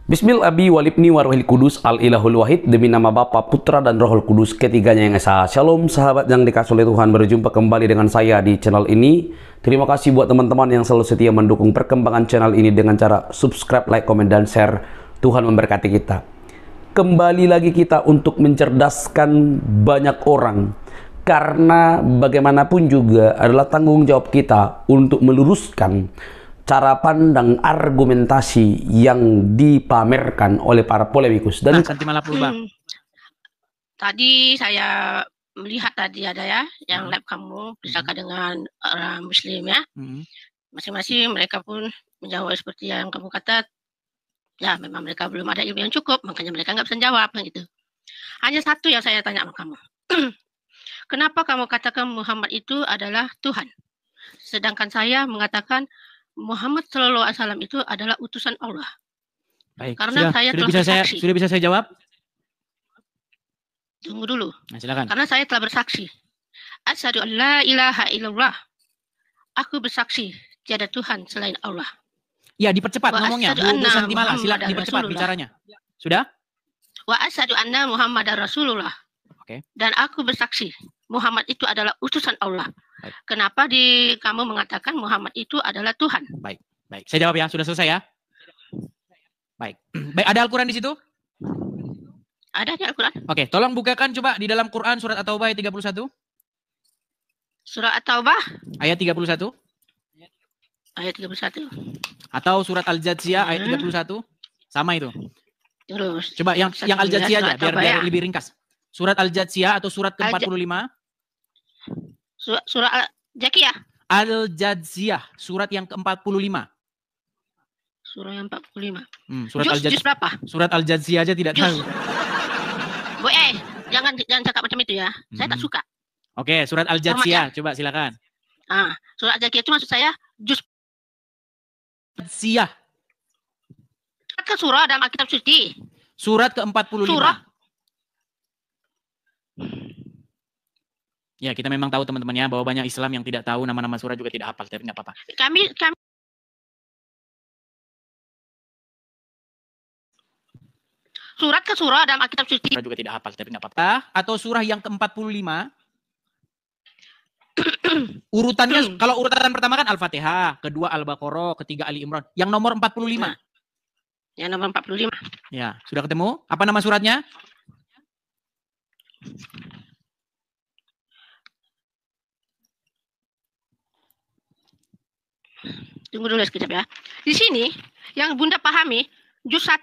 Bismil Abi Walibni Warwahil Kudus Al-Ilahul Wahid. Demi nama Bapa, Putra, dan Rohul Kudus, ketiganya yang esa. Shalom sahabat yang dikasih oleh Tuhan, berjumpa kembali dengan saya di channel ini. Terima kasih buat teman-teman yang selalu setia mendukung perkembangan channel ini dengan cara subscribe, like, komen, dan share. Tuhan memberkati kita. Kembali lagi kita untuk mencerdaskan banyak orang, karena bagaimanapun juga adalah tanggung jawab kita untuk meluruskan cara pandang argumentasi yang dipamerkan oleh para polemikus. Dan tadi saya melihat tadi ada ya yang live kamu bersama dengan orang Muslim ya. Masing-masing mereka pun menjawab seperti yang kamu kata. Ya, memang mereka belum ada ilmu yang cukup, makanya mereka nggak bisa jawab gitu. Hanya satu yang saya tanya sama kamu. Kenapa kamu katakan Muhammad itu adalah Tuhan? Sedangkan saya mengatakan Muhammad Shallallahu Alaihi Wasallam itu adalah utusan Allah. Baik, karena sudah bisa saya jawab? Tunggu dulu. Nah, silakan. Karena saya telah bersaksi. Asyhadu an la ilaha illallah. Aku bersaksi tiada Tuhan selain Allah. Ya, dipercepat ngomongnya. Bu Santimala, silakan dipercepat bicaranya. Sudah? Wa asyhadu anna Muhammadar Rasulullah. Oke. Dan aku bersaksi Muhammad itu adalah utusan Allah. Baik. Kenapa kamu mengatakan Muhammad itu adalah Tuhan? Baik, baik. Saya jawab ya, sudah selesai ya. Baik. Baik, ada Al-Quran di situ? Ada di Al-Quran. Oke, tolong bukakan coba di dalam Quran surat At-Taubah ayat 31. Surat At-Taubah ayat 31. Ayat 31. Atau surat Al-Jathiyah ayat 31. Sama itu. Terus. Coba yang Al-Jathiyah aja biar lebih ringkas. Surat Al-Jathiyah atau surat ke-45. Surat Al-Jathiyah. Al-Jathiyah, surat yang ke-45. Surat yang 45. Surat Al-Jathiyah berapa? Surat Al-Jathiyah aja tidak tahu. Jangan cakap macam itu ya. Saya tak suka. Oke, surat Al-Jathiyah, coba silakan. Surat Al-Jathiyah itu maksud saya juz Siyah. Ke surah dalam Alkitab suci. Surat ke-45. Surah. Ya, kita memang tahu teman-teman ya, bahwa banyak Islam yang tidak tahu nama-nama surah juga tidak hafal, tapi nggak apa-apa. Kami surat ke surah dalam Alkitab suci. Surah juga tidak hafal, tapi nggak apa-apa. Atau surah yang ke-45. Urutannya, kalau urutan pertama kan Al-Fatihah, kedua Al-Baqarah, ketiga Ali Imran. Yang nomor 45. Yang nomor 45. Ya, sudah ketemu? Apa nama suratnya? Tunggu dulu sekejap ya. Di sini yang Bunda pahami juz 1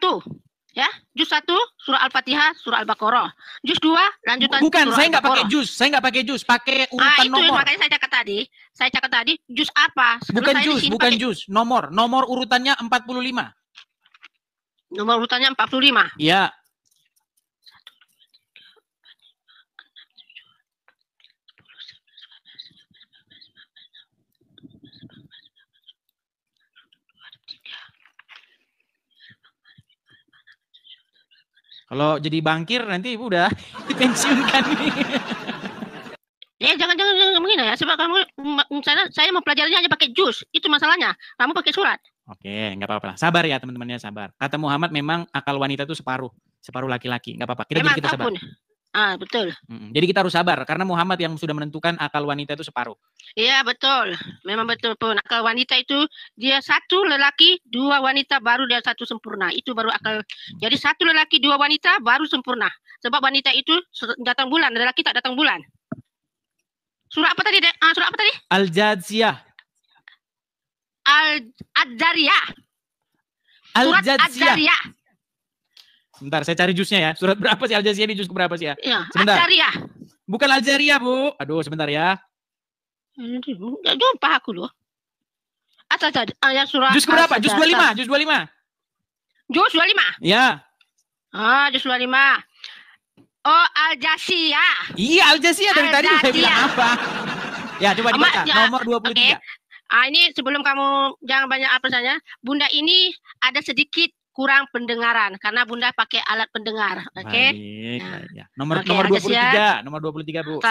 ya, juz 1 surah Al-Fatihah, surah Al-Baqarah. Juz 2 lanjutan bukan, surah saya nggak pakai Al-Baqarah. juz, saya nggak pakai juz, pakai urutan itu nomor. Makanya saya cakap tadi juz apa? Bukan juz, nomor urutannya 45. Nomor urutannya 45. Iya. Kalau jadi bangkir nanti ibu udah dipensiunkan nih. Jangan begini ya, sebab kamu saya mau pelajarinya aja pakai juz, itu masalahnya. Kamu pakai surat. Oke, nggak apa-apa. Sabar ya teman-temannya, sabar. Kata Muhammad memang akal wanita itu separuh laki-laki, nggak apa-apa. Kita sabar. Betul. Jadi kita harus sabar karena Muhammad yang sudah menentukan akal wanita itu separuh. Iya betul, memang betul pun akal wanita itu dia satu lelaki dua wanita baru dia satu sempurna, itu baru akal. Jadi satu lelaki dua wanita baru sempurna. Sebab wanita itu datang bulan, lelaki tak datang bulan. Surah apa tadi? Surah apa tadi? Al-Jathiyah. Al-Jathiyah. Surat Al-Jathiyah. Sebentar, saya cari juznya ya. Surat berapa sih Al-Jathiyah ini, juz berapa sih ya? Sebentar. Al-Jathiyah. Bukan Al-Jathiyah, Bu. Aduh, sebentar ya. Enggak jumpa aku loh. Yang surah juz berapa? Juz 25, juz 25. Juz 25. Ya. Juz 25. Oh, Al-Jathiyah. Iya, Al-Jathiyah dari tadi saya bilang apa? Ya, coba dibaca. Nomor 23. Ini sebelum kamu jangan banyak apa saja. Bunda ini ada sedikit kurang pendengaran karena Bunda pakai alat pendengar, oke? Baik, ya. Nomor 23, nomor 23, Bu.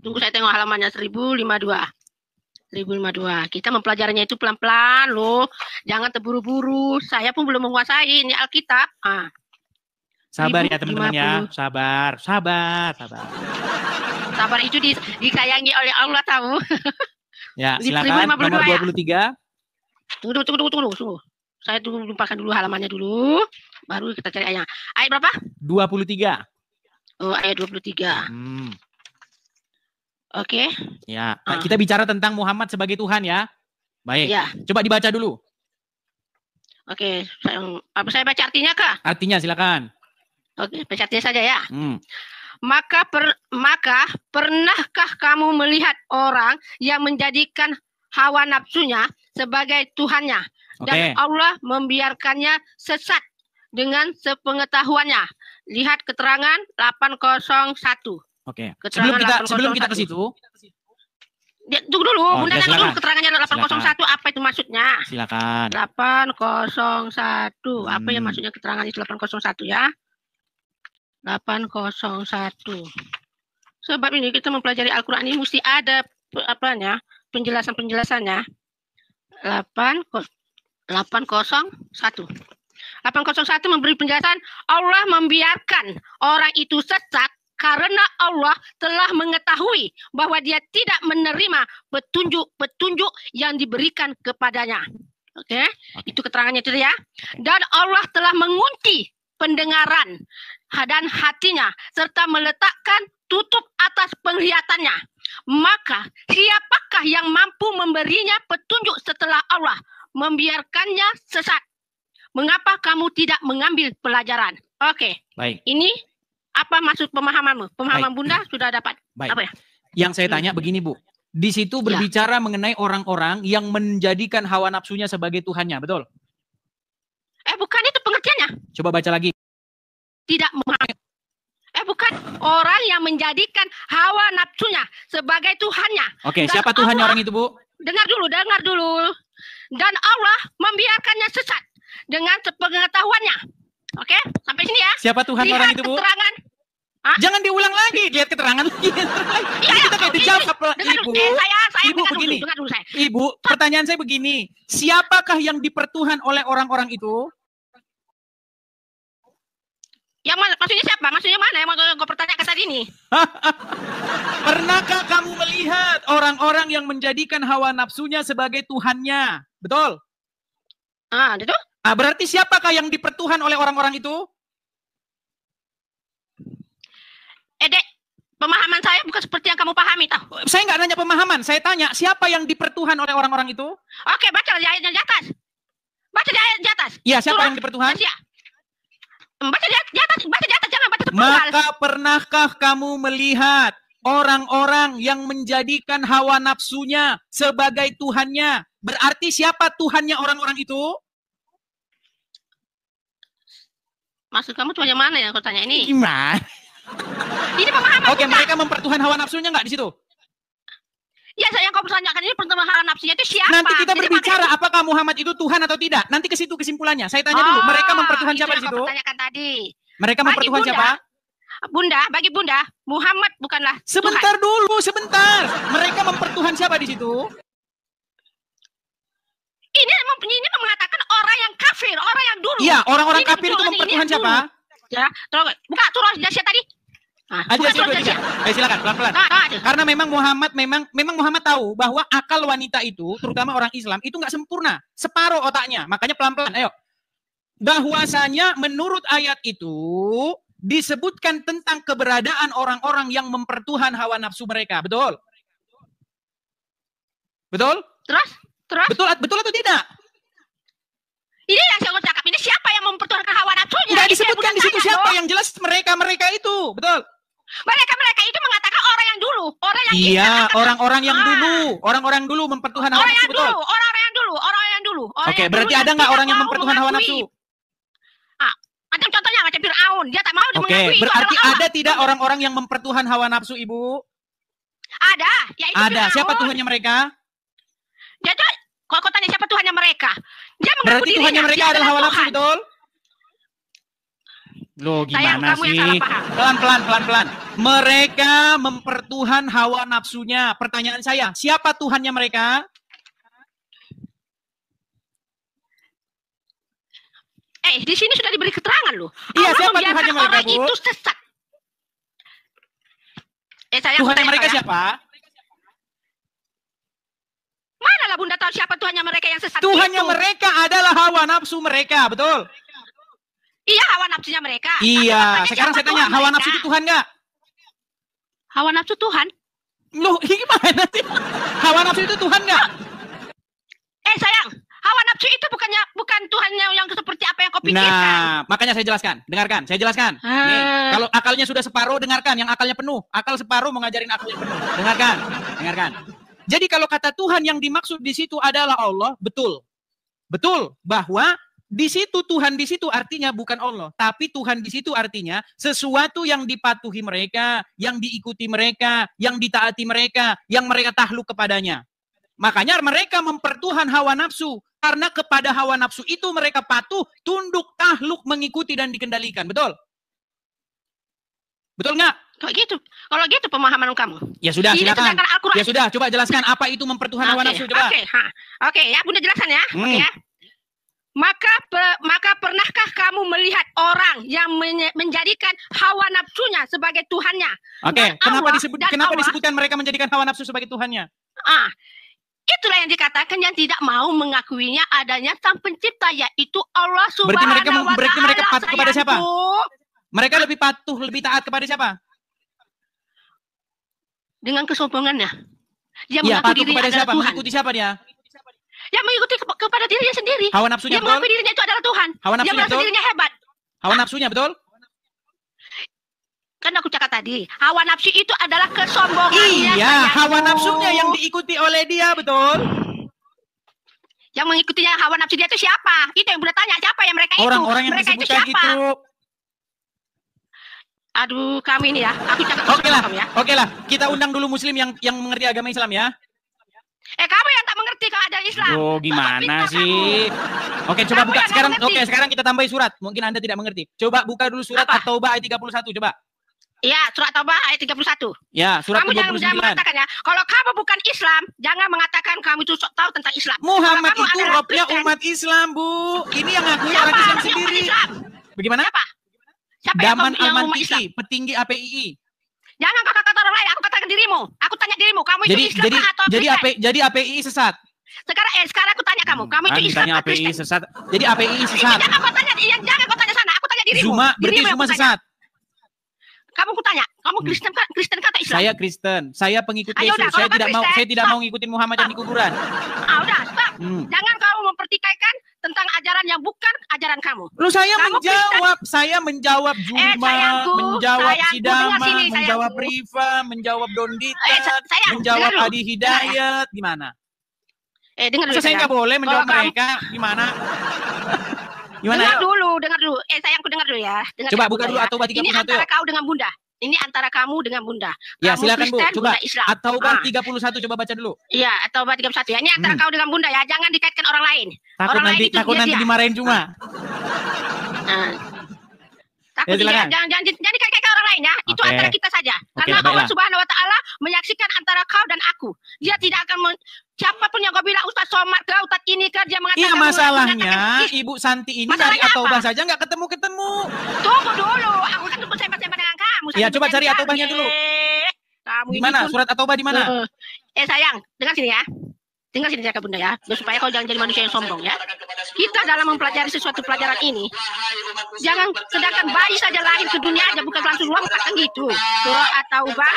Tunggu saya tengok halamannya 1052. 1052. Kita mempelajarinya itu pelan-pelan loh. Jangan terburu-buru. Saya pun belum menguasai ini Alkitab. Sabar ya teman-teman ya. Sabar. Sabar itu disayangi oleh Allah tahu. Ya, silakan nomor 23. Tunggu. Saya lupakan dulu halamannya dulu. Baru kita cari ayatnya. Ayat berapa? 23. Oh, ayat 23. Oke. Ya, kita bicara tentang Muhammad sebagai Tuhan ya. Baik. Ya. Coba dibaca dulu. Oke, saya baca artinya kah? Artinya silakan. Oke, baca artinya saja ya. Maka pernahkah kamu melihat orang yang menjadikan hawa nafsunya sebagai Tuhannya dan Allah membiarkannya sesat dengan sepengetahuannya? Lihat keterangan 801. Oke. Sebelum kita ke situ. Tunggu dulu, Bunda nanya dulu keterangannya 801 apa itu maksudnya? Silakan. 801. Apa yang maksudnya keterangan itu 801 ya? 801. Sebab ini kita mempelajari Al-Qur'an ini mesti ada penjelasannya. 801. 801 memberi penjelasan Allah membiarkan orang itu sesat karena Allah telah mengetahui bahwa dia tidak menerima petunjuk-petunjuk yang diberikan kepadanya. Oke. Itu keterangannya itu ya. Dan Allah telah mengunci pendengaran dan hatinya serta meletakkan tutup atas penglihatannya. Maka siapakah yang mampu memberinya petunjuk setelah Allah membiarkannya sesat? Mengapa kamu tidak mengambil pelajaran? Oke. Baik. Ini apa maksud pemahamanmu? Pemahaman Bunda sudah dapat. Baik. Apa ya? Yang saya tanya begini, Bu. Di situ berbicara mengenai orang-orang yang menjadikan hawa nafsunya sebagai Tuhannya, betul? Bukan itu pengertiannya. Coba baca lagi. Tidak memahami. Bukan orang yang menjadikan hawa nafsunya sebagai Tuhannya. Oke, siapa Tuhannya orang itu, Bu? Dengar dulu. Dan Allah membiarkannya sesat dengan sepengetahuannya. Oke, sampai sini ya. Siapa Tuhan lihat orang itu, Bu? Keterangan. Jangan diulang lagi, lihat keterangan lagi. Kita kayak dijawab, Ibu. Ibu begini. Ibu, pertanyaan saya begini. Siapakah yang dipertuhan oleh orang-orang itu? Yang mana? Maksudnya siapa? Maksudnya mana yang mau gue pertanyakan tadi ini? Pernahkah kamu melihat orang-orang yang menjadikan hawa nafsunya sebagai Tuhannya? Betul? Itu? Berarti siapakah yang dipertuhan oleh orang-orang itu? Dek, pemahaman saya bukan seperti yang kamu pahami, tahu? Saya nggak nanya pemahaman, saya tanya siapa yang dipertuhan oleh orang-orang itu? Oke, baca di ayat di atas. Baca di ayat di atas. Iya, siapa yang dipertuhan? Baca di atas, jangan baca sepuluh. Maka pernahkah kamu melihat orang-orang yang menjadikan hawa nafsunya sebagai Tuhannya? Berarti siapa Tuhannya orang-orang itu? Maksud kamu Tuhannya mana yang aku tanya ini? Gimana? Ini pemahaman. Oke, mereka mempertuhan hawa nafsunya nggak di situ? Ya, saya yang kau pertanyakan ini pertemuan hawa nafsunya itu siapa? Nanti kita berbicara apakah Muhammad itu Tuhan atau tidak. Nanti ke situ kesimpulannya. Saya tanya dulu, mereka mempertuhan siapa di situ? Pertanyakan tadi. Mereka mempertuhan siapa? Bagi Bunda, Muhammad bukanlah Sebentar Tuhan. Dulu, sebentar. Mereka mempertuhan siapa di situ? Ini mengatakan orang yang kafir, orang yang dulu. Iya, orang-orang kafir itu mempertuhan siapa? Ya, buka surah Jasia tadi. Silakan pelan-pelan. Karena memang Muhammad tahu bahwa akal wanita itu, terutama orang Islam, itu nggak sempurna, separuh otaknya. Makanya pelan-pelan. Ayo. Bahwasanya menurut ayat itu disebutkan tentang keberadaan orang-orang yang mempertuhan hawa nafsu mereka, betul? Betul? Terus? Betul atau tidak? Ini yang saya cakap. Ini siapa yang mempertuhankan hawa nafsunya? Tidak disebutkan di situ siapa, yang jelas mereka itu, betul? Mereka itu mengatakan orang yang dulu, orang yang orang-orang yang dulu mempertuhan hawa nafsu, betul? Orang yang dulu. Oke, berarti ada nggak orang yang mempertuhan hawa nafsu? Macam contohnya macam Fir'aun, dia tak mau mengakui. Oke, berarti ada tidak orang-orang yang mempertuhan hawa nafsu, Ibu? Ada, yaitu ada. Fir'aun. Siapa Tuhannya mereka? Jadi, kalau kau tanya siapa Tuhannya mereka, dia mengaku berarti Tuhannya mereka adalah hawa nafsu, betul? Loh, Sayang, gimana kamu yang sih? salah paham. Pelan-pelan. Mereka mempertuhan hawa nafsunya. Pertanyaan saya, siapa Tuhannya mereka? Di sini sudah diberi keterangan loh. Iya, Allah siapa membiarkan Tuhannya mereka, orang Bu? itu sesat. Sayang, Tuhannya tanya mereka kau ya. siapa? Manalah Bunda tahu siapa Tuhannya mereka yang sesat Tuhannya itu? mereka adalah hawa nafsu mereka, betul? Iya, hawa nafsunya mereka. Iya, sekarang saya tanya, hawa nafsu itu itu Tuhan nggak? Hawa nafsu Tuhan? Loh, gimana sih? Hawa nafsu itu Tuhan nggak? Sayang, hawa nafsu itu bukan Tuhannya yang seperti apa yang kau pikirkan. Nah, makanya saya jelaskan. Dengarkan, saya jelaskan. Nih, kalau akalnya sudah separuh, dengarkan. Yang akalnya penuh. Akal separuh mau ngajarin akalnya penuh. Dengarkan. Jadi kalau kata Tuhan yang dimaksud di situ adalah Allah, betul. Betul bahwa di situ Tuhan di situ artinya bukan Allah, tapi Tuhan di situ artinya sesuatu yang dipatuhi mereka, yang diikuti mereka, yang ditaati mereka, yang mereka takluk kepadanya. Makanya mereka mempertuhan hawa nafsu, karena kepada hawa nafsu itu mereka patuh, tunduk, takluk, mengikuti dan dikendalikan. Betul? Betul nggak? Kalau gitu pemahaman kamu. Ya sudah, Ini silakan. sedangkan Al-Quran. Ya sudah, coba jelaskan apa itu mempertuhan hawa nafsu, coba. Oke, ya Bunda jelaskan ya. Oke ya. Maka pernahkah kamu melihat orang yang menjadikan hawa nafsunya sebagai Tuhannya? Oke, kenapa Allah, disebutkan mereka menjadikan hawa nafsu sebagai Tuhannya? Itulah yang dikatakan yang tidak mau mengakuinya adanya Sang Pencipta, yaitu Allah Subhanahu wa Ta'ala. Berarti mereka patuh kepada siapa? Mereka lebih patuh, lebih taat kepada siapa? Dengan kesombongannya. Dia ya, mengaku patuh dirinya kepada adalah siapa? Tuhan. Mengikuti siapa dia? Dia mengikuti kepada dirinya sendiri. Hawa nafsunya, dia mengaku dirinya itu adalah Tuhan. Hawa nafsunya, dia merasa betul? dirinya hebat. Hawa nafsunya, betul? Kan aku cakap tadi, hawa nafsu itu adalah kesombongannya. Iya, hawa nafsunya yang diikuti oleh dia, betul? Yang mengikutinya hawa nafsu dia itu siapa? Itu yang Bunda tanya, siapa yang mereka itu? Orang-orang yang mereka itu disebutkan siapa? gitu. Aduh, kami ini ya, aku cakap ya. Oke lah, kita undang dulu Muslim yang mengerti agama Islam ya. Kamu yang tak mengerti kalau ada Islam. Oh, gimana sih? Oke, coba buka sekarang. Oke, sekarang kita tambahi surat. Mungkin Anda tidak mengerti. Coba buka dulu surat At-Taubah ayat 31, coba. Iya, surat Taubah ayat 31. Ya, surat kamu 29. jangan mengatakan ya, kalau kamu bukan Islam, jangan mengatakan kamu itu tahu tentang Islam. Muhammad itu robnya umat Islam, Bu. Ini yang ngakui orang Islam sendiri. Bagaimana? Siapa Daman yang Al-Mantiki, petinggi APII. Jangan kau kata orang lain, aku katakan dirimu. Aku tanya dirimu, kamu itu Islam atau Kristen? Jadi APII sesat. Sekarang aku tanya kamu itu Islam atau Kristen? Sesat. Jadi APII sesat. Jangan kau tanya sana, aku tanya dirimu. Berarti Zuma sesat. Kamu kutanya, kamu Kristen kata Islam? Saya Kristen, saya pengikut Yesus. Saya tidak mau ngikutin Muhammad yang di kuburan. Udah, stop. Jangan kamu mempertikaikan tentang ajaran yang bukan ajaran kamu. Lu saya menjawab Zuma, menjawab Sidama, menjawab Riva, menjawab Dondita, menjawab Adi Hidayat, gimana? Dengar dulu. Saya nggak boleh menjawab mereka, gimana? Dengar dulu. Sayangku dengar dulu ya. Coba buka dulu At-Taubah 31. Ini antara kau dengan Bunda. Ini antara kamu dengan Bunda. Ya, silakan Bu. Coba At-Taubah 31 coba baca dulu. Iya, At-Taubah 31 ya. Ini antara kau dengan Bunda ya. Jangan dikaitkan orang lain. Takut nanti dimarahin cuma. Takut jangan dikaitkan orang lain ya. Itu antara kita saja. Karena Allah Subhanahu wa Ta'ala menyaksikan antara kau dan aku. Dia tidak akan siapapun yang kau bilang Ustaz Somad ke Ustaz ini ke dia mengatakan. Iya, masalahnya Ibu Santi ini dari At-Taubah saja nggak ketemu. Tunggu dulu, aku kan tunggu sembah-sembah dengan kamu. Iya, coba cari At-Taubahnya dulu. Di mana? Surat At-Taubah di mana? Sayang, dengar sini ya. Dengar sini jaga Bunda ya, supaya kau jangan jadi manusia yang sombong ya. Kita dalam mempelajari sesuatu pelajaran ini, jangan sedangkan bayi saja lahir ke dunia aja bukan langsung lompat kan gitu. Surat At-Taubah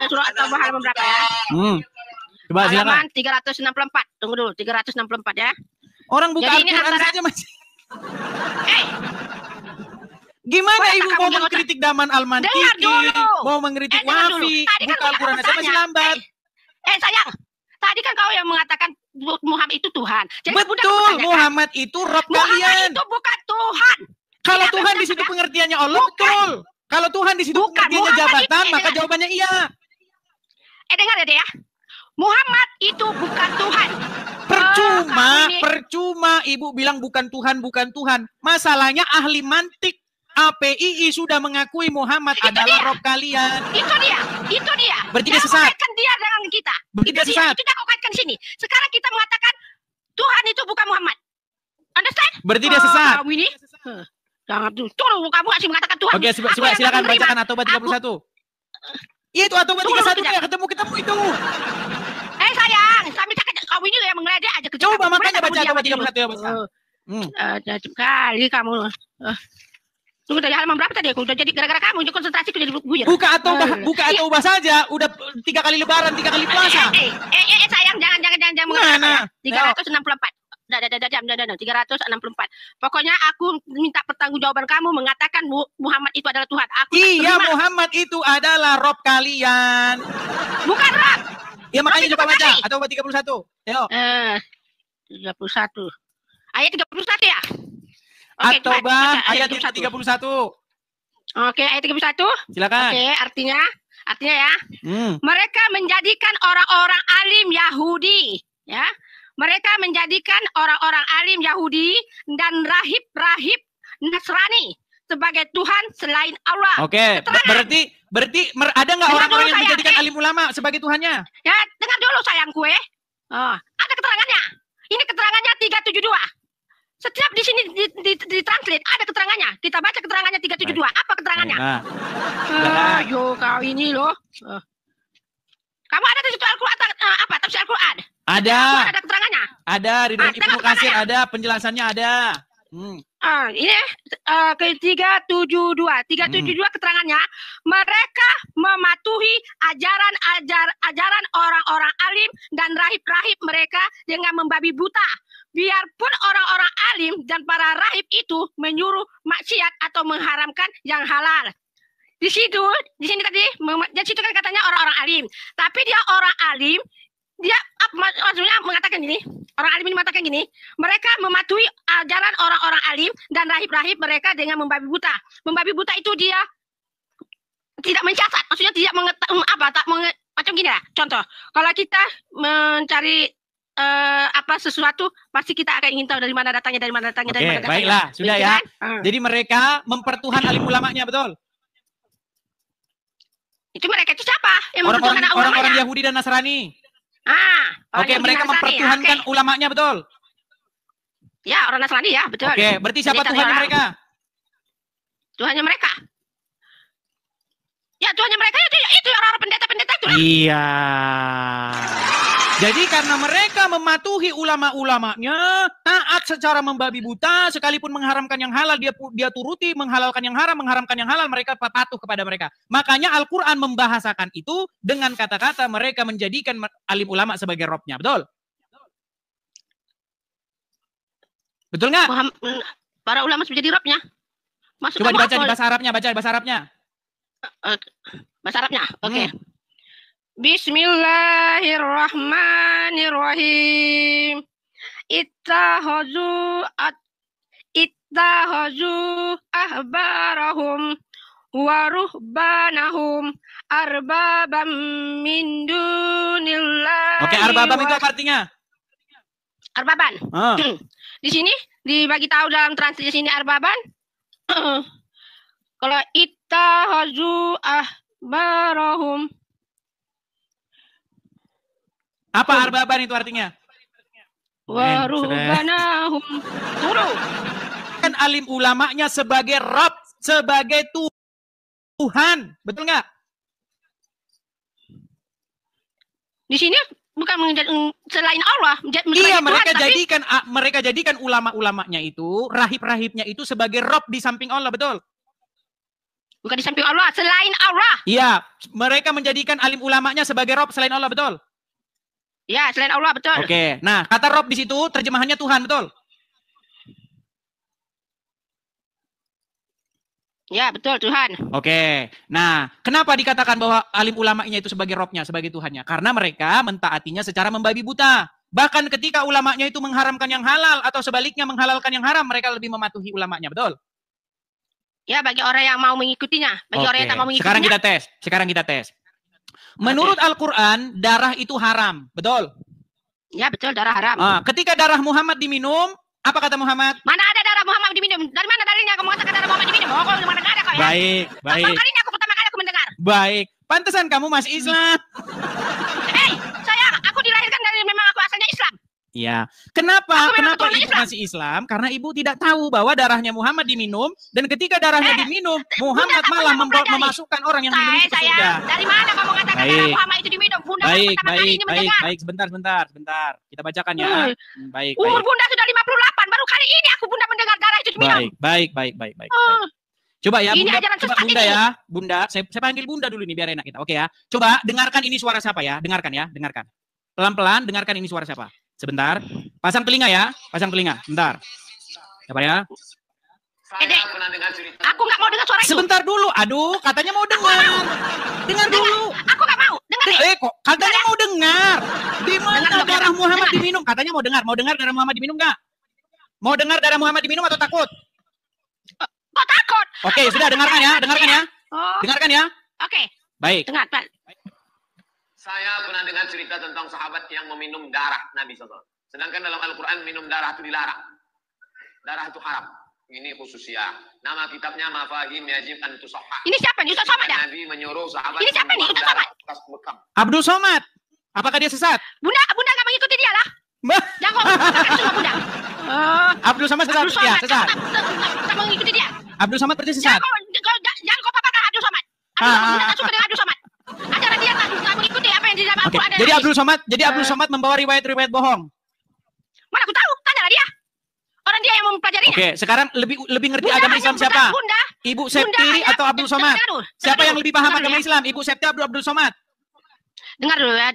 surat At-Taubah halaman berapa ya? Coba halaman 364. Tunggu dulu, 364 ya. Orang buka Al-Quran saja masih. Gimana Ibu mau mengkritik Daman Al-Mantiki, mau mengkritik Wafi, buka Al-Quran saja masih lambat. Sayang, tadi kan kau yang mengatakan Muhammad itu Tuhan. Jadi betul, Muhammad itu Rob kalian. Muhammad itu bukan Tuhan. Kalau Tuhan di situ pengertiannya Allah, betul. Kalau Tuhan di situ pengertiannya jabatan, maka jawabannya iya. Dengar ya. Muhammad itu bukan Tuhan. Percuma Ibu bilang bukan Tuhan. Masalahnya ahli mantik. APII sudah mengakui Muhammad adalah Rob kalian. Itu dia. Berarti dia sesat. Kaitkan dia dengan kita. Berarti dia sesat. Itu dia kau kaitkan sini. Sekarang kita mengatakan Tuhan itu bukan Muhammad. Understand? Berarti dia sesat. Kamu ini. Jangan tunggu kamu masih mengatakan Tuhan. Oke, silakan bacakan At-Taubah 31. Iya itu At-Taubah 31 ya, ketemu itu. Sayang, sambil cakap kau ini yang mengeledek aja. Coba makanya baca At-Taubah 31 ya, Mas. Kali kamu. Tunggu tadi halaman berapa tadi? Aku udah jadi gara-gara kamu konsentrasi aku jadi buyar. Buka At-Taubah saja, udah 3 kali lebaran, 3 kali puasa. Sayang, jangan Mana? 364. Dah, 364. Pokoknya aku minta pertanggungjawaban kamu mengatakan Muhammad itu adalah Tuhan. Iya, Muhammad itu adalah Rob kalian. Bukan Rob. Ya makanya coba baca At-Taubah 31. Ayo. 31. Ayat 31 ya? At-Taubah ayat 31. Oke, ayat 31. Silakan. Oke, artinya ya. Mereka menjadikan orang-orang alim Yahudi, ya. Mereka menjadikan orang-orang alim Yahudi dan rahib-rahib Nasrani sebagai Tuhan selain Allah. Oke, berarti ada nggak orang-orang yang menjadikan alim ulama sebagai Tuhannya? Ya, dengar dulu sayangku ada keterangannya. Ini keterangannya 372. Setiap di sini di-translate ada keterangannya. Kita baca keterangannya 372. Apa keterangannya? Ayo kau ini loh. Kamu ada di situ Al-Quran apa? Tafsir Al-Quran? Ada. Ada keterangannya? Ada di dalam Ibnu Katsir ada, penjelasannya ada. Ini ke-372. 372 keterangannya, mereka mematuhi ajaran orang-orang alim dan rahib-rahib mereka dengan membabi buta. Biarpun orang-orang alim dan para rahib itu menyuruh maksiat atau mengharamkan yang halal. Di sini tadi, di situ kan katanya orang-orang alim. Tapi dia orang alim, dia maksudnya mengatakan gini, orang alim ini mengatakan gini, mereka mematuhi ajaran orang-orang alim dan rahib-rahib mereka dengan membabi buta. Membabi buta itu dia tidak mencatat, maksudnya tidak macam gini lah. Contoh, kalau kita mencari sesuatu, pasti kita akan ingin tahu dari mana datangnya. Oke, baiklah, sudah ya. Jadi mereka mempertuhan alim ulamanya, betul? Itu mereka itu siapa? Orang-orang Yahudi dan Nasrani. Oke, mereka mempertuhankan ulamanya, betul? Ya, orang Nasrani ya, betul. Oke, berarti siapa Tuhannya mereka? Tuhannya mereka? Ya, Tuhannya mereka itu orang-orang pendeta-pendeta itu. Iya. Jadi karena mereka mematuhi ulama-ulamanya, taat secara membabi buta, sekalipun mengharamkan yang halal, dia turuti, menghalalkan yang haram, mengharamkan yang halal, mereka patuh kepada mereka. Makanya Al-Quran membahasakan itu dengan kata-kata mereka menjadikan alim ulama sebagai robnya, betul? Betul nggak? Para ulama menjadi robnya. Coba dibaca di bahasa Arabnya, baca bahasa Arabnya. Bahasa Arabnya, oke. Bismillahirrahmanirrahim. Ittahazu ahbarahum wa ruhbanahum arbabam min dunillah. Oke, arbabam itu apa artinya? Arbaban. Di sini dibagi tahu dalam translasi sini arbaban. Kalau ittahazu ahbarahum, apa arbaban itu artinya? Warubanahum. Kan alim ulamanya sebagai Rabb, sebagai Tuhan, betul nggak? Di sini bukan selain Allah. Iya, mereka jadikan ulama-ulamanya itu, rahib-rahibnya itu sebagai Rabb di samping Allah, betul? Bukan di samping Allah, selain Allah. Iya, mereka menjadikan alim ulamanya sebagai Rabb selain Allah, betul? Ya, selain Allah, betul. Oke, nah kata Rabb di situ terjemahannya Tuhan, betul? Ya, betul, Tuhan. Oke, nah kenapa dikatakan bahwa alim ulamanya itu sebagai Rabb-nya, sebagai Tuhannya? Karena mereka mentaatinya secara membabi buta. Bahkan ketika ulamanya itu mengharamkan yang halal atau sebaliknya menghalalkan yang haram, mereka lebih mematuhi ulamanya, betul? Ya, bagi orang yang mau mengikutinya. Bagi orang yang tak mau mengikutinya. Sekarang kita tes. Menurut Al-Quran, darah itu haram, betul? Ya, betul, darah haram. Ketika darah Muhammad diminum, apa kata Muhammad? Mana ada darah Muhammad diminum? Dari mana dalilnya kamu mengatakan darah Muhammad diminum? Baik, baik. Baru kali ini aku mendengar. Baik. Pantesan kamu masih Islam. Sayang, aku dilahirkan dari memang aku asalnya Islam. Iya. Kenapa? Aku memang Kenapa keturunan ibu Islam. masih Islam? Karena ibu tidak tahu bahwa darahnya Muhammad diminum, dan ketika darahnya diminum, Muhammad tak malah pernah mempelajari. memasukkan orang yang minum itu ke surga. Sayang, dari mana kamu mengatakan Baik. darah Muhammad itu diminum? Bunda baru Baik, pertama kali baik, ini baik, mendengar. baik. Sebentar. Kita bacakan ya. Baik, Umur baik. Bunda sudah 58, baru kali ini aku Bunda mendengar darah itu diminum. Baik. Oh, Coba ya, Ini Bunda, ajaran coba sesat Bunda ini. ya. Bunda, saya panggil Bunda dulu nih biar enak kita. Oke ya. Coba dengarkan ini suara siapa ya. Dengarkan. Pelan-pelan dengarkan ini suara siapa. Sebentar. Pasang telinga ya. Bentar. Siapa ya? Dek, aku nggak mau dengar suara itu. Sebentar dulu. Aduh, katanya mau dengar. Dengar dulu. Aku nggak mau. Dengar deh. Kok katanya mau dengar. Di mana Dengar, darah Muhammad dengar. diminum? Katanya mau dengar. Mau dengar darah Muhammad diminum nggak? Mau dengar darah Muhammad diminum atau takut? Kok takut? Oke, sudah dengarkan ya. Oh, Dengarkan ya. oke. Baik. Dengar, Pak. Saya pernah dengar cerita tentang sahabat yang meminum darah Nabi SAW. Sedangkan dalam Al-Quran minum darah itu dilarang. Darah itu haram. Ini khususnya. Nama kitabnya Mafahim Yajib an Tusahhah. Ini siapa nih? Ustaz Somad ya? Nabi menyuruh sahabat Ini siapa nih? membuang Ustaz darah Somad? bekas bekam. Abdul Somad. Apakah dia sesat? Bunda nggak mengikuti dia lah. Mbak, Jangan kau semua Bunda. Abdul Somad sesat. Abdul Ya, Somad, sesat. tak mengikuti dia. Abdul Somad berarti sesat. Jangan kau paparkan Abdul Somad. Bunda tak suka dengan Abdul Somad. Ajaran dia tak mengikuti apa yang di dalam Oke. Al-Quran. dan Jadi hadis. Abdul Somad membawa riwayat-riwayat bohong. Mana aku tahu? Tanyalah dia. Orang dia yang mempelajarinya. Oke, sekarang lebih ngerti Bunda agama hanya Islam Bunda, siapa? Bunda. Ibu Septi hanya- atau Abdul Somad? Dengar dulu, Siapa dengar yang dulu, lebih paham dengar agama dulu ya. Islam? Ibu Septi atau Abdul Somad? Dengar dulu ya,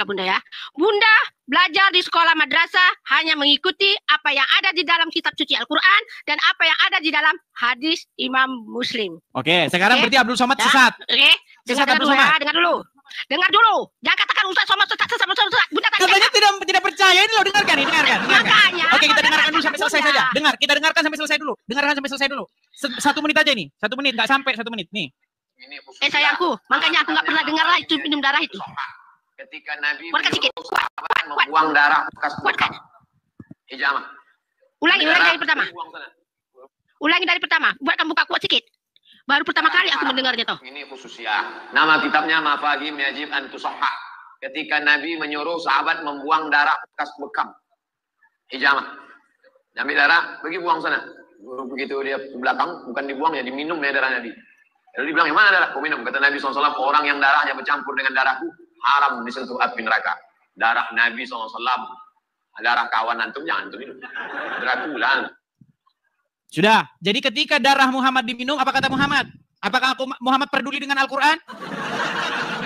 Bunda ya. Bunda belajar di sekolah madrasah hanya mengikuti apa yang ada di dalam kitab suci Al-Quran dan apa yang ada di dalam hadis Imam Muslim. Oke, sekarang Oke. berarti Abdul Somad Ya, sesat. Oke, Sesat dengar Abdul dulu ya, Somad. dengar dulu. Jangan katakan Ustaz Somad sesat. Bunda tak Katanya tidak percaya ini loh, dengarkan. Makanya, Oke, kita aku dengarkan dulu dengar sampai selesai Bunda. saja. Kita dengarkan sampai selesai dulu. Dengarkan sampai selesai dulu. 1 menit aja nih. 1 menit, nggak sampai 1 menit. Nih. Ini khususnya. Sayangku, makanya aku nggak pernah dengar lah itu minum darah itu. Ketika Nabi Kuatkan sedikit. menyuruh sahabat membuang darah bekas bekam. Hijamah. Ulangi Darah, dari pertama. buang sana. Ulangi dari pertama. Buatkan muka kuat sedikit. Baru pertama kali aku mendengarnya toh. Ini khususnya. Nama kitabnya Mafahim Yajib an Tusahhah. Ketika Nabi menyuruh sahabat membuang darah bekas bekam. Hijamah. Ambil darah, pergi buang sana. Begitu dia ke belakang, bukan dibuang ya, diminum ya darah Nabi. Lalu dibilang, yang mana darah? Kau minum. Kata Nabi SAW, orang yang darahnya bercampur dengan darahku, haram disentuh api neraka. Darah Nabi SAW, darah kawan antum, jangan antum minum. Dracula. Sudah. Jadi ketika darah Muhammad diminum, apa kata Muhammad? Apakah Muhammad peduli dengan Al-Quran?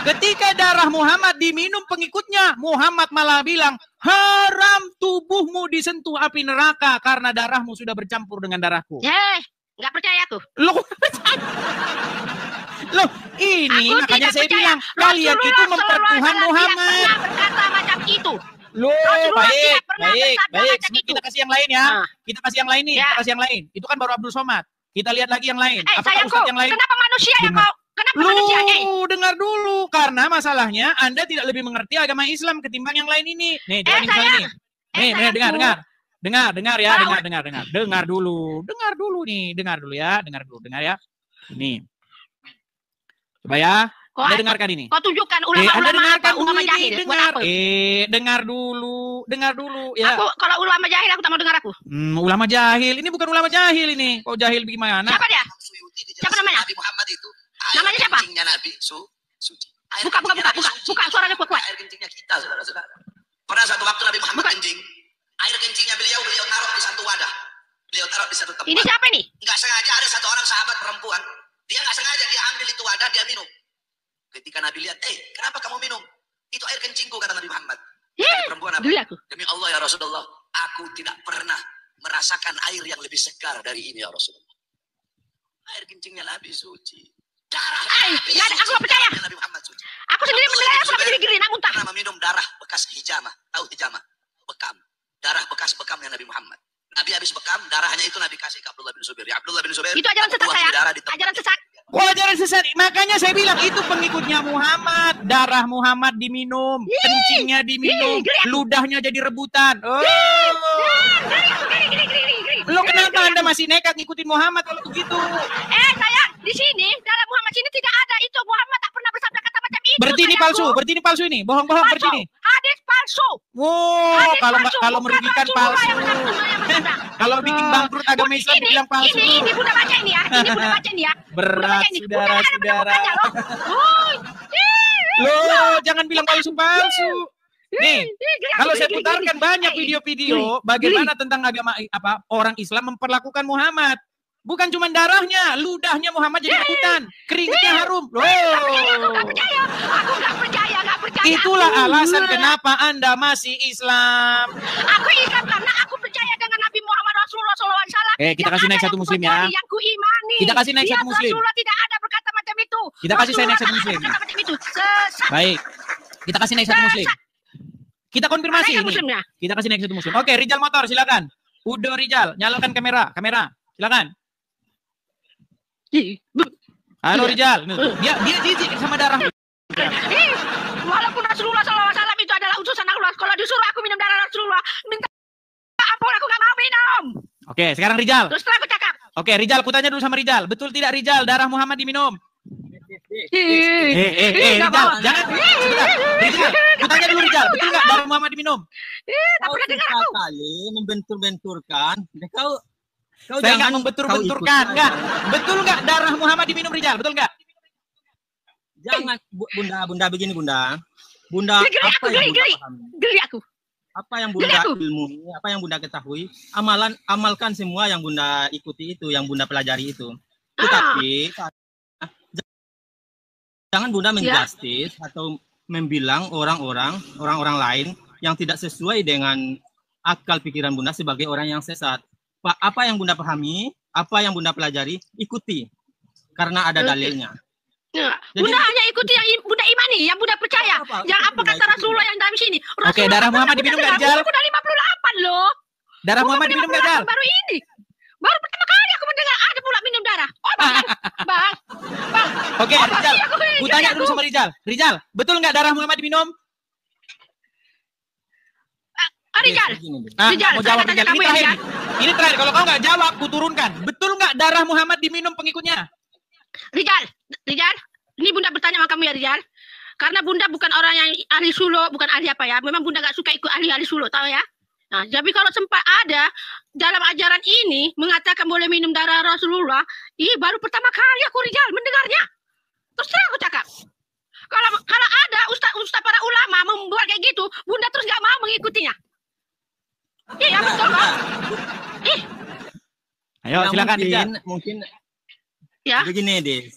Ketika darah Muhammad diminum pengikutnya, Muhammad malah bilang, haram tubuhmu disentuh api neraka karena darahmu sudah bercampur dengan darahku. Nggak percaya aku. Loh, ini Aku makanya tidak saya percaya. bilang, kalian itu Rasulullah mempertuhan SAW Muhammad. tidak pernah berkata macam itu. Loh, Rasulullah baik, tidak pernah bersabda baik. macam itu. Kita kasih yang lain ya. Nah. Kita kasih yang lain nih, Ya. kita kasih yang lain. Itu kan baru Abdul Somad. Kita lihat lagi yang lain. Apakah Sayangku, Ustadz yang lain? kenapa manusia yang Dengar. mau? Kenapa manusia? Dengar dulu. Karena masalahnya Anda tidak lebih mengerti agama Islam ketimbang yang lain ini. Nih, coba nih, misalnya nih. Nih, dengar. Dengar ya, dengar. Dengar dulu ya. Nih. Coba ya. Kok Anda dengarkan ini. Kau tunjukkan Anda ulama-ulama apa? dengarkan dulu Ulama ini, jahil. Buat dengar. apa? Dengar dulu ya. Aku kalau ulama jahil aku tak mau dengar aku. Ulama jahil. Ini bukan ulama jahil ini. Kok jahil bagaimana? Siapa dia? Siapa namanya? Nabi Muhammad itu. Namanya siapa? Kencingnya Nabi suci. Air Buka, kencingnya Nabi suci. buka suaranya kuat-kuat. Air kencingnya kita, saudara-saudara. Pada satu waktu Nabi Muhammad kencing, air kencingnya beliau taruh di satu wadah. Beliau taruh di satu tempat. Ini siapa nih? Nggak sengaja ada satu orang sahabat perempuan. Dia nggak sengaja dia ambil itu wadah, dia minum. Ketika Nabi lihat, kenapa kamu minum? Itu air kencingku, kata Nabi Muhammad. Perempuan apa? Geli aku. Demi Allah ya Rasulullah, aku tidak pernah merasakan air yang lebih segar dari ini ya Rasulullah. Air kencingnya Nabi suci. Darah Nabi nggak ada, aku nggak percaya. Nabi Muhammad suci. Aku sendiri menilai aku sampai jadi geli nak muntah. Pernah meminum darah bekas hijamah. Tahu hijamah? Bekam. Darah bekas bekamnya Nabi Muhammad. Nabi habis bekam, darahnya itu Nabi kasih ke Abdullah bin Zubair. Ya, Abdullah bin Zubair. Itu ajaran sesat buang saya. darah di tempat. Ajaran sesat. Kok ajaran sesat? Makanya saya bilang itu pengikutnya Muhammad. Darah Muhammad diminum, kencingnya diminum, ludahnya jadi rebutan. Geli. Lo kenapa Anda masih nekat ngikutin Muhammad kalau begitu? Sayang. di sini dalam Muhammad sini tidak ada itu. Muhammad tak pernah bersabda kata macam itu. Berarti ini palsu, berarti ini palsu ini, bohong-bohong berarti ini. Hadis palsu. Wow, Hadis kalau palsu, kalau bukan merugikan Rasulullah palsu. yang bersabda. Kalau bikin bangkrut agama Islam dibilang palsu. Ini Bunda baca ini ya. Ini Bunda baca ini ya. Berat, saudara-saudara. Oh, Loh, jangan bilang palsu-palsu. Nih, kalau saya putarkan banyak video-video bagaimana tentang agama orang Islam memperlakukan Muhammad. Bukan cuma darahnya, ludahnya Muhammad jadi ikutan, keringetnya harum. Loh. Aku nggak percaya. Itulah alasan kenapa Anda masih Islam. Aku Islam karena aku percaya dengan Nabi Muhammad Rasulullah SAW. Kita kasih naik satu muslim ya. Yang ku imani. Kita kasih naik satu muslim. Rasulullah tidak ada berkata macam itu. Kita kasih saya naik satu muslim. Baik. Kita kasih naik satu muslim. Kita konfirmasi ini. Kita kasih naik satu muslim. Oke, Rijal motor silakan. Udo Rijal, nyalakan kamera. Silakan. Halo Rijal. Dia jijik sama darah. Walaupun Rasulullah SAW itu adalah utusan Allah, kalau disuruh aku minum darah Rasulullah, minta ampun, aku gak mau minum. Oke, sekarang Rijal. Terus terang aku cakap. Oke, Rijal, aku tanya dulu sama Rijal. Betul tidak Rijal, darah Muhammad diminum? Rijal, jangan. Rijal, aku tanya dulu Rijal, betul nggak darah Muhammad diminum? Tak pernah dengar aku. Kali membentur-benturkan. Kau Saya nggak membentur-benturkan, nggak. Betul nggak darah Muhammad diminum Rijal? Betul nggak? Jangan, Bunda begini Bunda. Bunda, Geli aku. Apa yang Bunda ilmui, apa yang Bunda ketahui, amalkan semua yang Bunda ikuti itu, yang Bunda pelajari itu. Tetapi jangan Bunda menjustis atau membilang orang-orang lain yang tidak sesuai dengan akal pikiran Bunda sebagai orang yang sesat. Apa yang Bunda pahami, apa yang Bunda pelajari, ikuti. Karena ada dalilnya. Bunda hanya ikuti yang Bunda imani, yang Bunda percaya. Yang apa kata Rasulullah yang dalam sini. Oke, darah Muhammad diminum nggak, Rijal? Aku udah 58 loh. Darah Muhammad diminum nggak, Rijal? Baru ini. Baru pertama kali aku mendengar ada pula minum darah. Oh, bang. Oke, Rijal. Aku tanya dulu sama Rijal. Rijal, betul nggak darah Muhammad diminum? Rijal. Mau jawab Rijal. Ini terakhir. Ini terakhir. Kalau kau nggak jawab, aku turunkan. Betul nggak darah Muhammad diminum pengikutnya? Rijal, ini Bunda bertanya sama kamu ya Rijal. Karena Bunda bukan orang yang ahli suluk, bukan ahli apa ya. Memang Bunda gak suka ikut ahli-ahli suluk, tahu ya. Nah, jadi kalau sempat ada dalam ajaran ini mengatakan boleh minum darah Rasulullah, baru pertama kali aku Rijal mendengarnya. Terus terang aku cakap. Kalau ada ustaz para ulama membuat kayak gitu, Bunda terus gak mau mengikutinya. Iya betul kan? Ayo silakan Rijal. Mungkin ya. Begini deh,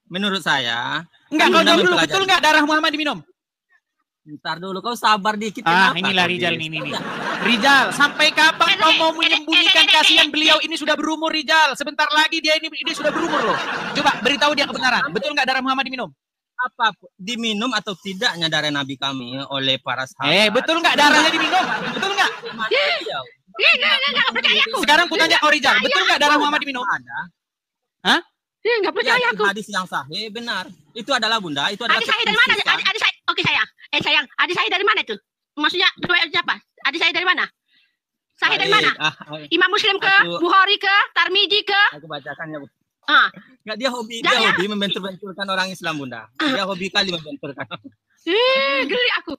menurut saya. Enggak, kau jawab dulu, betul nggak darah Muhammad diminum? Ntar dulu, kau sabar dikit. Inilah Rijal ini. Rijal, sampai kapan kau mau menyembunyikan kasihan beliau ini sudah berumur Rijal? Sebentar lagi dia sudah berumur loh. Coba beritahu dia kebenaran. Betul nggak darah Muhammad diminum? Apa diminum atau tidaknya darah Nabi kami oleh para sahabat? Betul nggak darahnya diminum? Betul nggak? Nggak percaya aku. Sekarang ku tanya kau Rijal, betul nggak darah Muhammad diminum? Ada. Hah? Nggak percaya aku. Hadis yang sahih benar. Itu adalah Bunda. Itu adalah. Adik saya dari mana? Adik saya. Oke sayang. Sayang. Adik saya dari mana tuh? Maksudnya siapa? Adik saya dari mana? Sahih dari mana? Imam Muslim ke? Bukhari ke? Tarmidzi ke? Aku bacakan ya Bu. Nggak, dia hobi membentur-benturkan orang Islam Bunda. Dia hobi kali membenturkan. Geli aku.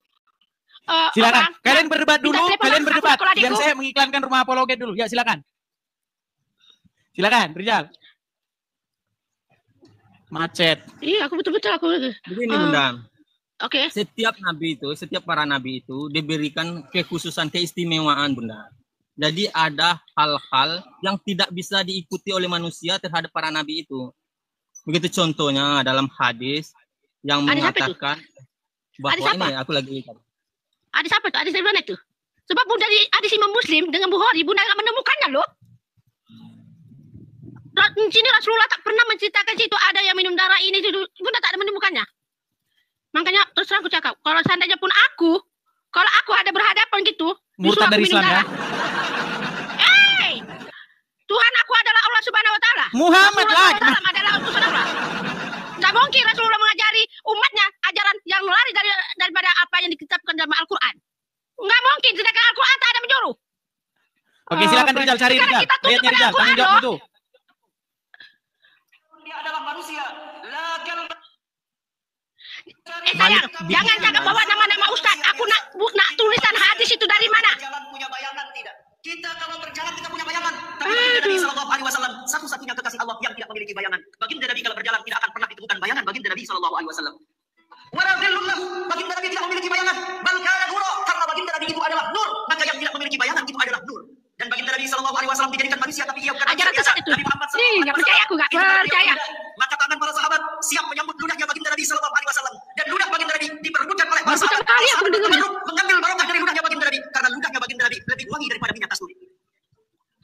Silakan. Kalian berdebat dulu. Kalian berdebat. Dan saya mengiklankan rumah apologet dulu. Ya silakan. Silakan Rijal. Macet. Iya, aku betul-betul aku. Begini Bunda. Oke. Setiap para nabi itu diberikan kekhususan, keistimewaan Bunda. Jadi ada hal-hal yang tidak bisa diikuti oleh manusia terhadap para nabi itu. Begitu contohnya dalam hadis yang mengatakan bahwa ini aku lagi lihat. Hadis apa tuh? Hadis dari mana tuh? Sebab Bunda di hadis Imam Muslim dengan Bukhari, Bunda nggak menemukannya loh. Sini Rasulullah tak pernah menceritakan situ ada yang minum darah ini, Bunda tak ada menemukannya. Makanya terus aku cakap, kalau seandainya pun kalau aku ada berhadapan gitu, murtad dari Islam ya? Tuhan aku adalah Allah Subhanahu Wa Taala. Muhammad lagi. Adalah utusan Allah. Tidak mungkin Rasulullah mengajari umatnya ajaran yang lari daripada apa yang dikitabkan dalam Al-Quran. Nggak mungkin, sedangkan Al-Quran tak ada menyuruh. Oke, silakan Rijal, cari Rijal. Lihatnya Rijal, tanggung jawab itu. adalah manusia. Sayang, jangan jaga bawa nama-nama Ustaz. Aku nak tulisan hadis itu dari mana? Berjalan punya bayangan tidak? Kita kalau berjalan kita punya bayangan. Tapi baginda Nabi Sallallahu Alaihi Wasallam satu-satunya kekasih Allah yang tidak memiliki bayangan. Baginda Nabi kalau berjalan tidak akan pernah ditemukan bayangan baginda Nabi Sallallahu Alaihi Wasallam. Waradilullah, baginda Nabi tidak memiliki bayangan. Balkana nuro, karena baginda Nabi itu adalah nur, maka yang tidak memiliki bayangan itu adalah nur. Dan baginda Nabi Sallallahu Alaihi Wasallam dijadikan manusia, tapi ia bukan ajaran sesat itu. Nabi Muhammad Nggak percaya, aku nggak percaya. Maka tangan para sahabat siap menyambut ludahnya baginda Nabi Sallallahu Alaihi Wasallam, dan ludah baginda Nabi diperebutkan oleh para sahabat. Para sahabat mengambil barokah dari ludahnya baginda Nabi, karena ludahnya baginda Nabi lebih wangi daripada minyak kasturi.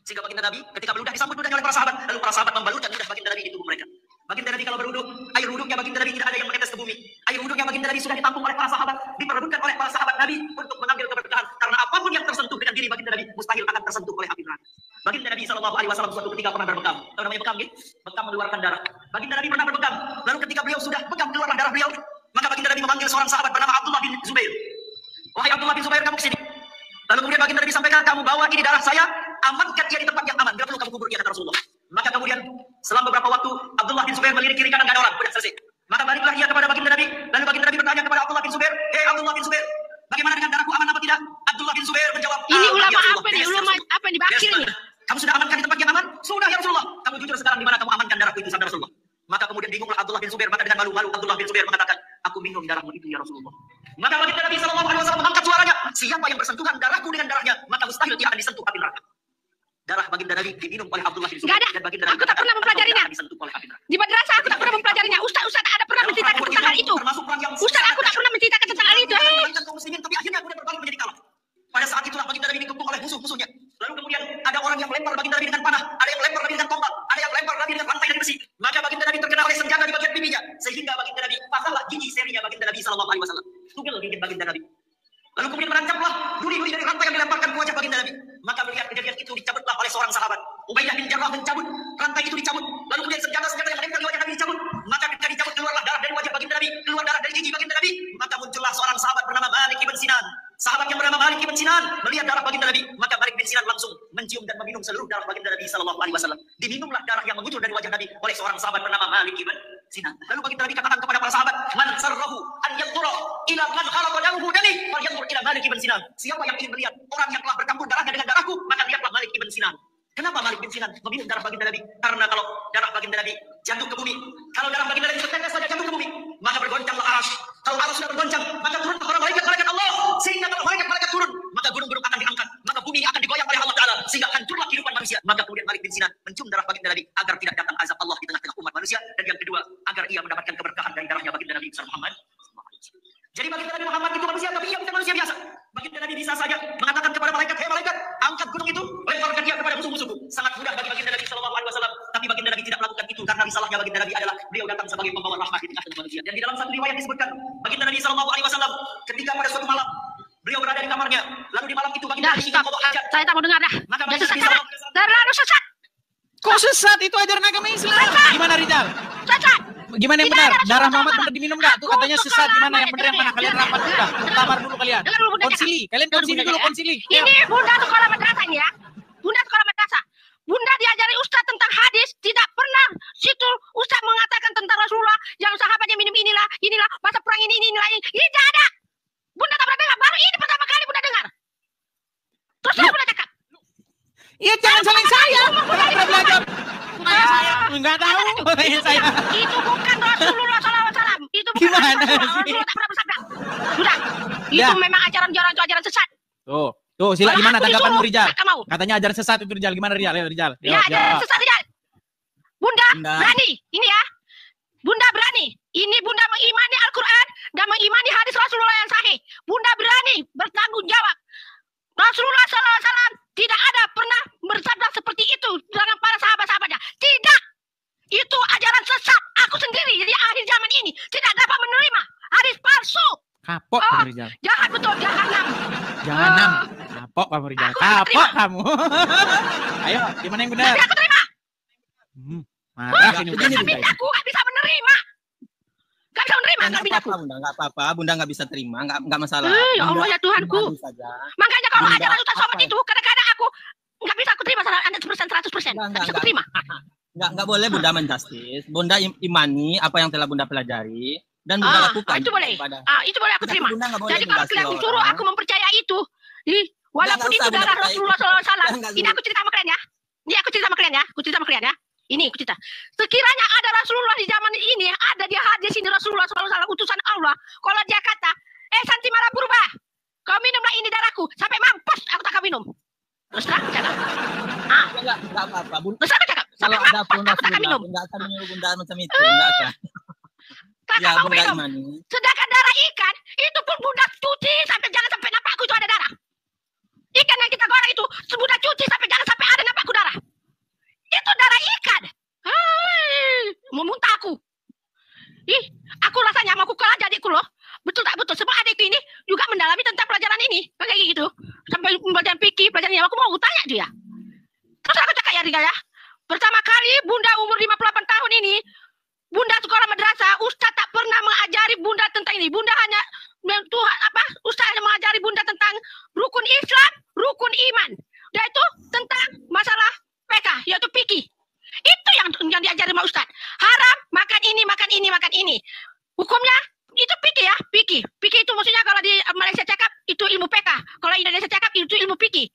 Sehingga baginda Nabi ketika berludah disambut ludahnya oleh para sahabat, lalu para sahabat membalutkan ludah baginda Nabi di tubuh mereka. Baginda Nabi kalau berwuduk, air wuduknya baginda Nabi tidak ada yang menetes ke bumi. Air wuduknya baginda Nabi sudah ditampung oleh para sahabat, diperebutkan oleh para sahabat Nabi untuk mengambil keberkahan. Karena apapun yang tersentuh dengan diri baginda Nabi mustahil akan tersentuh oleh api neraka. Baginda Nabi Sallallahu Alaihi Wasallam suatu ketika pernah berbekam. Tahu namanya bekam, gitu? Bekam mengeluarkan darah. Baginda Nabi pernah berbekam. Lalu ketika beliau sudah bekam keluarlah darah beliau, maka baginda Nabi memanggil seorang sahabat bernama Abdullah bin Zubair. Wahai Abdullah bin Zubair, kamu kesini. Lalu kemudian baginda Nabi sampaikan, kamu bawa ini darah saya, amankan dia di tempat yang aman. Bila perlu kamu kubur dia, kata Rasulullah. Maka kemudian selang beberapa waktu Abdullah bin Zubair melirik kiri kanan, gak ada orang, sudah selesai. Maka baliklah ia kepada baginda Nabi. Lalu baginda Nabi bertanya kepada Abdullah bin Zubair, hei Abdullah bin Zubair, bagaimana dengan darahku, aman apa tidak? Abdullah bin Zubair menjawab, ini ulama apa nih? Ulama apa yang dibakir ini? Kamu sudah amankan di tempat yang aman? Sudah ya Rasulullah. Kamu jujur sekarang di mana kamu amankan darahku itu, sabda Rasulullah. Maka kemudian bingunglah Abdullah bin Zubair, maka dengan malu-malu Abdullah bin Zubair mengatakan, aku minum darahmu itu ya Rasulullah. Maka baginda Nabi Sallallahu Alaihi Wasallam mengangkat suaranya, siapa yang bersentuhan darahku dengan darahnya, maka mustahil dia akan disentuh api neraka. Darah baginda Nabi diminum oleh Abdullah bin Zubair. Gak ada. Dan baginda Nabi aku tak pernah mempelajarinya. Di madrasah aku tak pernah mempelajarinya. Ustaz tak ada pernah menceritakan tentang hal itu. Ustaz aku tak pernah menceritakan tentang hal itu. Tapi akhirnya kemudian berbalik menjadi kalah. Pada saat itulah baginda Nabi dikepung oleh musuh-musuhnya. Lalu kemudian ada orang yang melempar baginda Nabi dengan panah, ada yang melempar Nabi dengan tombak, ada yang melempar Nabi dengan rantai dari besi. Maka baginda Nabi terkena oleh senjata di bagian pipinya, sehingga baginda Nabi patahlah gigi serinya baginda Nabi Sallallahu Alaihi Wasallam. Tugel gigi baginda Nabi. Lalu kemudian menancaplah duri-duri dari rantai yang dilemparkan ke wajah baginda Nabi. Maka melihat kejadian itu dicabutlah oleh seorang sahabat. Ubayyah bin Jarrah mencabut rantai itu, dicabut. Lalu kemudian senjata-senjata yang menempel di wajah Nabi dicabut. Maka ketika dicabut keluarlah darah dari wajah baginda Nabi, keluar darah dari gigi baginda Nabi. Maka muncullah seorang sahabat bernama Malik bin Sinan. Sahabat yang bernama Malik bin Sinan melihat darah baginda Nabi, maka Malik bin Sinan langsung mencium dan meminum seluruh darah baginda Nabi Sallallahu Alaihi Wasallam. Diminumlah darah yang mengucur dari wajah Nabi oleh seorang sahabat bernama Malik bin Sinan. Lalu baginda Nabi katakan kepada para sahabat, man sarrahu an yanzura ila man khalaqa lahu dami falyanzur ila Malik bin Sinan. Siapa yang ingin melihat orang yang telah bercampur darahnya dengan darahku, maka lihatlah Malik bin Sinan. Kenapa Malik bin Sinan meminum darah baginda Nabi? Karena kalau darah baginda Nabi jatuh ke bumi, kalau darah baginda Nabi setetes saja jatuh ke bumi, maka bergoncanglah arsy. Kalau arsy sudah bergoncang, maka turun para malaikat-malaikat Allah. Sehingga kalau malaikat-malaikat turun, maka gunung-gunung akan diangkat, maka bumi akan digoyang oleh Allah Ta'ala, sehingga hancurlah kehidupan manusia. Maka kemudian Malik bin Sinan mencium darah baginda Nabi agar tidak datang azab Allah di tengah-tengah umat manusia. Dan yang kedua, agar ia mendapatkan keberkahan dari darahnya baginda Nabi Muhammad. Jadi baginda Nabi Muhammad itu manusia, tapi ia bukan manusia biasa. Baginda Nabi bisa saja mengatakan kepada malaikat, hei malaikat, angkat gunung itu, lemparkan dia kepada musuh-musuhku. Sangat mudah bagi baginda Nabi Sallallahu Alaihi Wasallam. Tapi baginda Nabi tidak melakukan itu karena risalahnya baginda Nabi adalah beliau datang sebagai pembawa rahmat di tengah-tengah manusia. Dan di dalam satu riwayat disebutkan, baginda Nabi Sallallahu Alaihi Wasallam ketika pada suatu malam beliau berada di kamarnya, lalu di malam itu baginda Nabi ingin membawa hajat. Saya tak mau dengar dah. Maka Dia baginda sesat. Nabi Sallallahu Alaihi Wasallam, Terlalu sesat. Kok sesat? Itu ajaran agama Islam. Gimana Rizal? Sesat. Gimana yang benar? Darah Muhammad benar diminum nggak? Tuh katanya sesat. Gimana yang benar yang mana? Kalian rapat juga. Kamar dulu kalian. Konsili. Kalian konsili dulu, konsili. Ini Bunda sekolah madrasah ini ya. Bunda sekolah madrasah. Bunda diajari Ustaz tentang hadis, tidak pernah situ Ustaz mengatakan tentang Rasulullah yang sahabatnya minum inilah, masa perang inilah. Tidak ada. Bunda tak pernah dengar. Baru ini pertama kali Bunda dengar. Terus Bunda cakap. Iya, jangan saling saya. Pernah belajar. Enggak tahu. Saya. Itu bukan Rasulullah SAW. Itu bukan Gimana Rasulullah. sih? Rasulullah tak pernah bersabda. Sudah. Ya. Itu memang ajaran sesat. Tuh, sila gimana Kalau aku tanggapanmu disuruh, Rijal? tak mau. Katanya ajaran sesat itu Rijal. Gimana Rijal? Ayo Rijal. Ya, ajaran sesat Rijal. Bunda berani. Ini ya. Bunda berani. Ini Bunda mengimani Al-Quran dan mengimani hadis Rasulullah yang sahih. Bunda berani bertanggung jawab. Rasulullah SAW tidak ada pernah bersabda seperti itu dengan para sahabat-sahabatnya. Tidak. Itu ajaran sesat. Aku sendiri di akhir zaman ini tidak dapat menerima hadis palsu. Kapok kamu Rijal. Jahat betul, jahanam. Jahanam. Kapok kamu Rijal. Kapok kamu. Ayo, gimana yang benar? Tapi aku terima. Marah ini udah. Tapi aku gak bisa menerima. Gak bisa menerima. Gak bisa. Nggak apa-apa, Bunda nggak bisa terima, nggak masalah. Ya Allah ya Tuhanku. Makanya kalau ajaran Ustaz Somad itu kadang-kadang aku nggak bisa aku terima 100%, 100%. Nggak bisa aku terima. nggak boleh Bunda menjustis. Bunda imani apa yang telah Bunda pelajari dan Bunda lakukan. Itu boleh. Itu boleh aku terima. Jadi kalau kalian suruh aku mempercayai itu, walaupun itu darah Rasulullah SAW, ini aku cerita sama kalian ya. Ini aku cerita sama kalian ya. Ini aku cerita. Sekiranya ada Rasulullah di zaman ini, ada dia hadis ini Rasulullah SAW, utusan Allah. Kalau dia kata, Santi Malapurba, kau minumlah ini darahku, sampai mampus aku tak akan minum. Terus terang cakap. Enggak apa-apa. Terus aku cakap, sampai kalau ada mampus aku tak akan minum. Enggak akan menyuruh Bunda macam itu, enggak akan. Kakak mau minum. Sedangkan darah ikan, itu pun Bunda cuci sampai jangan sampai nampakku itu ada darah. Ikan yang kita goreng itu, Bunda cuci sampai jangan sampai ada nampakku darah. Itu darah ikan. Mau muntah aku. Aku rasanya mau kukel aja adikku loh. Betul tak betul? Sebab adikku ini juga mendalami tentang pelajaran ini. Kayak gitu. Sampai pelajaran fikih, pelajaran ini. Aku mau tanya dia. Terus aku cakap ya Riga ya. Pertama kali Bunda umur 58 tahun ini, Bunda sekolah madrasah, Ustaz tak pernah mengajari Bunda tentang ini. Bunda hanya Ustaz hanya mengajari Bunda tentang rukun Islam, rukun iman. Dan itu tentang masalah PK, yaitu fikih. Itu yang diajari sama Ustaz. Haram, makan ini, makan ini, makan ini. Hukumnya itu fikih ya, fikih. Fikih itu maksudnya kalau di Malaysia cakap itu ilmu PK. Kalau Indonesia cakap itu ilmu fikih.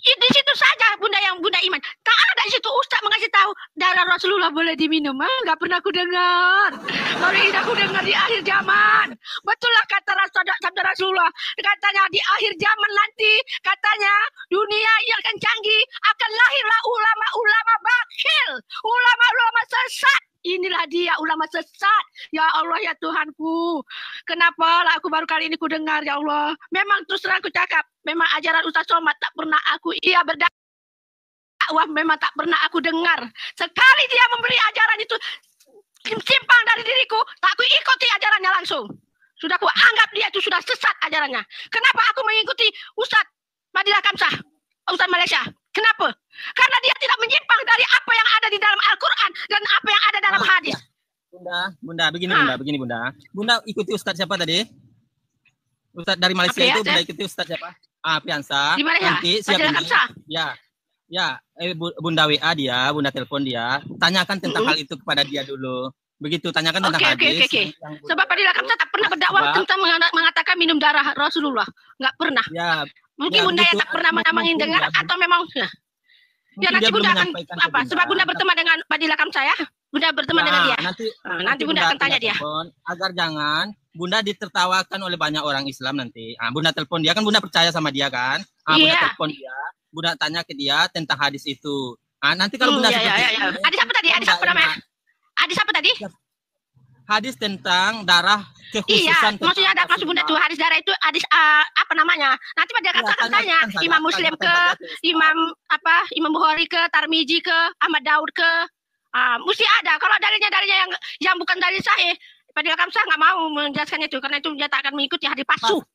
Di situ saja Bunda yang Bunda iman. Tak ada di situ Ustaz mengasih tahu darah Rasulullah boleh diminum. Enggak pernah aku dengar. Baru ini aku dengar di akhir zaman. Betul lah kata sabda Rasulullah. Katanya di akhir zaman nanti, katanya dunia yang akan canggih, akan lahirlah ulama-ulama bakhil, ulama-ulama sesat. Inilah dia ulama sesat. Ya Allah ya Tuhanku. Kenapa lah aku baru kali ini ku dengar ya Allah. Memang terus terang aku cakap. Memang ajaran Ustaz Somad tak pernah aku berdakwah. Memang tak pernah aku dengar. Sekali dia memberi ajaran itu simpang dari diriku. Tak aku ikuti ajarannya langsung. Sudah aku anggap dia itu sudah sesat ajarannya. Kenapa aku mengikuti Ustaz Madinah Kamsah, Ustaz Malaysia? Kenapa? Karena dia tidak menyimpang dari apa yang ada di dalam Al-Quran dan apa yang ada dalam hadis. Bunda, begini Bunda. Bunda ikuti Ustaz siapa tadi? Ustaz dari Malaysia itu Bunda ikuti Ustaz siapa? Piansa. Di Malaysia? Nanti siap Ya, Bunda WA dia, Bunda telepon dia, tanyakan tentang hal itu kepada dia dulu. Begitu, tanyakan tentang hadis. Oke. Sebab Fadilah Kamsah tak pernah berdakwah tentang mengatakan minum darah Rasulullah. Enggak pernah. Ya. Mungkin Bunda yang tak pernah mendengar atau memang ya nanti Bunda akan apa? Sebab Bunda berteman dengan Fadilah Kamsah ya. Bunda berteman dengan dia. Nanti Bunda akan tanya dia. Agar jangan Bunda ditertawakan oleh banyak orang Islam nanti. Bunda telepon dia kan, Bunda percaya sama dia kan? Bunda telepon dia, Bunda tanya ke dia tentang hadis itu. Nanti kalau Bunda Hadis apa tadi? Hadis apa namanya? Hadis apa tadi? Hadis tentang darah kekhususan. Iya, maksudnya ada maksud Bunda tuh hadis darah itu hadis apa namanya? Nanti pada akan tanya Imam Muslim ke Imam Bukhari ke Tarmizi ke Ahmad Daud ke mesti ada. Kalau dalilnya yang bukan dalil sahih, Fadilah Kamsah nggak mau menjelaskannya itu karena itu dia tak akan mengikuti hadis palsu.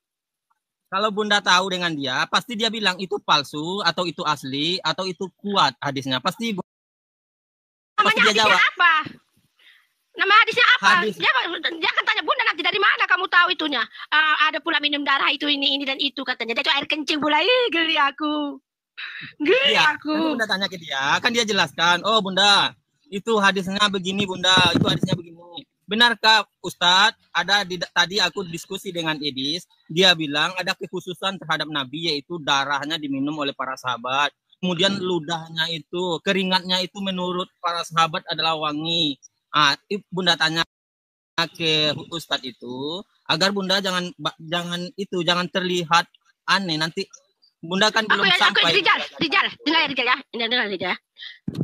Kalau Bunda tahu dengan dia, pasti dia bilang itu palsu atau itu asli atau itu kuat hadisnya. Pasti namanya dia jawab. Apa? Nama hadisnya apa? Dia akan tanya Bunda nanti dari mana kamu tahu itunya? Ada pula minum darah itu ini dan itu katanya. Dia itu air kencing pula. Geli aku. Bunda tanya ke dia, kan dia jelaskan. Oh Bunda, itu hadisnya begini Bunda, itu hadisnya begini. Benarkah Ustadz? Tadi aku diskusi dengan Edis, dia bilang ada kekhususan terhadap Nabi yaitu darahnya diminum oleh para sahabat. Kemudian ludahnya itu, keringatnya itu menurut para sahabat adalah wangi. Bunda tanya ke Ustadz itu agar Bunda jangan terlihat aneh. Nanti Bunda kan belum sampai. Rijal, dengar ya.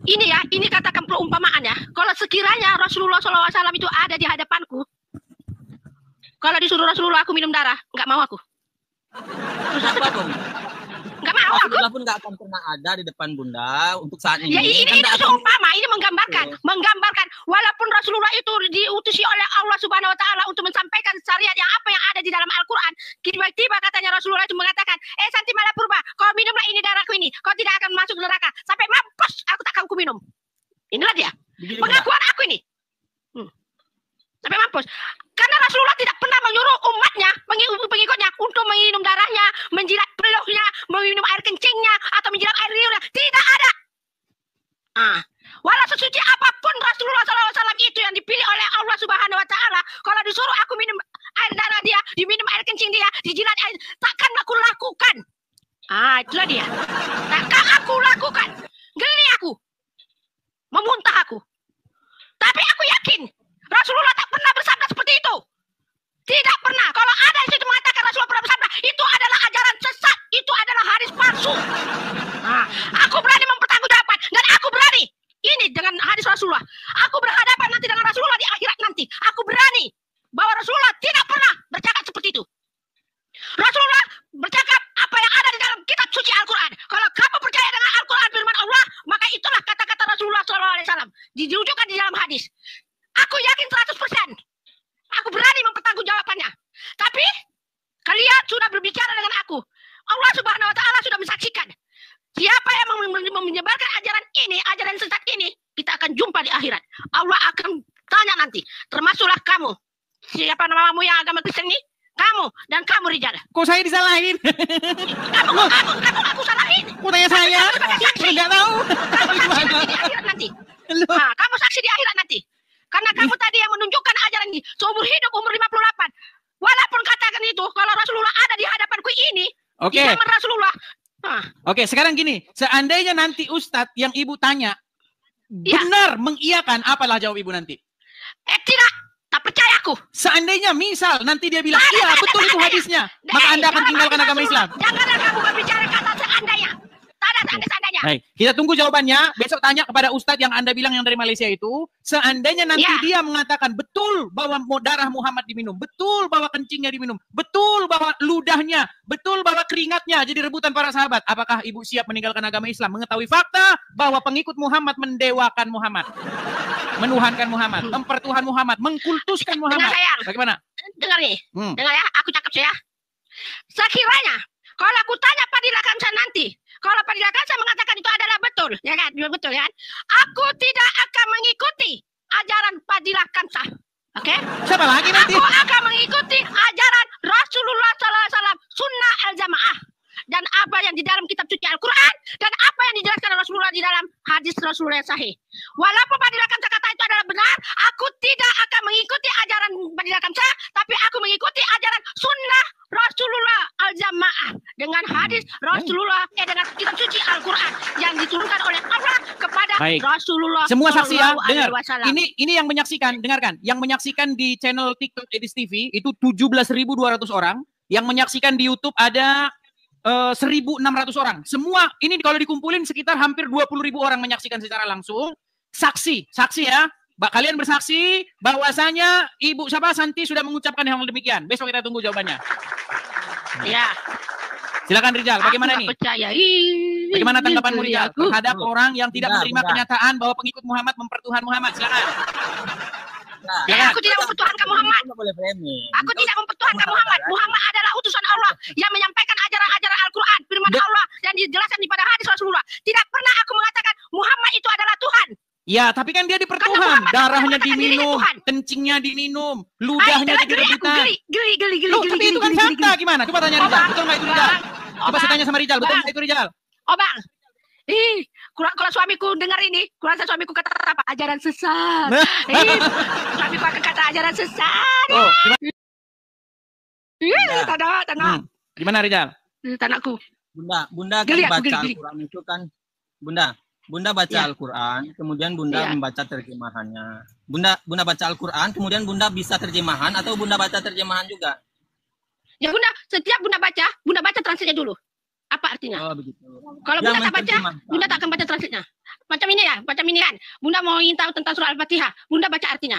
Ini katakan perumpamaan ya. Kalau sekiranya Rasulullah SAW itu ada di hadapanku, kalau disuruh Rasulullah aku minum darah, nggak mau aku. Nggak mau aku. Rasulullah pun nggak akan pernah ada di depan Bunda untuk saat ini. Ya ini seumpama, ini menggambarkan. Walaupun Rasulullah itu diutusi oleh Allah Subhanahu Wa Taala untuk menyampaikan syariat yang apa yang ada di dalam Al-Quran. Tiba-tiba katanya Rasulullah itu mengatakan, Santi Malapurba, kau minumlah ini darahku ini, kau tidak akan masuk neraka. Sampai mampus, aku tak akan minum. Inilah dia. Pengakuan aku ini. Sampai mampus. Karena Rasulullah tidak pernah menyuruh umatnya, pengikutnya untuk minum darahnya, menjilat peluknya, meminum air kencingnya, atau menjilat air liurnya. Tidak ada. Walau sesuci diminum air kencing dia, dijilat air, takkan aku lakukan. Ah, itulah dia. Takkan aku lakukan. Geli aku. Memuntah aku. Tapi aku yakin Rasulullah tak pernah bersabda seperti itu. Tidak pernah. Kalau ada yang situ mengatakan Rasulullah pernah bersabda, itu adalah ajaran sesat. Itu adalah hadis palsu. Nah, aku berani mempertanggungjawabkan dan aku berani ini dengan hadis Rasulullah. Aku berhadapan nanti dengan Rasulullah di akhirat nanti. Aku berani bahwa Rasulullah tidak pernah bercakap seperti itu. Rasulullah bercakap apa yang ada di dalam kitab suci Al-Quran. Kalau kamu percaya dengan Al-Quran firman Allah, maka itulah kata-kata Rasulullah SAW. Dirujukan di dalam hadis. Aku yakin 100%. Aku berani mempertanggungjawabkannya. Tapi kalian sudah berbicara dengan aku. Allah Subhanahu Wa Taala sudah mensaksikan. Siapa yang menyebarkan ajaran ini, ajaran sesat ini, kita akan jumpa di akhirat. Allah akan tanya nanti, termasuklah kamu. Siapa namamu yang agama Kristen ini? Kamu dan kamu Rijal. Kok saya disalahin? Kamu aku salahin. Kok tanya saya? Enggak tahu. Kamu saksi nanti di akhirat nanti. Nah, kamu saksi di akhirat nanti. Karena kamu tadi yang menunjukkan ajaran ini seumur hidup umur 58. Walaupun katakan itu, kalau Rasulullah ada di hadapanku ini, di zaman Rasulullah. Oke, sekarang gini, seandainya nanti Ustadz yang ibu tanya, benar mengiyakan, apalah jawab ibu nanti? Tidak, tak percaya aku. Seandainya misal nanti dia bilang, iya betul itu hadisnya, maka Anda akan tinggalkan agama Islam. Janganlah kamu berbicara kata seandainya. Tak ada seandainya. Baik, kita tunggu jawabannya. Besok tanya kepada Ustadz yang Anda bilang yang dari Malaysia itu. Seandainya nanti dia mengatakan betul bahwa darah Muhammad diminum, betul bahwa kencingnya diminum, betul bahwa ludahnya, betul bahwa keringatnya jadi rebutan para sahabat. Apakah ibu siap meninggalkan agama Islam? Mengetahui fakta bahwa pengikut Muhammad mendewakan Muhammad, menuhankan Muhammad, mempertuhan Muhammad, mengkultuskan Muhammad. Bagaimana? Dengar nih, dengar ya, aku cakap saya. Sekiranya kalau aku tanya Fadilah Kamsah nanti, kalau Fadilah Kamsah mengatakan itu adalah betul, ya kan? Betul kan? Aku tidak akan mengikuti ajaran Fadilah Kamsah. Oke? Siapa lagi nanti? Aku akan mengikuti ajaran Rasulullah SAW, sunnah al-jamaah. Dan apa yang di dalam kitab suci Al-Quran, dan apa yang dijelaskan Rasulullah di dalam hadis Rasulullah yang sahih. Walaupun Fadilah Kamsah kata itu adalah benar, aku tidak akan mengikuti ajaran Fadilah Kamsah, tapi aku mengikuti ajaran sunnah Rasulullah al-jamaah dengan hadis Rasulullah dengan kitab suci Al-Quran yang diturunkan oleh Allah kepada Rasulullah. Semua saksi ya, dengar. Ini yang menyaksikan, dengarkan. Yang menyaksikan di channel TikTok Edis TV itu 17.200 orang. Yang menyaksikan di YouTube ada 1.600 orang. Semua ini kalau dikumpulin sekitar hampir 20.000 orang menyaksikan secara langsung. Saksi ya. Kalian bersaksi bahwasanya Ibu Santi sudah mengucapkan hal demikian. Besok kita tunggu jawabannya. Ya. Silakan Rijal, bagaimana nih? Bagaimana tanggapanmu Rijal terhadap orang yang tidak menerima kenyataan bahwa pengikut Muhammad mempertuhan Muhammad? Silakan. Aku tidak mempertuhankan Muhammad. Aku tidak mempertuhankan Muhammad. Muhammad adalah utusan Allah yang menyampaikan ajaran-ajaran Al-Quran, firman Allah dan dijelaskan pada hadis Rasulullah. Tidak pernah aku mengatakan Muhammad itu adalah Tuhan. Ya, tapi kan dia dipertuhan. Darahnya diminum, kencingnya diminum, ludahnya jadi rebutan. Geli. Tapi itu kan fakta gimana? Coba tanya Rijal, betul nggak itu Rijal? Coba saya tanya sama Rijal, betul nggak itu Rijal? Oh bang, kalau suamiku dengar ini, kurasa suamiku kata apa? Ajaran sesat. Suamiku akan kata ajaran sesat. Oh, tanah. Gimana Rijal? Tanahku. Bunda kan baca Al-Quran itu kan, Bunda baca Al-Quran, kemudian Bunda membaca terjemahannya. Bunda baca Al-Quran, kemudian Bunda bisa terjemahan atau Bunda baca terjemahan juga? Ya Bunda, setiap Bunda baca translate-nya dulu. Apa artinya? Oh begitu. Kalau Bunda tak baca, Bunda tak akan baca translate-nya. Macam ini kan. Bunda mau ingin tahu tentang surah Al-Fatihah, Bunda baca artinya.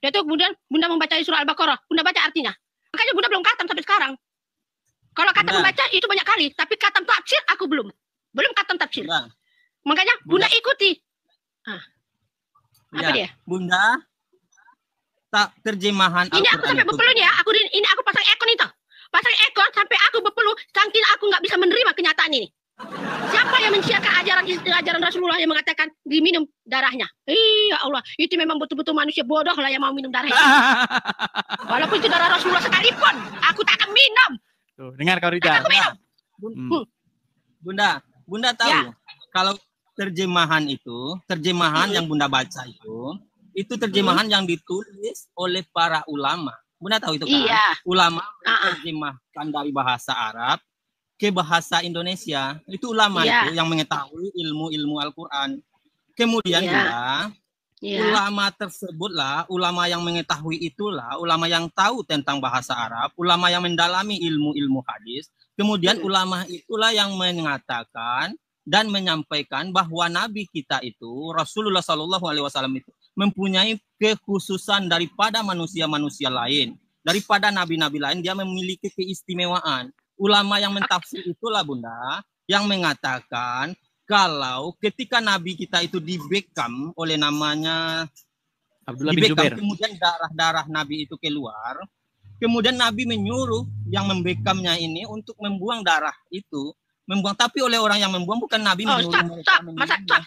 Itu kemudian Bunda membaca surah Al-Baqarah, Bunda baca artinya. Makanya Bunda belum khatam sampai sekarang. Kalau khatam membaca itu banyak kali, tapi khatam tafsir aku belum khatam tafsir. Makanya Bunda ikuti. Apa dia? Bunda tak terjemahan Al-Quran. Ini aku sampai berpeluh ya. Ini aku pasang ekor itu. Pasang ekor sampai aku berpeluh, saking aku nggak bisa menerima kenyataan ini. Siapa yang mensiarkan ajaran Rasulullah yang mengatakan diminum darahnya? Ya Allah, itu memang betul-betul manusia bodoh lah yang mau minum darahnya. Walaupun itu darah Rasulullah sekalipun, aku tak akan minum. Tuh, dengar kau Rijal. Bunda tahu kalau terjemahan yang Bunda baca itu terjemahan yang ditulis oleh para ulama. Bunda tahu itu kan? Iya. Ulama menerjemahkan dari bahasa Arab ke bahasa Indonesia. Itu ulama itu yang mengetahui ilmu-ilmu Al-Quran. Kemudian Bunda, ulama tersebutlah, ulama yang mengetahui itulah, ulama yang tahu tentang bahasa Arab, ulama yang mendalami ilmu-ilmu hadis. Kemudian ulama itulah yang mengatakan dan menyampaikan bahwa Nabi kita itu, Rasulullah SAW itu mempunyai kekhususan daripada manusia-manusia lain. Daripada nabi-nabi lain, dia memiliki keistimewaan. Ulama yang mentafsir itulah Bunda, yang mengatakan kalau ketika Nabi kita itu dibekam oleh namanya Abdullah bin Zubair, kemudian darah-darah Nabi itu keluar, kemudian Nabi menyuruh yang membekamnya ini untuk membuang darah itu, tapi oleh orang yang membuang bukan Nabi menyuruh mereka stop.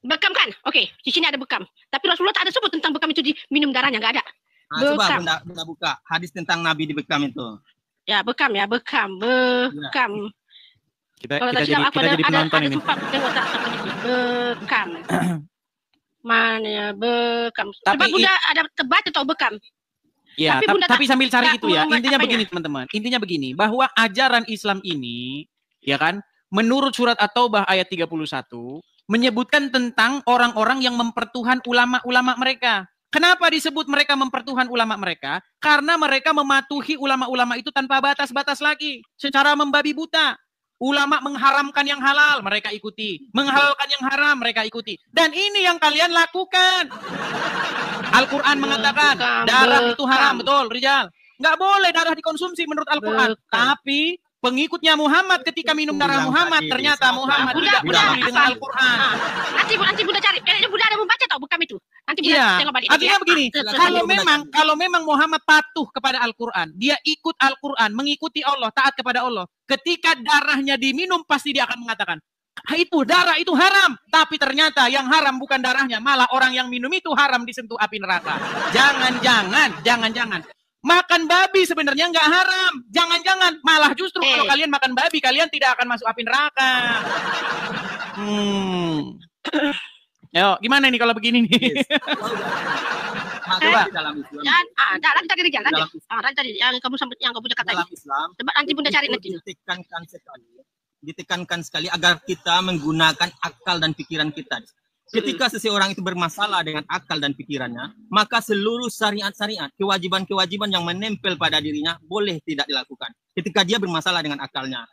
Bekam kan? Oke, di sini ada bekam. Tapi Rasulullah tak ada sebut tentang bekam itu diminum darahnya, nggak ada. Coba Bunda buka hadis tentang Nabi dibekam itu. Ya, bekam. Kita jadi penonton ini. Bekam. Mana ya bekam? Coba Bunda ada tebat atau bekam? Ya, tapi sambil cari itu ya. Intinya begini teman-teman. Intinya begini, bahwa ajaran Islam ini, ya kan, menurut surat At-Taubah ayat 31, menyebutkan tentang orang-orang yang mempertuhan ulama-ulama mereka. Kenapa disebut mereka mempertuhan ulama mereka? Karena mereka mematuhi ulama-ulama itu tanpa batas-batas lagi. Secara membabi buta. Ulama mengharamkan yang halal, mereka ikuti. Menghalalkan yang haram, mereka ikuti. Dan ini yang kalian lakukan. Al-Quran mengatakan, darah itu haram, betul, Rijal. Nggak boleh darah dikonsumsi menurut Al-Quran. Tapi pengikutnya Muhammad ketika minum darah Muhammad, ternyata Muhammad tidak peduli dengan Al-Quran. Nanti Bunda cari. Kayaknya Bunda ada membaca tau bekam itu. Nanti Bunda tengok balik. Artinya begini, kalau memang Muhammad patuh kepada Al-Quran, dia ikut Al-Quran, mengikuti Allah, taat kepada Allah. Ketika darahnya diminum, pasti dia akan mengatakan, itu darah itu haram. Tapi ternyata yang haram bukan darahnya, malah orang yang minum itu haram disentuh api neraka. Jangan. Makan babi sebenarnya nggak haram. Jangan-jangan. Malah justru kalau kalian makan babi, kalian tidak akan masuk api neraka. Yo, gimana nih kalau begini nih? Coba dalam Islam. Nanti tadi Rijal. Nanti yang kamu kata. Dalam Islam. Coba nanti Bunda cari nanti. Ditekankan sekali agar kita menggunakan akal dan pikiran kita. Ketika seseorang itu bermasalah dengan akal dan pikirannya, maka seluruh syariat-syariat, kewajiban-kewajiban yang menempel pada dirinya boleh tidak dilakukan. Ketika dia bermasalah dengan akalnya,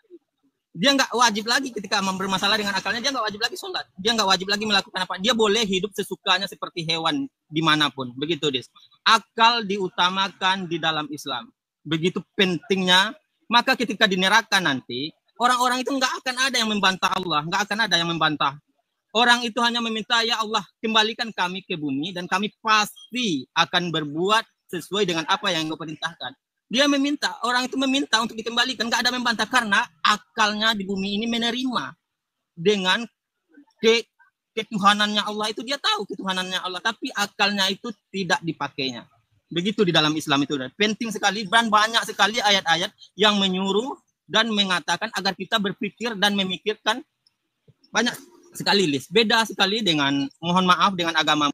dia nggak wajib lagi ketika bermasalah dengan akalnya, dia nggak wajib lagi sholat, dia nggak wajib lagi melakukan apa, dia boleh hidup sesukanya seperti hewan dimanapun. Begitu, Des. Akal diutamakan di dalam Islam. Begitu pentingnya, maka ketika di neraka nanti, orang-orang itu nggak akan ada yang membantah Allah, nggak akan ada yang membantah. Orang itu hanya meminta, ya Allah, kembalikan kami ke bumi dan kami pasti akan berbuat sesuai dengan apa yang Engkau perintahkan. Dia meminta, orang itu meminta untuk dikembalikan, nggak ada membantah karena akalnya di bumi ini menerima dengan ketuhanannya Allah itu, dia tahu ketuhanannya Allah, tapi akalnya itu tidak dipakainya. Begitu di dalam Islam itu. Penting sekali dan banyak sekali ayat-ayat yang menyuruh dan mengatakan agar kita berpikir dan memikirkan. Banyak sekali, Lis. Beda sekali dengan, mohon maaf, dengan agama.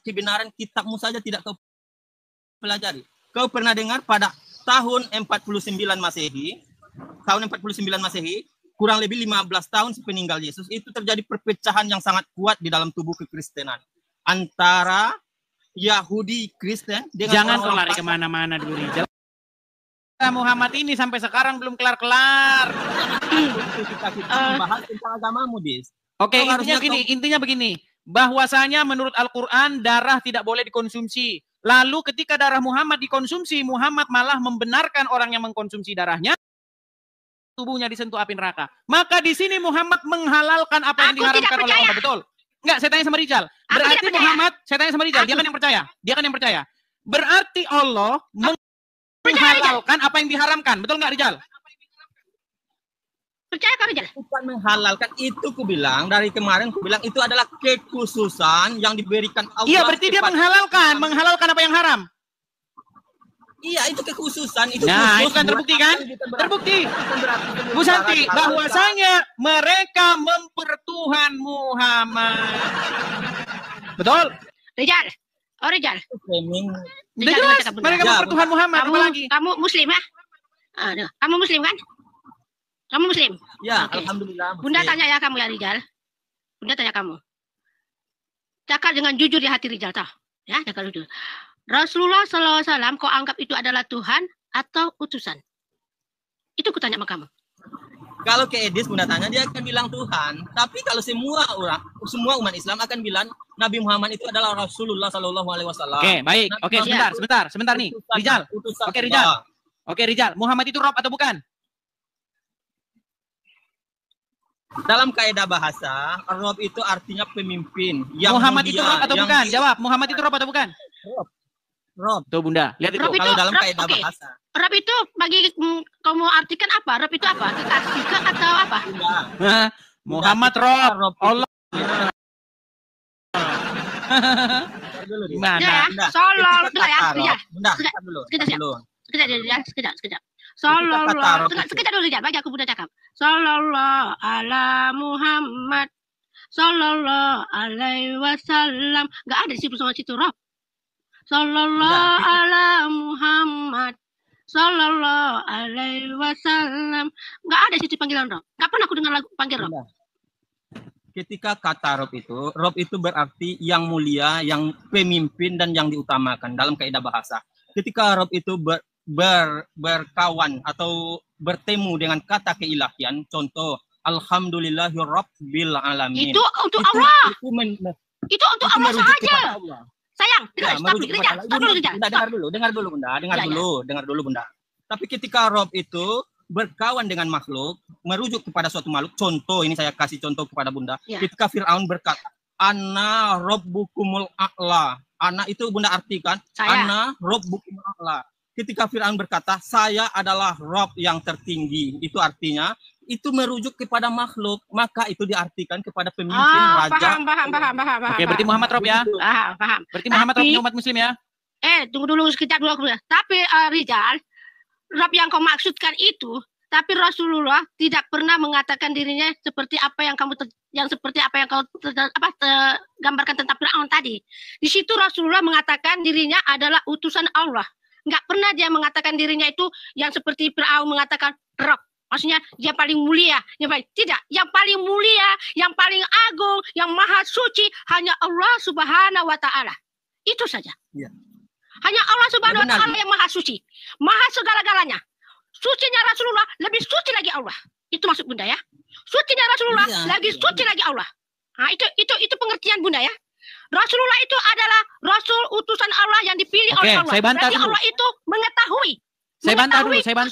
Kebenaran kitabmu saja tidak kau pelajari. Kau pernah dengar pada tahun 49 Masehi, kurang lebih 15 tahun sepeninggal Yesus, itu terjadi perpecahan yang sangat kuat di dalam tubuh kekristenan. Antara Yahudi Kristen dengan jangan kau lari kemana-mana dulu, Rijal. Muhammad ini sampai sekarang belum kelar-kelar. Kita membahas tentang agamamu, Dis. Oke, intinya begini. Bahwasanya menurut Al-Quran darah tidak boleh dikonsumsi. Lalu ketika darah Muhammad dikonsumsi, Muhammad malah membenarkan orang yang mengkonsumsi darahnya, tubuhnya disentuh api neraka. Maka di sini Muhammad menghalalkan apa yang diharamkan oleh Allah, betul? Enggak, saya tanya sama Rijal. Berarti Muhammad, saya tanya sama Rijal, dia kan yang percaya. Berarti Allah menghalalkan apa yang diharamkan, betul nggak Rijal? Percaya kan Rijal? Bukan menghalalkan, itu ku bilang dari kemarin, ku bilang itu adalah kekhususan yang diberikan Allah. Iya, berarti dia menghalalkan apa yang haram. Iya, itu kekhususan, itu nah, khusus. Itu kan terbukti kan? Terbukti. Bu Santi, bahwasanya mereka mempertuhan Muhammad. Betul? Rijal, Oh, Rizal. Framing. Udah jelas, mereka mempertuhan Muhammad, Kamu, apa lagi? kamu Muslim ya? Aduh, kamu Muslim kan? Kamu Muslim? Ya, Oke. alhamdulillah. Bunda Muslim. tanya ya kamu ya Rizal. Bunda tanya kamu. Cakap dengan jujur di hati Rizal, tahu? Ya, cakap jujur. Rasulullah SAW, kau anggap itu adalah Tuhan atau utusan? Itu kutanya sama kamu. Kalau ke Edis Bunda tanya, dia akan bilang Tuhan. Tapi kalau semua umat Islam akan bilang Nabi Muhammad itu adalah Rasulullah Sallallahu Alaihi Wasallam. Oke, baik. Oke, sebentar nih. Rizal. Oke, Rizal. Oke, Rizal. Muhammad itu Rob atau bukan? Dalam kaidah bahasa, Rob itu artinya pemimpin. Yang Muhammad itu mulia, Rob atau yang bukan? Jawab. Muhammad itu Rob atau bukan? Rob. Tuh Bunda, lihat itu. Rob itu, Kalau dalam Rob, kaidah oke. bahasa. Rob itu bagi kamu artikan apa? Rob itu apa? Kekasih ke atau apa? Hah? Muhammad Rob. Allah. Gimana? Ya, Bunda, Sallallahu ketika ya, kata Rizal. Rob. Bunda, Sekejap, sebentar dulu. sekejap, sebentar dulu. Sekejap. Sallallahu, Rob itu. sekejap dulu Rizal, bagi aku Bunda cakap. Sallallahu ala Muhammad. Sallallahu alaihi wasallam. Enggak ada di situ sama situ Rob. Sallallahu ala Muhammad. Sallallahu alaihi wasallam. Enggak ada di situ panggilan Rob. Enggak pernah aku dengar lagu panggil Rob. Ketika kata Rob itu berarti yang mulia, yang pemimpin dan yang diutamakan dalam kaidah bahasa. Ketika Rob itu berkawan atau bertemu dengan kata keilahian, contoh Alhamdulillahi Rabbil Alamin. Itu untuk Allah. Itu untuk Allah merujuk saja. kepada Allah. Sayang, Ya, stop dulu, Rizal. Stop dulu, Rizal. Bunda, dengar dulu Bunda, dengar dulu Bunda. Tapi ketika Rob itu berkawan dengan makhluk, merujuk kepada suatu makhluk, contoh ini saya kasih contoh kepada Bunda. Ya. Ketika Fir'aun berkata, Ana Rabbukumul A'la. Ana itu Bunda artikan, Saya. Ana Rabbukumul A'la. Ketika Fir'aun berkata, saya adalah Rob yang tertinggi. Itu artinya, itu merujuk kepada makhluk, maka itu diartikan kepada pemimpin, raja. Paham. Oke, berarti Muhammad Rob ya. Paham. Berarti Muhammad Rob Tapi- umat muslim ya. Tunggu dulu sekejap dulu. Tapi Rizal, Rob yang kau maksudkan itu, tapi Rasulullah tidak pernah mengatakan dirinya seperti apa yang kau gambarkan tentang Fir'aun tadi. Di situ Rasulullah mengatakan dirinya adalah utusan Allah. Nggak pernah dia mengatakan dirinya itu yang seperti Fir'aun mengatakan Rob. Maksudnya dia paling mulia, tidak. Yang paling mulia, yang paling agung, yang maha suci hanya Allah Subhanahu wa taala. Itu saja. Iya. Hanya Allah Subhanahu wa benar. taala yang maha suci. Maha segala-galanya. Sucinya Rasulullah lebih suci lagi Allah. Itu maksud Bunda ya. Sucinya Rasulullah Iya. lagi suci lagi Allah. Nah, itu pengertian Bunda ya. Rasulullah itu adalah rasul utusan Allah yang dipilih Oke, oleh Allah. saya bantah Berarti dulu. Allah itu mengetahui Saya bantah.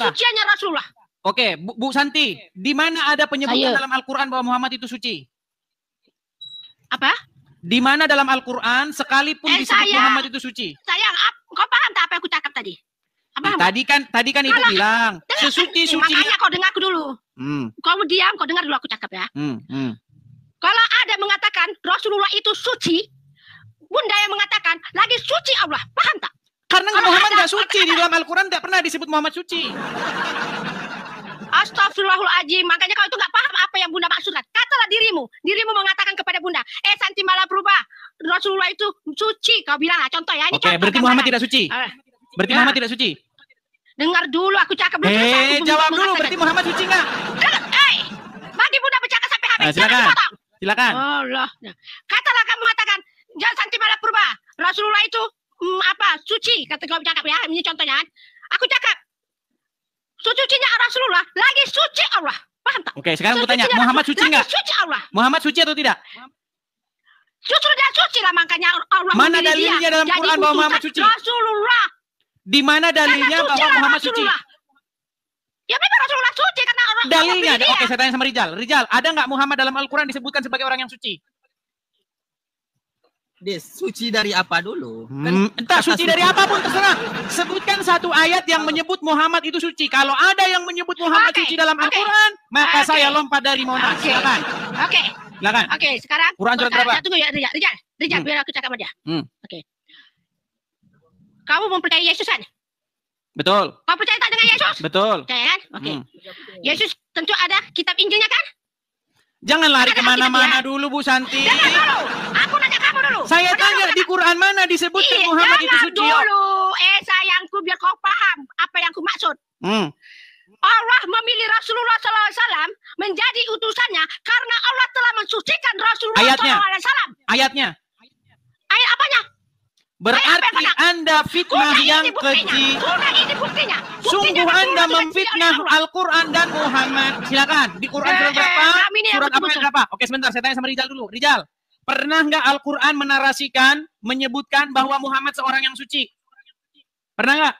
kesuciannya Rasulullah. Oke, Bu Santi, di mana ada penyebutan Ayo. dalam Al-Qur'an bahwa Muhammad itu suci? Apa? Di mana dalam Al-Qur'an sekalipun disebut saya- Muhammad itu suci? Sayang, kau paham tak apa yang aku cakap tadi? Apa? Tadi kan ibu bilang sesuci-sucinya. Makanya kau dengar aku dulu. Kau diam, kau dengar dulu aku cakap ya. Kalau ada mengatakan Rasulullah itu suci, Bunda yang mengatakan lagi suci Allah. Paham tak? Karena Kalau Muhammad ada- nggak suci di dalam Al-Qur'an, tidak pernah disebut Muhammad suci. Astagfirullahaladzim. Makanya kau itu nggak paham apa yang Bunda maksudkan. Katalah dirimu. Dirimu mengatakan kepada Bunda, Santi malah berubah. Rasulullah itu suci. Kau bilang lah, contoh ya. Ini Oke, contoh berarti gambaran. Muhammad tidak suci. Berarti Ya. Muhammad tidak suci. Dengar dulu aku cakap belum selesai. Aku belum Jawab dulu. mengatakan. Berarti Muhammad suci nggak? Bagi Bunda bercakap sampai habis. Jangan Silakan. dipotong. Silakan. Allah. Katalah kamu mengatakan jangan Santi malah berubah. Rasulullah itu suci. Kata kau cakap ya. Ini contohnya. Aku cakap. Sucinya Rasulullah lagi suci Allah. Paham tak? Oke, sekarang aku tanya, Sucinya Muhammad Rasul- suci lagi nggak? Suci Allah. Muhammad suci atau tidak? Justru dia suci lah, makanya Allah Mana memilih dalilnya dia dalam jadi Quran bahwa Muhammad utusan suci? Rasulullah. Di mana dalilnya Karena suci bahwa lah Muhammad suci? Rasulullah. Ya memang Rasulullah suci karena Allah Dalilnya, memilih dia. oke saya tanya sama Rizal. Rizal, ada nggak Muhammad dalam Al-Quran disebutkan sebagai orang yang suci? Suci dari apa dulu? Entah kata suci dari apapun terserah. Sebutkan satu ayat yang menyebut Muhammad itu suci. Kalau ada yang menyebut Muhammad Oke, suci dalam oke. Al-Quran, maka Oke. saya lompat dari Monas. Oke. Silakan. Oke. Silakan. Oke, sekarang Quran surat berapa? Tunggu ya, Rizal, biar aku cakap sama dia. Oke. Kamu mempercayai Yesus kan? Betul. Kau percaya tak dengan Yesus? Betul. Percaya kan? Oke. Yesus tentu ada kitab Injilnya kan? Jangan lari Ada kemana-mana kitab dulu Bu Santi. Dengar dulu. Aku nanya kamu dulu. Saya Benar, tanya, benar, di Quran mana disebutkan Muhammad itu suci? Dulu, sayangku, biar kau paham apa yang ku maksud. Allah memilih Rasulullah SAW menjadi utusannya karena Allah telah mensucikan Rasulullah SAW. Ayatnya. Ayat apanya? Berarti Anda fitnah yang keji. Ini buktinya. Sungguh Anda memfitnah Al-Quran dan Muhammad. Silakan. Di Quran surat berapa? Surat apa berapa? Oke, sebentar. Saya tanya sama Rijal dulu. Rijal, pernah nggak Al-Quran menarasikan, menyebutkan bahwa Muhammad seorang yang suci? Pernah nggak?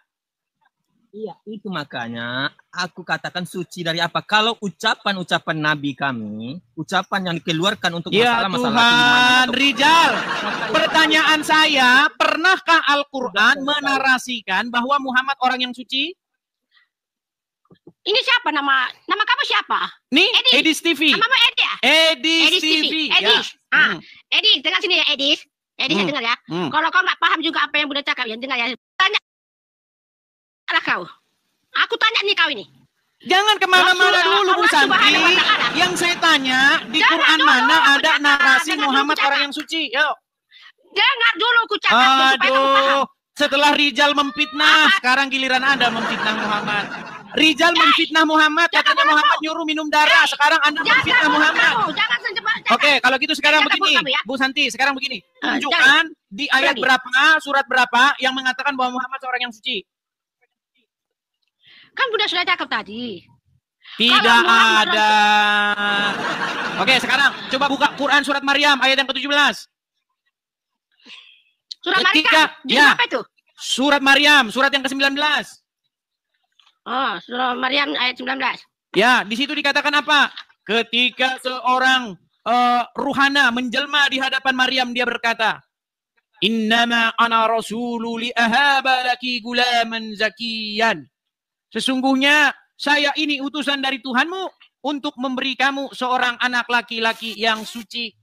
Iya, itu makanya aku katakan suci dari apa? Kalau ucapan-ucapan Nabi kami, ucapan yang dikeluarkan untuk masalah-masalah Tuhan, Rijal, pertanyaan saya, pernahkah Al-Quran menarasikan bahwa Muhammad orang yang suci? Ini siapa nama kamu siapa? Nih, Edis TV. Namamu Edi ya? Edis TV. Edis. Ya. Edis, dengar sini ya, Edis. Edis, dengar ya. Kalau kau nggak paham juga apa yang Bunda cakap, ya dengar ya. Tanya kau. Aku tanya nih kau ini. Jangan kemana-mana dulu, Bu Santi. Yang saya tanya, di Quran mana ada narasi Muhammad orang yang suci? Yuk. Dengar dulu ku cakap. Aduh, setelah Rijal memfitnah, sekarang giliran Anda memfitnah Muhammad. Rijal memfitnah Muhammad, katanya Muhammad nyuruh minum darah. Sekarang Anda memfitnah Muhammad. Oke, kalau gitu sekarang begini, Bu Santi, sekarang begini. Tunjukkan di ayat berapa, surat berapa yang mengatakan bahwa Muhammad seorang yang suci. Kan Bunda sudah cakap tadi. Tidak ada. Oke, sekarang coba buka Quran surat Maryam ayat yang ke-17. Surat Maryam? Ya, apa itu? Surat Maryam, surat yang ke-19. Oh, surat Maryam ayat 19. Ya, di situ dikatakan apa? Ketika seorang ruhana menjelma di hadapan Maryam, dia berkata, Innama ana rasulu li ahaba laki gulaman zakiyan. Sesungguhnya saya ini utusan dari Tuhanmu untuk memberi kamu seorang anak laki-laki yang suci.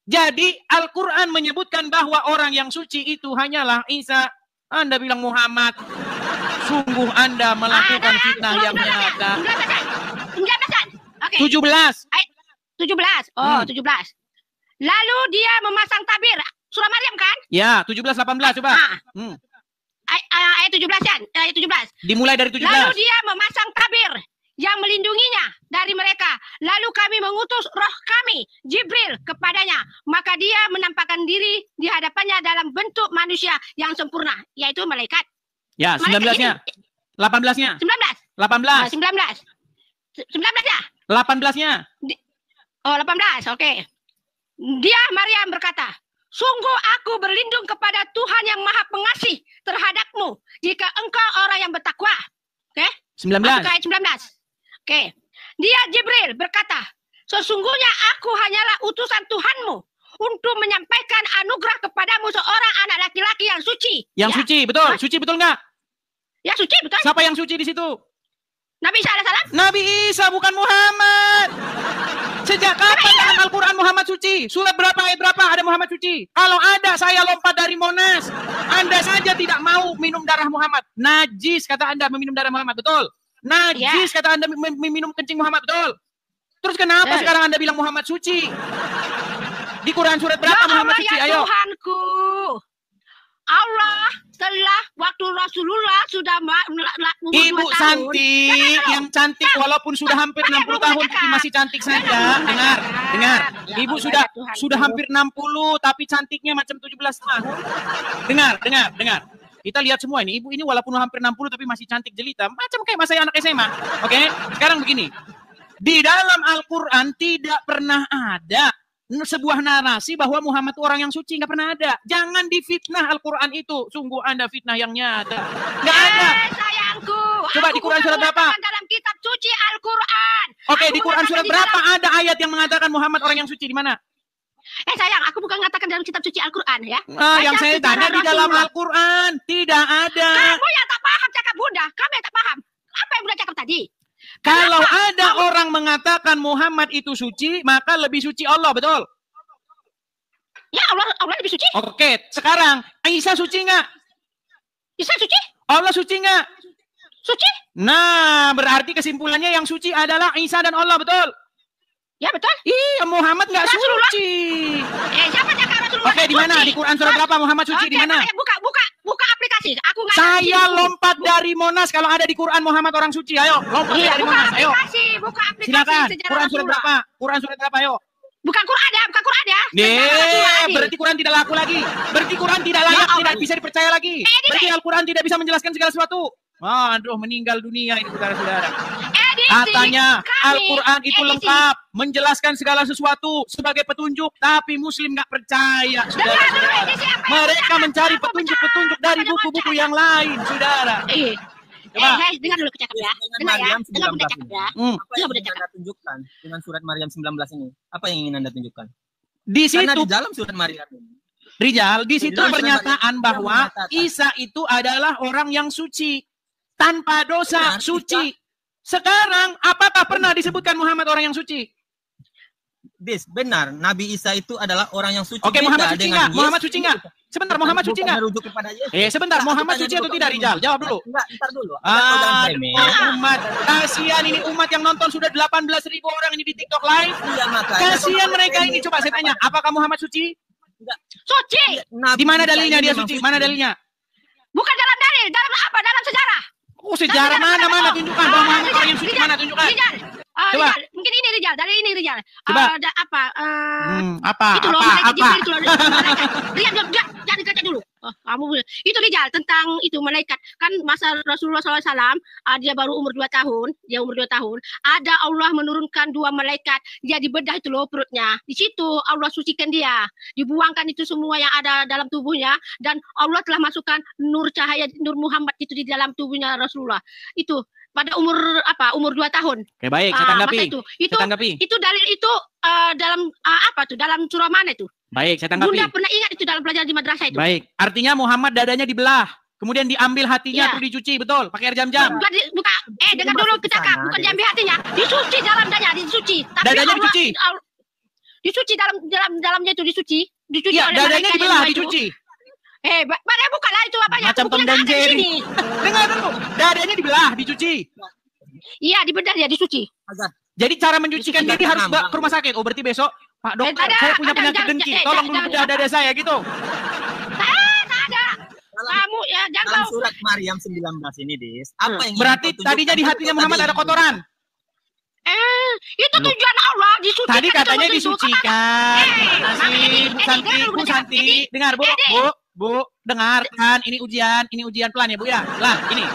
Jadi Al-Quran menyebutkan bahwa orang yang suci itu hanyalah Isa. Anda bilang Muhammad. Sungguh Anda melakukan fitnah yang nyata. 17. 17. 17. Oh, 17. Lalu dia memasang tabir. Surah Maryam kan? Ya, 17-18 coba. Ayat 17 kan? Ayat 17. Dimulai dari 17. Lalu dia memasang tabir yang melindunginya dari mereka. Lalu kami mengutus roh kami, Jibril, kepadanya. Maka dia menampakkan diri di hadapannya dalam bentuk manusia yang sempurna, yaitu malaikat. Ya, 19-nya. 18-nya. 19. 18. 19. 19 ya? 18-nya. Oh, 18. Oke. Dia Maryam berkata, sungguh aku berlindung kepada Tuhan yang Maha Pengasih terhadapmu jika engkau orang yang bertakwa. Oke? 19. Masuk ke ayat 19. Oke. Dia Jibril berkata, sesungguhnya aku hanyalah utusan Tuhanmu untuk menyampaikan anugerah kepadamu seorang anak laki-laki yang suci. Yang suci, betul. Suci betul nggak? Ya, suci, betul. Siapa yang suci di situ? Nabi Isa alaihissalam? Nabi Isa, bukan Muhammad. Sejak kapan dalam Al-Quran Muhammad suci? Surat berapa, ayat berapa ada Muhammad suci? Kalau ada, saya lompat dari Monas. Anda saja tidak mau minum darah Muhammad. Najis, kata Anda meminum darah Muhammad, betul? Najis, kata Anda meminum kencing Muhammad, betul? Terus kenapa sekarang Anda bilang Muhammad suci? Di Quran surat berapa Muhammad suci? Ayo. Tuhanku, Allah telah waktu Rasulullah sudah Ibu Santi yang cantik walaupun sudah hampir 60 tahun tapi masih cantik saja. Dengar. Ibu sudah hampir 60 tapi cantiknya macam 17 tahun. Dengar. Kita lihat semua ini. Ibu ini walaupun hampir 60 tapi masih cantik jelita. Macam kayak masa anak SMA. Oke? Sekarang begini. Di dalam Al-Quran tidak pernah ada sebuah narasi bahwa Muhammad itu orang yang suci, nggak pernah ada. Jangan difitnah Al-Quran itu. Sungguh Anda fitnah yang nyata. Nggak ada. Sayangku. Coba di Quran surat berapa? Dalam kitab suci Al-Quran. Oke, di Quran surat berapa ada ayat yang mengatakan Muhammad orang yang suci? Di mana? Sayang, aku bukan mengatakan dalam kitab suci Al-Quran ya. Yang saya tanya di dalam Al-Quran. Tidak ada. Kamu yang tak paham cakap Bunda. Kamu yang tak paham. Apa yang Bunda cakap tadi? Kalau ada orang mengatakan Muhammad itu suci, maka lebih suci Allah, betul? Ya, Allah lebih suci. Oke, sekarang Isa suci nggak? Isa suci? Allah suci nggak? Suci. Nah, berarti kesimpulannya yang suci adalah Isa dan Allah, betul? Ya, betul. Iya, Muhammad nggak suci. Siapa cakap Rasulullah? Oke, Oke, di mana? Di Quran surat berapa Muhammad suci di mana? Buka aplikasi. Aku nggak. Saya lompat dari Monas kalau ada di Quran Muhammad orang suci. Ayo, lompat dari Monas. Ayo. Buka aplikasi. Silakan. Sejarah Quran surat Rasulullah. berapa? Quran surat berapa? Ayo. Bukan Quran ya. Berarti Quran tidak laku lagi. Berarti Quran tidak layak, tidak bisa dipercaya lagi. Berarti Al-Quran tidak bisa menjelaskan segala sesuatu. Aduh, meninggal dunia ini saudara-saudara. Katanya Al-Quran itu lengkap, menjelaskan segala sesuatu sebagai petunjuk, tapi Muslim nggak percaya, saudara-saudara. Mereka mencari petunjuk-petunjuk dari buku-buku yang lain, saudara. Dengar dulu cakap ya. Dengar ya. Dengar Bunda cakap ya. Apa yang ingin Anda tunjukkan dengan surat Maryam 19 ini? Apa yang ingin Anda tunjukkan? Di Karena situ di dalam surat Maryam ini, Rijal, di situ dalam pernyataan surat bahwa mengatakan, Isa itu adalah orang yang suci, tanpa dosa, Benar, suci. Sekarang, apakah pernah disebutkan Muhammad orang yang suci? benar, Nabi Isa itu adalah orang yang suci. Oke, Beda Muhammad suci dengan nggak? Yesus. Muhammad suci nggak? Sebentar, Muhammad suci nggak? Merujuk kepada Yesus. Sebentar, Enggak, Muhammad aku suci tanya atau dulu tidak, ke Rijal? kamu. Jawab dulu. Enggak, ntar dulu. Ada program premium. Umat, kasihan ini umat yang nonton sudah 18.000 orang ini di TikTok live. Iya, makanya. Kasihan mereka ini. Coba saya tanya, apakah Muhammad suci? Enggak. Suci. Nabi Di mana Isa dalilnya ini dia memang suci? Mana dalilnya? Bukan dalam dalil. Dalam apa? Dalam sejarah. Oh, sejarah mana tunjukkan bahwa Muhammad orang yang suci, mana tunjukkan? Rijal. Coba. Rijal. Mungkin ini Rijal. Dari ini Rijal. Coba. Apa? Itu loh, malaikat Jibril itu loh. Rijal, jangan dikaca dulu. Kamu itu Rijal tentang itu malaikat. Kan masa Rasulullah SAW, dia baru umur 2 tahun. Dia umur 2 tahun. Ada Allah menurunkan 2 malaikat. Dia dibedah itu loh perutnya. Di situ Allah sucikan dia. Dibuangkan itu semua yang ada dalam tubuhnya. Dan Allah telah masukkan nur cahaya, nur Muhammad itu di dalam tubuhnya Rasulullah. Itu pada umur apa? Umur 2 tahun. Oke, baik, saya tanggapi. Saya tanggapi. Itu dalil itu dalam apa tuh? Dalam surah mana itu? Baik, saya tanggapi. Bunda pernah ingat itu dalam pelajaran di madrasah itu? Baik, artinya Muhammad dadanya dibelah, kemudian diambil hatinya terus dicuci, betul? Pakai air jam-jam. Dengar dulu kita cakap, bukan diambil hatinya, disuci dalam dadanya, disuci. Tapi dadanya Allah, dicuci. Dicuci dalamnya itu dicuci Iya, oleh dadanya malaikat dibelah, yang itu. dicuci. Mana bukalah itu apanya? Macam Tom dan Jerry. Dengar dulu, dadanya dibelah, dicuci. Iya, dibedah ya, dicuci. Jadi cara mencucikan diri harus ke rumah sakit. Oh, berarti besok Pak Dokter, saya punya penyakit dengki, tolong dulu bedah dada saya gitu. Tak ada. Kamu ya Dalam jangan. surat Maryam 19 ini, Dis, apa yang Berarti tadinya di hatinya Muhammad ada kotoran. Itu tujuan Allah disucikan. Tadi katanya disucikan. Bu Santi, dengar Bu, dengarkan. Ini ujian pelan ya Bu ya. Lah, ini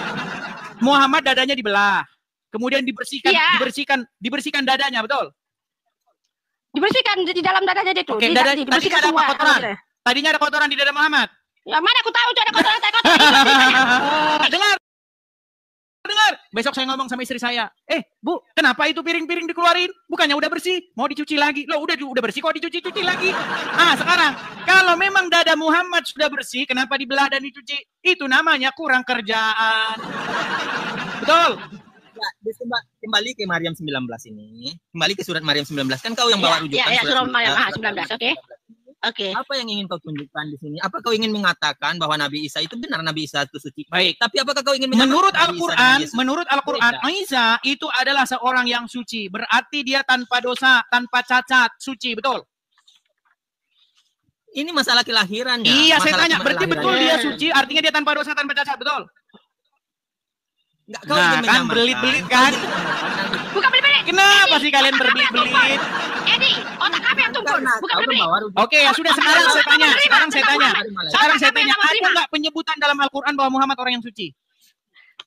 Muhammad dadanya dibelah, kemudian dibersihkan dadanya, betul? Dibersihkan di dalam dadanya itu. Oke, tadi ada apa kotoran? Tadinya ada kotoran di dada Muhammad. Ya mana aku tahu itu ada kotoran. Dengar. Besok saya ngomong sama istri saya. Bu, kenapa itu piring-piring dikeluarin? Bukannya udah bersih, mau dicuci lagi. Loh, udah bersih kok dicuci lagi. Sekarang kalau memang dada Muhammad sudah bersih, kenapa dibelah dan dicuci? Itu namanya kurang kerjaan. Betul. Ya, kembali ke Maryam 19 ini. Kembali ke surat Maryam 19. Kan kau yang bawa rujukan surat Maryam 19, Oke. Apa yang ingin kau tunjukkan di sini? Apa kau ingin mengatakan bahwa Nabi Isa itu benar, Nabi Isa itu suci? Baik. Tapi apakah kau ingin mengatakan menurut Al-Quran, Isa itu adalah seorang yang suci. Berarti dia tanpa dosa, tanpa cacat, suci, betul? Ini masalah kelahiran ya. Iya, saya tanya, berarti betul dia suci, artinya dia tanpa dosa, tanpa cacat, betul? Enggak, kau ingin kan belit-belit kan? Bukan belit-belit. Kenapa sih kalian berbelit-belit? Edi, otak kami yang tumpul, bukan belit-belit. Oke, ya sudah, sekarang saya tanya. Ada nggak penyebutan dalam Al-Quran bahwa Muhammad orang yang suci?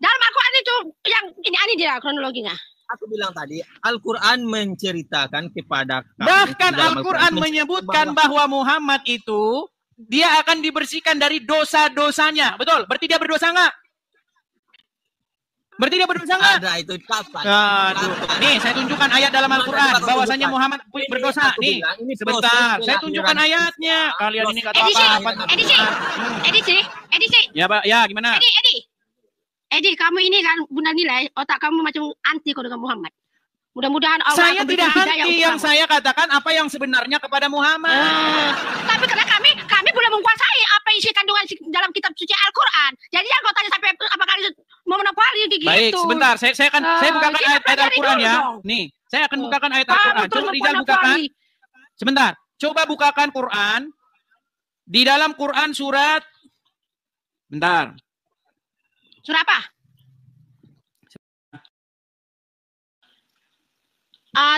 Dalam Al-Quran itu yang ini dia kronologinya. Aku bilang tadi, Al-Quran menceritakan kepada kami. Bahkan Al-Quran menyebutkan bahwa Muhammad itu dia akan dibersihkan dari dosa-dosanya. Betul? Berarti dia berdosa nggak? Ada itu kapan? Nih, saya tunjukkan ayat dalam Al-Quran bahwasanya Muhammad berdosa. Nih, sebentar. Saya tunjukkan ayatnya. Kalian ini nggak tahu apa-apa. Edisi. Ya, Pak. Ya, gimana? Edi, kamu ini kan Bunda nilai otak kamu macam anti kau dengan Muhammad. Mudah-mudahan Allah saya tidak anti yang saya katakan apa yang sebenarnya kepada Muhammad. Tapi karena kami belum menguasai apa isi kandungan dalam kitab suci Al-Quran. Jadi yang kau tanya sampai apa kali mau monopoli gitu. Baik, sebentar. Saya bukakan ayat Al-Quran ya. Nih, saya akan bukakan ayat Al-Quran. Coba Rizal bukakan. Sebentar. Coba bukakan Quran. Di dalam Quran surat, bentar. Surah apa?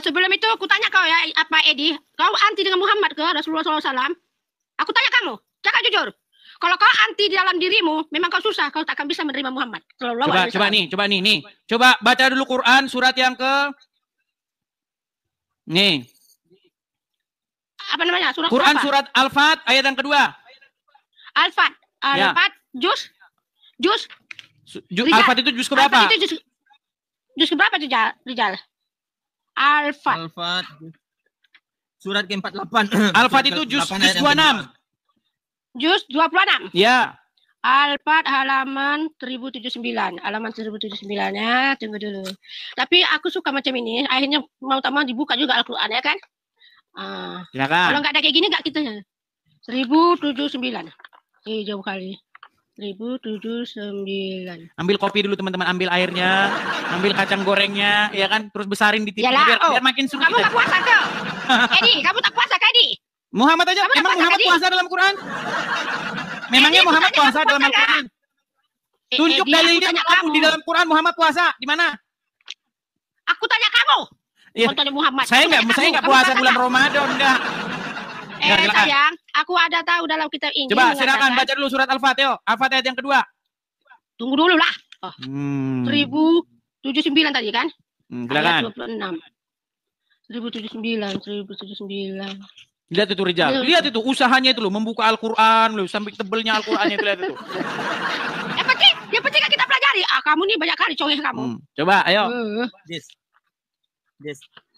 Sebelum itu aku tanya kau ya, apa Edi? Kau anti dengan Muhammad ke Rasulullah SAW? Aku tanya kamu, cakap jujur. Kalau kau anti di dalam dirimu, memang kau susah, kau tak akan bisa menerima Muhammad. Coba nih. Coba baca dulu Quran surat yang ke nih. Apa namanya? Quran apa? surat Al-Fat ayat yang kedua. Al-Fat, juz. Al-Fat itu juz ke berapa? Juz ke berapa Rijal? Al-Fat. Surat ke-48. Al-Fat itu juz 26. Juz 26. Ya. Al-Fat halaman 1079. Halaman 1079-nya, tunggu dulu. Tapi aku suka macam ini, akhirnya mau tak mau dibuka juga Al-Quran ya kan? Silakan. Kalau nggak ada kayak gini nggak kita. 1079. Jauh kali. 1079. Ambil kopi dulu teman-teman, ambil airnya, ambil kacang gorengnya, ya kan? Terus besarin di TV biar makin seru. Kamu nggak puasa kau? Edi, kamu tak puasa Edi? Muhammad aja, emang Muhammad puasa dalam Quran? Memangnya Muhammad puasa dalam Al-Quran? Tunjuk dalilnya kamu di dalam Quran Muhammad puasa di mana? Aku tanya kamu. Ya, tanya Muhammad. Saya nggak puasa bulan Ramadan enggak. Sayang, aku ada tahu dalam kitab Injil. Coba silakan baca dulu surat Al-Fat, yo. Al-Fat ayat yang kedua. Tunggu dulu lah. 1079 tadi kan? Silakan. 1079. Lihat itu Rijal, lihat itu usahanya itu loh, membuka Al-Quran loh, sampai tebelnya Al-Qurannya itu, lihat itu. Yang penting kan kita pelajari. Kamu nih banyak kali congeh kamu. Coba, ayo.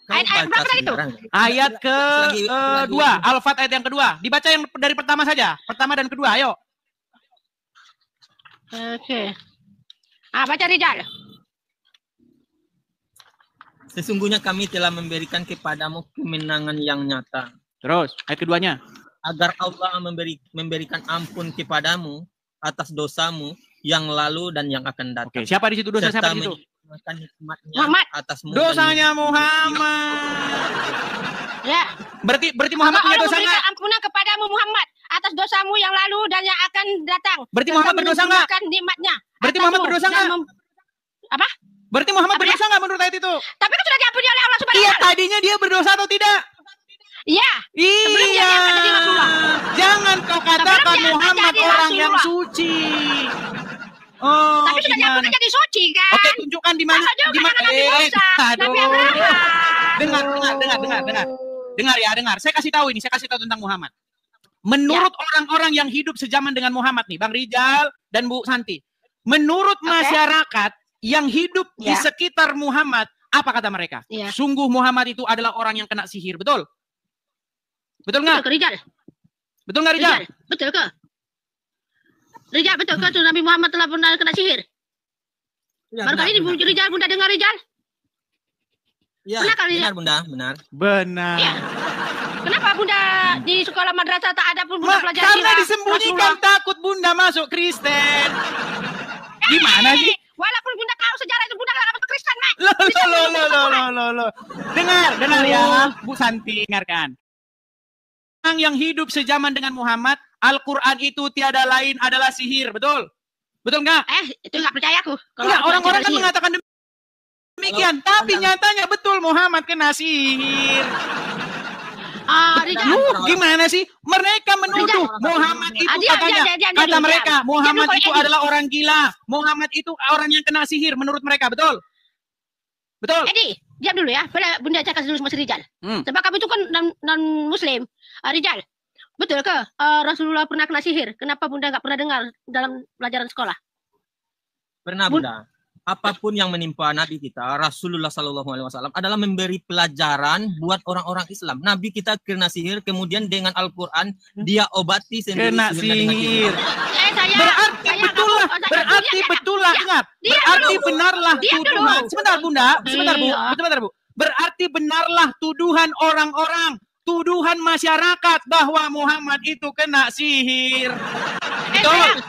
Ayat berapa tadi itu? Ayat ke-2, Al-Fat ayat yang kedua. Dibaca yang dari pertama saja, pertama dan kedua, ayo. Oke. Baca Rijal. Sesungguhnya kami telah memberikan kepadamu kemenangan yang nyata. Terus, ayat keduanya. Agar Allah memberikan ampun kepadamu atas dosamu yang lalu dan yang akan datang. Oke, siapa di situ dosa? Siapa di situ? Muhammad. Atasmu dosanya Muhammad. Ya. Berarti Muhammad punya dosa nggak? Ampunan kepadamu Muhammad atas dosamu yang lalu dan yang akan datang. Berarti Muhammad berdosa nggak? Nikmatnya. Berarti Muhammad berdosa nggak? Apa? Berarti Muhammad berdosa nggak menurut ayat itu? Tapi kan sudah diampuni oleh Allah Subhanahu wa Taala. Iya, tadinya dia berdosa atau tidak? Iya. Iya. Jangan kau katakan Muhammad orang yang suci. Oh, tapi sudah diampuni jadi suci kan? Oke, tunjukkan di mana. Di mana? Dengar ya, dengar. Saya kasih tahu tentang Muhammad. Menurut orang-orang yang hidup sejaman dengan Muhammad nih, Bang Rijal dan Bu Santi. Menurut masyarakat yang hidup di sekitar Muhammad, apa kata mereka? Sungguh Muhammad itu adalah orang yang kena sihir, betul? Betul nggak? Betul nggak Rijal? Betul ke? Rijal, betul ke Nabi Muhammad telah pernah kena sihir? Ya, baru kali ini Rijal, Bunda dengar Rijal? Ya, benar Bunda, benar. Benar. Ya. Kenapa Bunda di sekolah madrasah tak ada pun Bunda pelajari? Karena disembunyikan, takut Bunda masuk Kristen. Gimana sih? Walaupun Bunda tahu sejarah itu Bunda nggak masuk Kristen, Mak. Loh. Dengar ya, Bu Santi, dengarkan. Orang yang hidup sejaman dengan Muhammad, Al-Quran itu tiada lain adalah sihir, betul? Betul nggak? Itu nggak percaya aku. Enggak, orang-orang kan mengatakan demikian, tapi nyatanya betul Muhammad kena sihir. Gimana sih? Mereka menuduh Muhammad itu kata mereka, Muhammad itu adalah orang gila. Muhammad itu orang yang kena sihir menurut mereka, betul? Betul? Edi, diam dulu ya. Bunda cakap dulu sama si Rijal. Sebab kamu itu kan non-muslim. Rijal, betul ke Rasulullah pernah kena sihir? Kenapa Bunda nggak pernah dengar dalam pelajaran sekolah? Pernah Bunda. Apapun yang menimpa Nabi kita, Rasulullah SAW adalah memberi pelajaran buat orang-orang Islam. Nabi kita kena sihir, kemudian dengan Al-Quran dia obati sendiri. Kena sihir. Berarti betul lah, ingat. Berarti benarlah tuduhan. Sebentar Bu. Berarti benarlah tuduhan orang-orang, tuduhan masyarakat bahwa Muhammad itu kena sihir. Betul.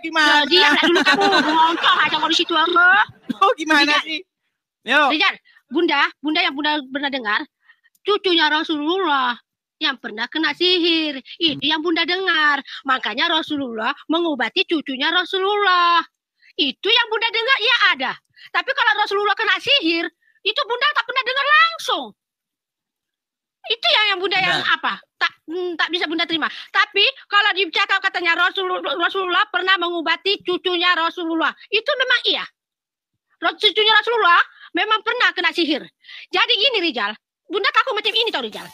Gimana? Dia dulu kamu ngontoh aja kalau di situ aku. Oh, gimana sih? Yo. Rijal, Bunda yang Bunda pernah dengar, cucunya Rasulullah yang pernah kena sihir. Itu yang Bunda dengar. Makanya Rasulullah mengobati cucunya Rasulullah. Itu yang Bunda dengar, ya ada. Tapi kalau Rasulullah kena sihir, itu Bunda tak pernah dengar langsung. Itu yang Bunda yang apa? Tak bisa Bunda terima. Tapi kalau dicakap katanya Rasulullah pernah mengobati cucunya Rasulullah. Itu memang iya. Cucunya Rasulullah memang pernah kena sihir. Jadi gini Rijal, Bunda kaku macam ini tau Rijal.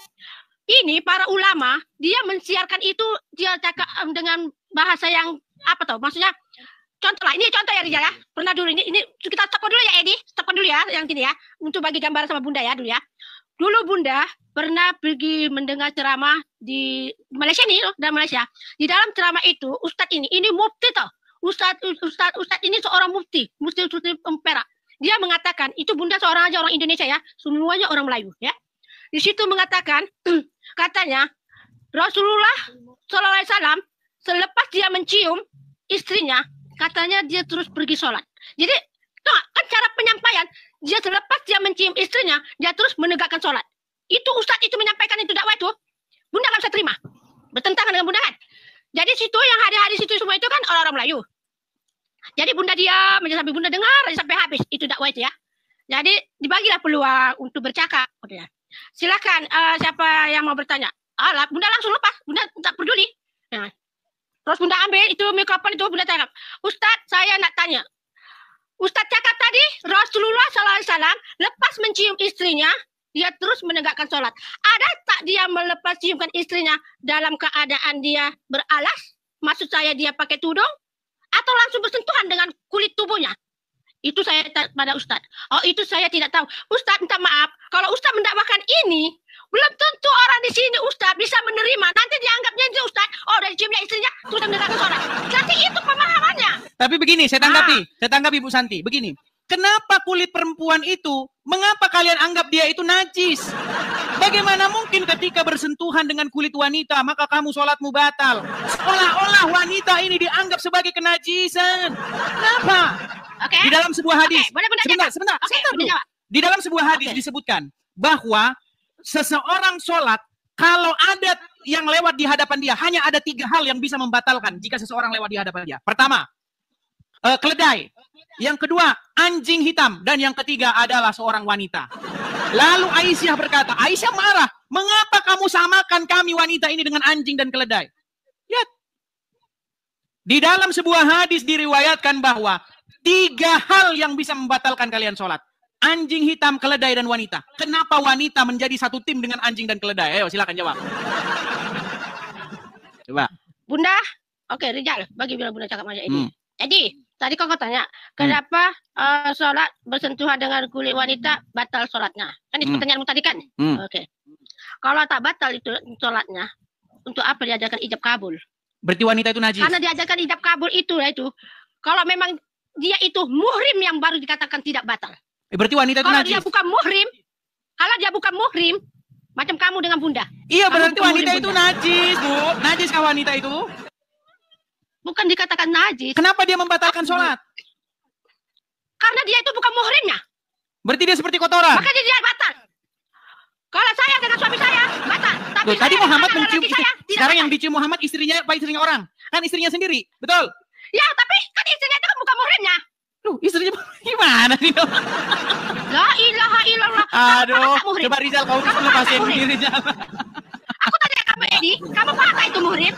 Ini para ulama, dia mensiarkan itu, dia cakap dengan bahasa yang apa tau? Maksudnya, contoh lah, ini contoh ya Rijal ya. Pernah dulu, ini kita stop dulu ya Edi. Stop dulu ya, yang sini ya. Untuk bagi gambaran sama Bunda ya dulu ya. Dulu Bunda pernah pergi mendengar ceramah di Malaysia nih, dan Malaysia. Di dalam ceramah itu, Ustadz ini mufti tau. Ustadz ini seorang mufti Perak. Dia mengatakan, itu Bunda seorang aja orang Indonesia ya, semuanya orang Melayu ya. Di situ mengatakan, katanya Rasulullah SAW selepas dia mencium istrinya, katanya dia terus pergi sholat. Jadi kan cara penyampaian, dia selepas dia mencium istrinya, dia terus menegakkan sholat. Itu Ustadz itu menyampaikan itu dakwah itu, Bunda nggak bisa terima, bertentangan dengan Bunda kan. Jadi situ yang hadis-hadis itu semua itu kan orang-orang Melayu. Jadi Bunda diam sampai Bunda dengar sampai habis itu dakwah itu ya. Jadi dibagilah peluang untuk bercakap. Silakan siapa yang mau bertanya. Bunda langsung lepas, Bunda tak peduli. Nah, terus Bunda ambil itu mikrofon itu Bunda cakap. Ustadz, saya nak tanya. Ustadz cakap tadi Rasulullah SAW lepas mencium istrinya, dia terus menegakkan sholat. Ada tak dia melepas ciumkan istrinya dalam keadaan dia beralas? Maksud saya dia pakai tudung? Atau langsung bersentuhan dengan kulit tubuhnya? Itu saya pada Ustadz. Oh itu saya tidak tahu. Ustadz minta maaf. Kalau Ustadz mendakwakan ini, belum tentu orang di sini Ustadz bisa menerima. Nanti dianggapnya itu Ustadz, oh dari ciumnya istrinya, sudah menegakkan sholat. Jadi itu pemahamannya. Tapi begini, saya tanggapi Bu Santi. Begini. Kenapa kulit perempuan itu, mengapa kalian anggap dia itu najis? Bagaimana mungkin ketika bersentuhan dengan kulit wanita, maka kamu sholatmu batal? Seolah-olah wanita ini dianggap sebagai kenajisan. Kenapa? Okay. Di dalam sebuah hadis, sebentar dulu. Di dalam sebuah hadis disebutkan bahwa seseorang sholat, kalau ada yang lewat di hadapan dia, hanya ada 3 hal yang bisa membatalkan jika seseorang lewat di hadapan dia. Pertama, keledai. Yang kedua, anjing hitam. Dan yang ketiga adalah seorang wanita. Lalu Aisyah berkata, Aisyah marah, mengapa kamu samakan kami wanita ini dengan anjing dan keledai? Lihat. Di dalam sebuah hadis diriwayatkan bahwa 3 hal yang bisa membatalkan kalian sholat. Anjing hitam, keledai, dan wanita. Kenapa wanita menjadi satu tim dengan anjing dan keledai? Ayo silakan jawab. Coba. Bunda, oke Rijal, bagi bilang Bunda cakap aja ini. Jadi, tadi kau tanya, kenapa sholat bersentuhan dengan kulit wanita batal sholatnya? Kan itu pertanyaanmu tadi kan? Oke. Kalau tak batal itu sholatnya, untuk apa diajarkan ijab kabul? Berarti wanita itu najis? Karena diajarkan ijab kabul itu. Kalau memang dia itu muhrim yang baru dikatakan tidak batal. Berarti wanita itu kalau najis? Kalau dia bukan muhrim, macam kamu dengan Bunda. Iya, berarti wanita itu najis, Bu. Najis kah wanita itu? Bukan dikatakan najis. Kenapa dia membatalkan sholat? Karena dia itu bukan muhrimnya. Berarti dia seperti kotoran? Makanya dia batal. Kalau saya dengan suami saya, batal. Tapi tadi Muhammad mencium saya, sekarang yang dicium Muhammad istrinya apa istrinya orang? Kan istrinya sendiri, betul? Ya, tapi kan istrinya itu kan bukan muhrimnya. Duh, istrinya gimana sih? La ilaha illallah. Aduh, coba Rizal, kamu lepasin diri Rizal. Aku tanya kamu Edi, kamu apa itu muhrim?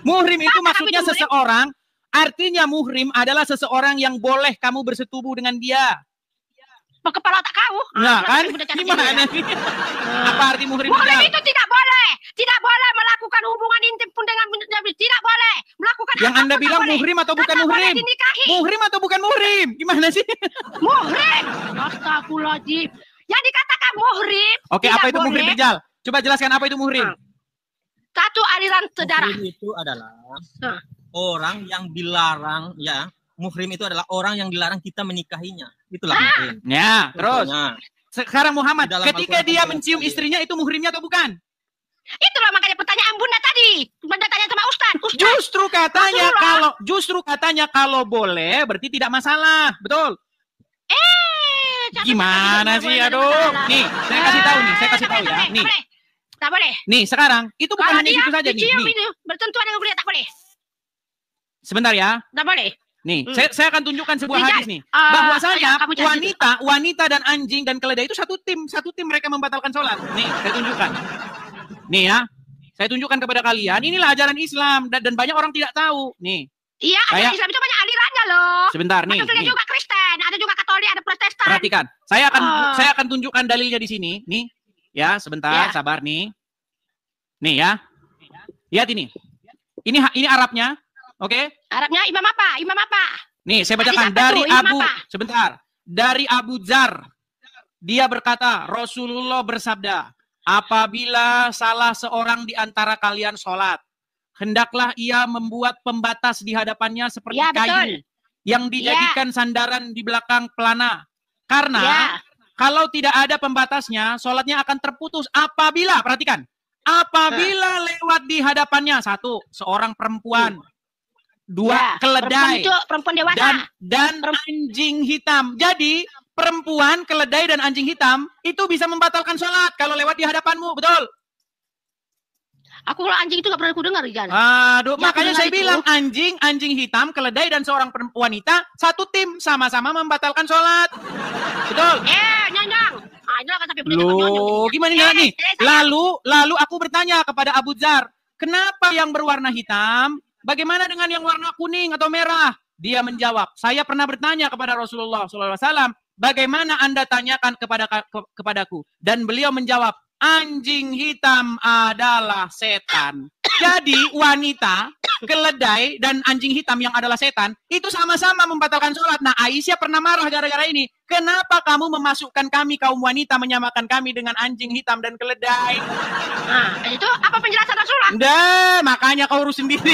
Muhrim itu maksudnya seseorang, artinya muhrim adalah seseorang yang boleh kamu bersetubuh dengan dia. Kepala otak kau. Nah, kan? Gimana sih? Apa arti muhrim? Muhrim itu tidak boleh. Tidak boleh melakukan hubungan intim pun dengan tidak boleh. Melakukan yang Anda bilang muhrim atau bukan muhrim? Muhrim atau bukan muhrim? Gimana sih? Muhrim. Astagfirullahaladzim. Yang dikatakan muhrim. Oke, apa itu muhrim, Rijal? Coba jelaskan apa itu muhrim. Satu aliran sedarah. Muhrim itu adalah orang yang dilarang, ya. Muhrim itu adalah orang yang dilarang kita menikahinya. Itulah muhrim. Ya, terus. Sekarang Muhammad, ketika dia mencium istrinya itu muhrimnya atau bukan? Itulah makanya pertanyaan Bunda tadi. Bunda tanya sama Ustadz. Justru katanya kalau boleh berarti tidak masalah. Betul? Gimana sih? Aduh. Nih, saya kasih tahu ya. Nih. Tak boleh. Nih, sekarang itu bukan Kalau hanya dia gitu saja nih. dicium Nih. itu bersentuhan dengan kulit tak boleh. Sebentar ya. Tak boleh. Nih, saya akan tunjukkan sebuah Nih, hadis Jan. nih. Bahwasanya Kamu jangan wanita dan anjing dan keledai itu satu tim mereka membatalkan sholat. Nih, saya tunjukkan. Nih ya, saya tunjukkan kepada kalian. Inilah ajaran Islam dan banyak orang tidak tahu. Nih. Iya, ajaran Islam itu banyak alirannya loh. Sebentar nih. Ada juga Kristen, ada juga Katolik, ada Protestan. Perhatikan, saya akan tunjukkan dalilnya di sini. Nih, ya sebentar, sabar nih. Nih ya, lihat ini. Ini Arabnya. Oke. Arabnya imam apa? Imam apa? Nih, saya bacakan dari dari Abu Dzar. Dia berkata, Rasulullah bersabda, apabila salah seorang di antara kalian sholat, hendaklah ia membuat pembatas di hadapannya seperti kayu yang dijadikan sandaran di belakang pelana. Karena kalau tidak ada pembatasnya, sholatnya akan terputus apabila, perhatikan, apabila lewat di hadapannya, satu, seorang perempuan, dua, keledai, perempuan dewasa, dan anjing hitam. Jadi perempuan, keledai, dan anjing hitam itu bisa membatalkan sholat kalau lewat di hadapanmu, betul? Aku kalau anjing itu gak pernah aku dengar, Jan. Aduh, makanya saya bilang anjing hitam, keledai, dan seorang wanita satu tim sama-sama membatalkan sholat, betul? Nyanyang. Loh, gimana nih? Lalu aku bertanya kepada Abu Dzar, kenapa yang berwarna hitam? Bagaimana dengan yang warna kuning atau merah? Dia menjawab, saya pernah bertanya kepada Rasulullah SAW, bagaimana Anda tanyakan kepadaku? Dan beliau menjawab, anjing hitam adalah setan. Jadi wanita, keledai, dan anjing hitam yang adalah setan, itu sama-sama membatalkan sholat. Nah, Aisyah pernah marah gara-gara ini. Kenapa kamu memasukkan kami kaum wanita, menyamakan kami dengan anjing hitam dan keledai? Nah, itu apa penjelasan Rasulullah? Dah, makanya kau urus sendiri.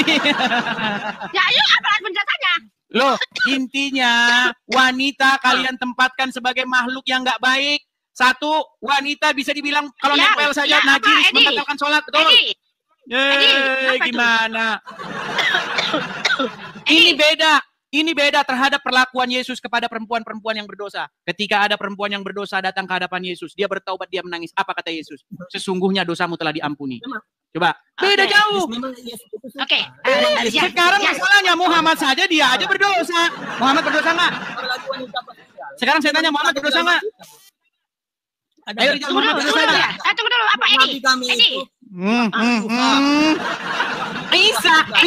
Ya, ayo apa penjelasannya? Loh, intinya wanita kalian tempatkan sebagai makhluk yang nggak baik. Satu, wanita bisa dibilang kalau nempel saja najis, membatalkan sholat, betul? Gimana? Ini beda terhadap perlakuan Yesus kepada perempuan-perempuan yang berdosa. Ketika ada perempuan yang berdosa datang ke hadapan Yesus, dia bertaubat, dia menangis. Apa kata Yesus? Sesungguhnya dosamu telah diampuni. Coba, beda jauh. Oke. Sekarang masalahnya Muhammad saja dia aja berdosa. Muhammad berdosa nggak? Sekarang saya tanya, Muhammad berdosa nggak? Ayo, tunggu dulu, apa ini?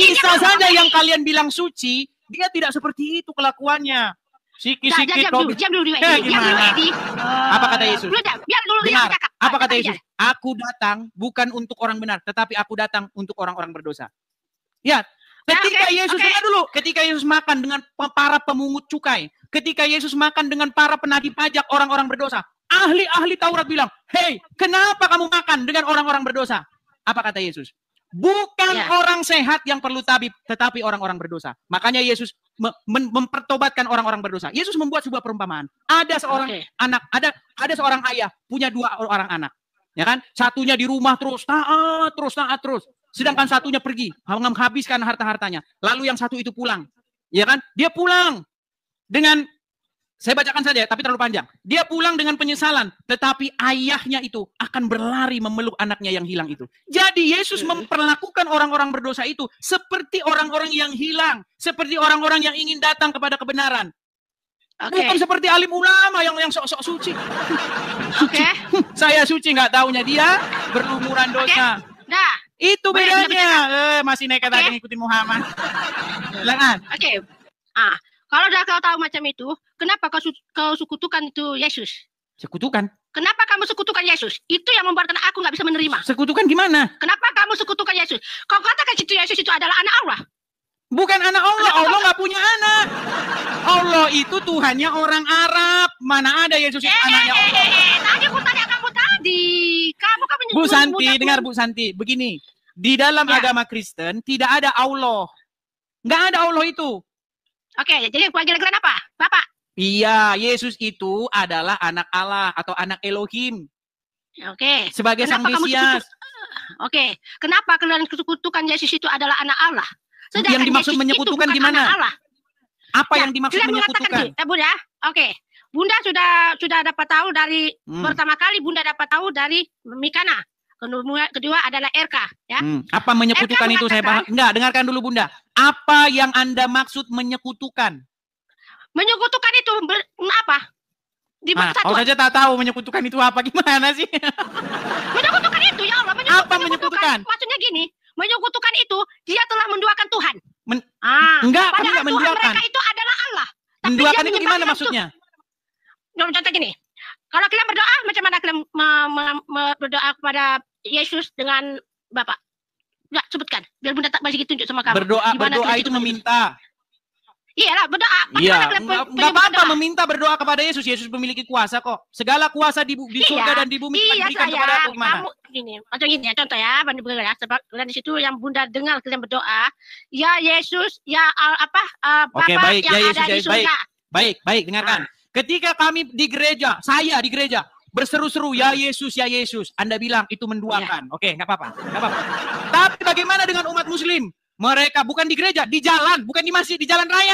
Isa saja yang kalian bilang suci, dia tidak seperti itu kelakuannya. Sikit-sikit. Diam dulu, gimana? Apa kata Yesus? Biar dulu dia Dengar, cakap. apa kata Yesus? Aku datang bukan untuk orang benar, tetapi aku datang untuk orang-orang berdosa. Ya, ketika Yesus, dengar dulu, ketika Yesus makan dengan para pemungut cukai, ketika Yesus makan dengan para penagih pajak, orang-orang berdosa, ahli-ahli Taurat bilang, hei, kenapa kamu makan dengan orang-orang berdosa? Apa kata Yesus? Bukan orang sehat yang perlu tabib, tetapi orang-orang berdosa. Makanya Yesus mempertobatkan orang-orang berdosa. Yesus membuat sebuah perumpamaan. Ada seorang anak, ada seorang ayah punya dua orang anak, ya kan? Satunya di rumah terus taat terus. Sedangkan satunya pergi menghabiskan harta-hartanya. Lalu yang satu itu pulang, ya kan? Dia pulang dengan, saya bacakan saja, tapi terlalu panjang. Dia pulang dengan penyesalan, tetapi ayahnya itu akan berlari memeluk anaknya yang hilang itu. Jadi Yesus memperlakukan orang-orang berdosa itu seperti orang-orang yang hilang, seperti orang-orang yang ingin datang kepada kebenaran. Bukan seperti alim ulama yang sok-sok suci. Saya suci, nggak taunya dia berlumuran dosa. Nah, itu bedanya. Masih nekat aja ngikutin Muhammad. Silakan. Kalau kau tahu macam itu, kenapa kau sekutukan itu Yesus? Sekutukan? Kenapa kamu sekutukan Yesus? Itu yang membuatkan aku nggak bisa menerima. Sekutukan gimana? Kenapa kamu sekutukan Yesus? Kau katakan situ Yesus itu adalah anak Allah. Bukan anak Allah. Allah nggak punya anak. Allah itu Tuhannya orang Arab. Mana ada Yesus itu anaknya Allah? Tadi aku tanya kamu tadi. Kamu kan Bu Santi, dengar Bu Santi. Begini, di dalam agama Kristen tidak ada Allah. Nggak ada Allah itu. Oke, jadi panggilan apa? Bapak? Iya, Yesus itu adalah anak Allah atau anak Elohim. Oke. Sebagai sang Mesias. Oke, kenapa kalian sekutukan Yesus itu adalah anak Allah? Sedangkan yang dimaksud Yesus menyekutukan gimana? Apa yang dimaksud menyekutukan? Bunda, oke. Bunda sudah dapat tahu dari pertama kali Bunda dapat tahu dari Mikana. kedua adalah RK. Ya. Apa menyekutukan itu saya paham. Enggak, dengarkan dulu Bunda. Apa yang Anda maksud menyekutukan? Menyekutukan itu apa? Di kau saja tak tahu menyekutukan itu apa, gimana sih? Menyekutukan itu, ya Allah. Apa menyekutukan? Maksudnya gini, menyekutukan itu dia telah menduakan Tuhan. Enggak, kami enggak menduakan. Tuhan mereka itu adalah Allah. Menduakan itu gimana maksudnya? Contoh gini, kalau kalian berdoa, macam mana kalian berdoa kepada Yesus dengan Bapak? Enggak, sebutkan. Biar Bunda tak masih tunjuk sama kamu. Berdoa itu meminta. Iyalah, berdoa. Iya, enggak apa-apa meminta berdoa kepada Yesus. Yesus memiliki kuasa kok. Segala kuasa di surga dan di bumi diberikan kepada aku. Kamu gini, macam gini ya, contoh ya, sebab kalian di situ yang Bunda dengar kalian berdoa, ya Yesus, ya Oke, baik, yang ya Yesus, ada di surga. Baik, dengarkan. Ketika kami di gereja, saya di gereja berseru-seru, ya Yesus, ya Yesus. Anda bilang itu menduakan. Oke, nggak apa-apa. Tapi bagaimana dengan umat Muslim? Mereka bukan di gereja, di jalan, bukan di masjid, di jalan raya.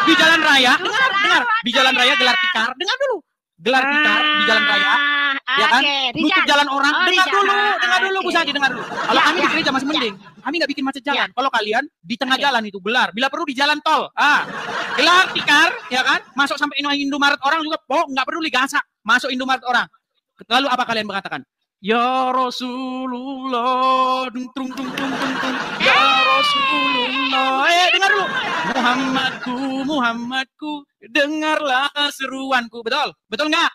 Di jalan raya, dengar. Di jalan raya gelar tikar, dengar dulu. Gelar tikar di jalan raya, ya kan? Nutup jalan orang, dengar dulu, Bu Saji, dengar dulu. Kalau kami di gereja masih mending, kami nggak bikin macet jalan. Kalau kalian di tengah jalan itu gelar, bila perlu di jalan tol. Gelar tikar, ya kan? Masuk sampai Indomaret orang juga, nggak perlu digasak. Masuk Indomaret orang. Lalu apa kalian mengatakan? Ya Rasulullah, ya Rasulullah. Dengar dulu. Muhammadku, dengarlah seruanku. Betul nggak?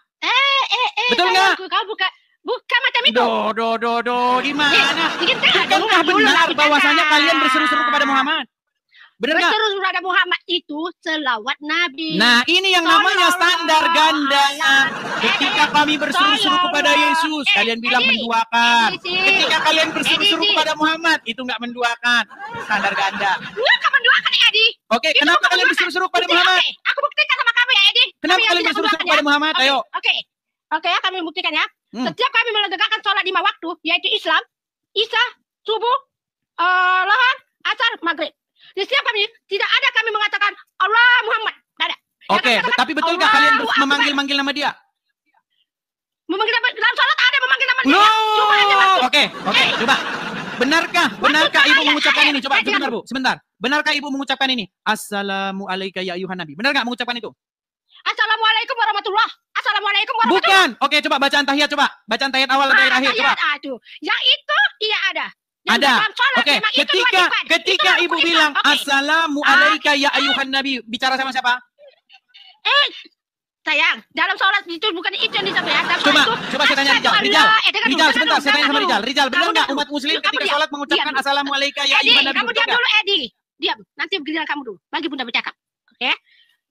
Betul nggak? Kau buka macam itu. Di mana? Bukankah benar bahwasanya kalian berseru-seru kepada Muhammad? Benar nggak? Berseru kepada Muhammad itu selawat Nabi. Nah, ini yang namanya standar ganda. Ketika kami berseru-seru kepada Yesus, kalian bilang menduakan. Ketika kalian berseru-seru kepada Muhammad, itu nggak menduakan. Standar ganda. Nggak menduakan, Edi. Oke, kenapa kalian berseru-seru kepada Muhammad? Aku buktikan sama kamu ya, Edi. Kenapa kalian berseru-seru kepada Muhammad? Ayo. Oke ya, kami buktikan ya. Setiap kami menegakkan sholat 5 waktu, yaitu Islam, Isya, subuh, lohar, asar, maghrib. Di setiap kami, tidak ada kami mengatakan Allah Muhammad. Tidak ada. Oke, tapi betulkah kalian memanggil-manggil nama dia? Memanggil nama, dalam sholat ada memanggil nama dia. Oke, coba. Benarkah ibu mengucapkan ini? Coba, sebentar. Benarkah ibu mengucapkan ini? Assalamualaikum ya ayuhan nabi. Benar nggak mengucapkan itu? Assalamualaikum warahmatullah. Assalamualaikum warahmatullah. Bukan. Oke, coba bacaan tahiyat coba. Bacaan tahiyat awal dari akhir coba. Yang itu iya ada. Ada. Oke, ketika ibu bilang Assalamualaikum ya ayuhan nabi, bicara sama siapa? Sayang, dalam sholat itu bukan itu yang disampaikan. Coba saya tanya Rijal, sebentar, saya tanya sama Rijal. Rijal, benar nggak umat muslim ketika sholat mengucapkan Assalamualaikum ya ayuhan nabi? Kamu diam dulu, Edi. Diam, nanti giliran kamu dulu. Bagi Bunda bercakap. Oke?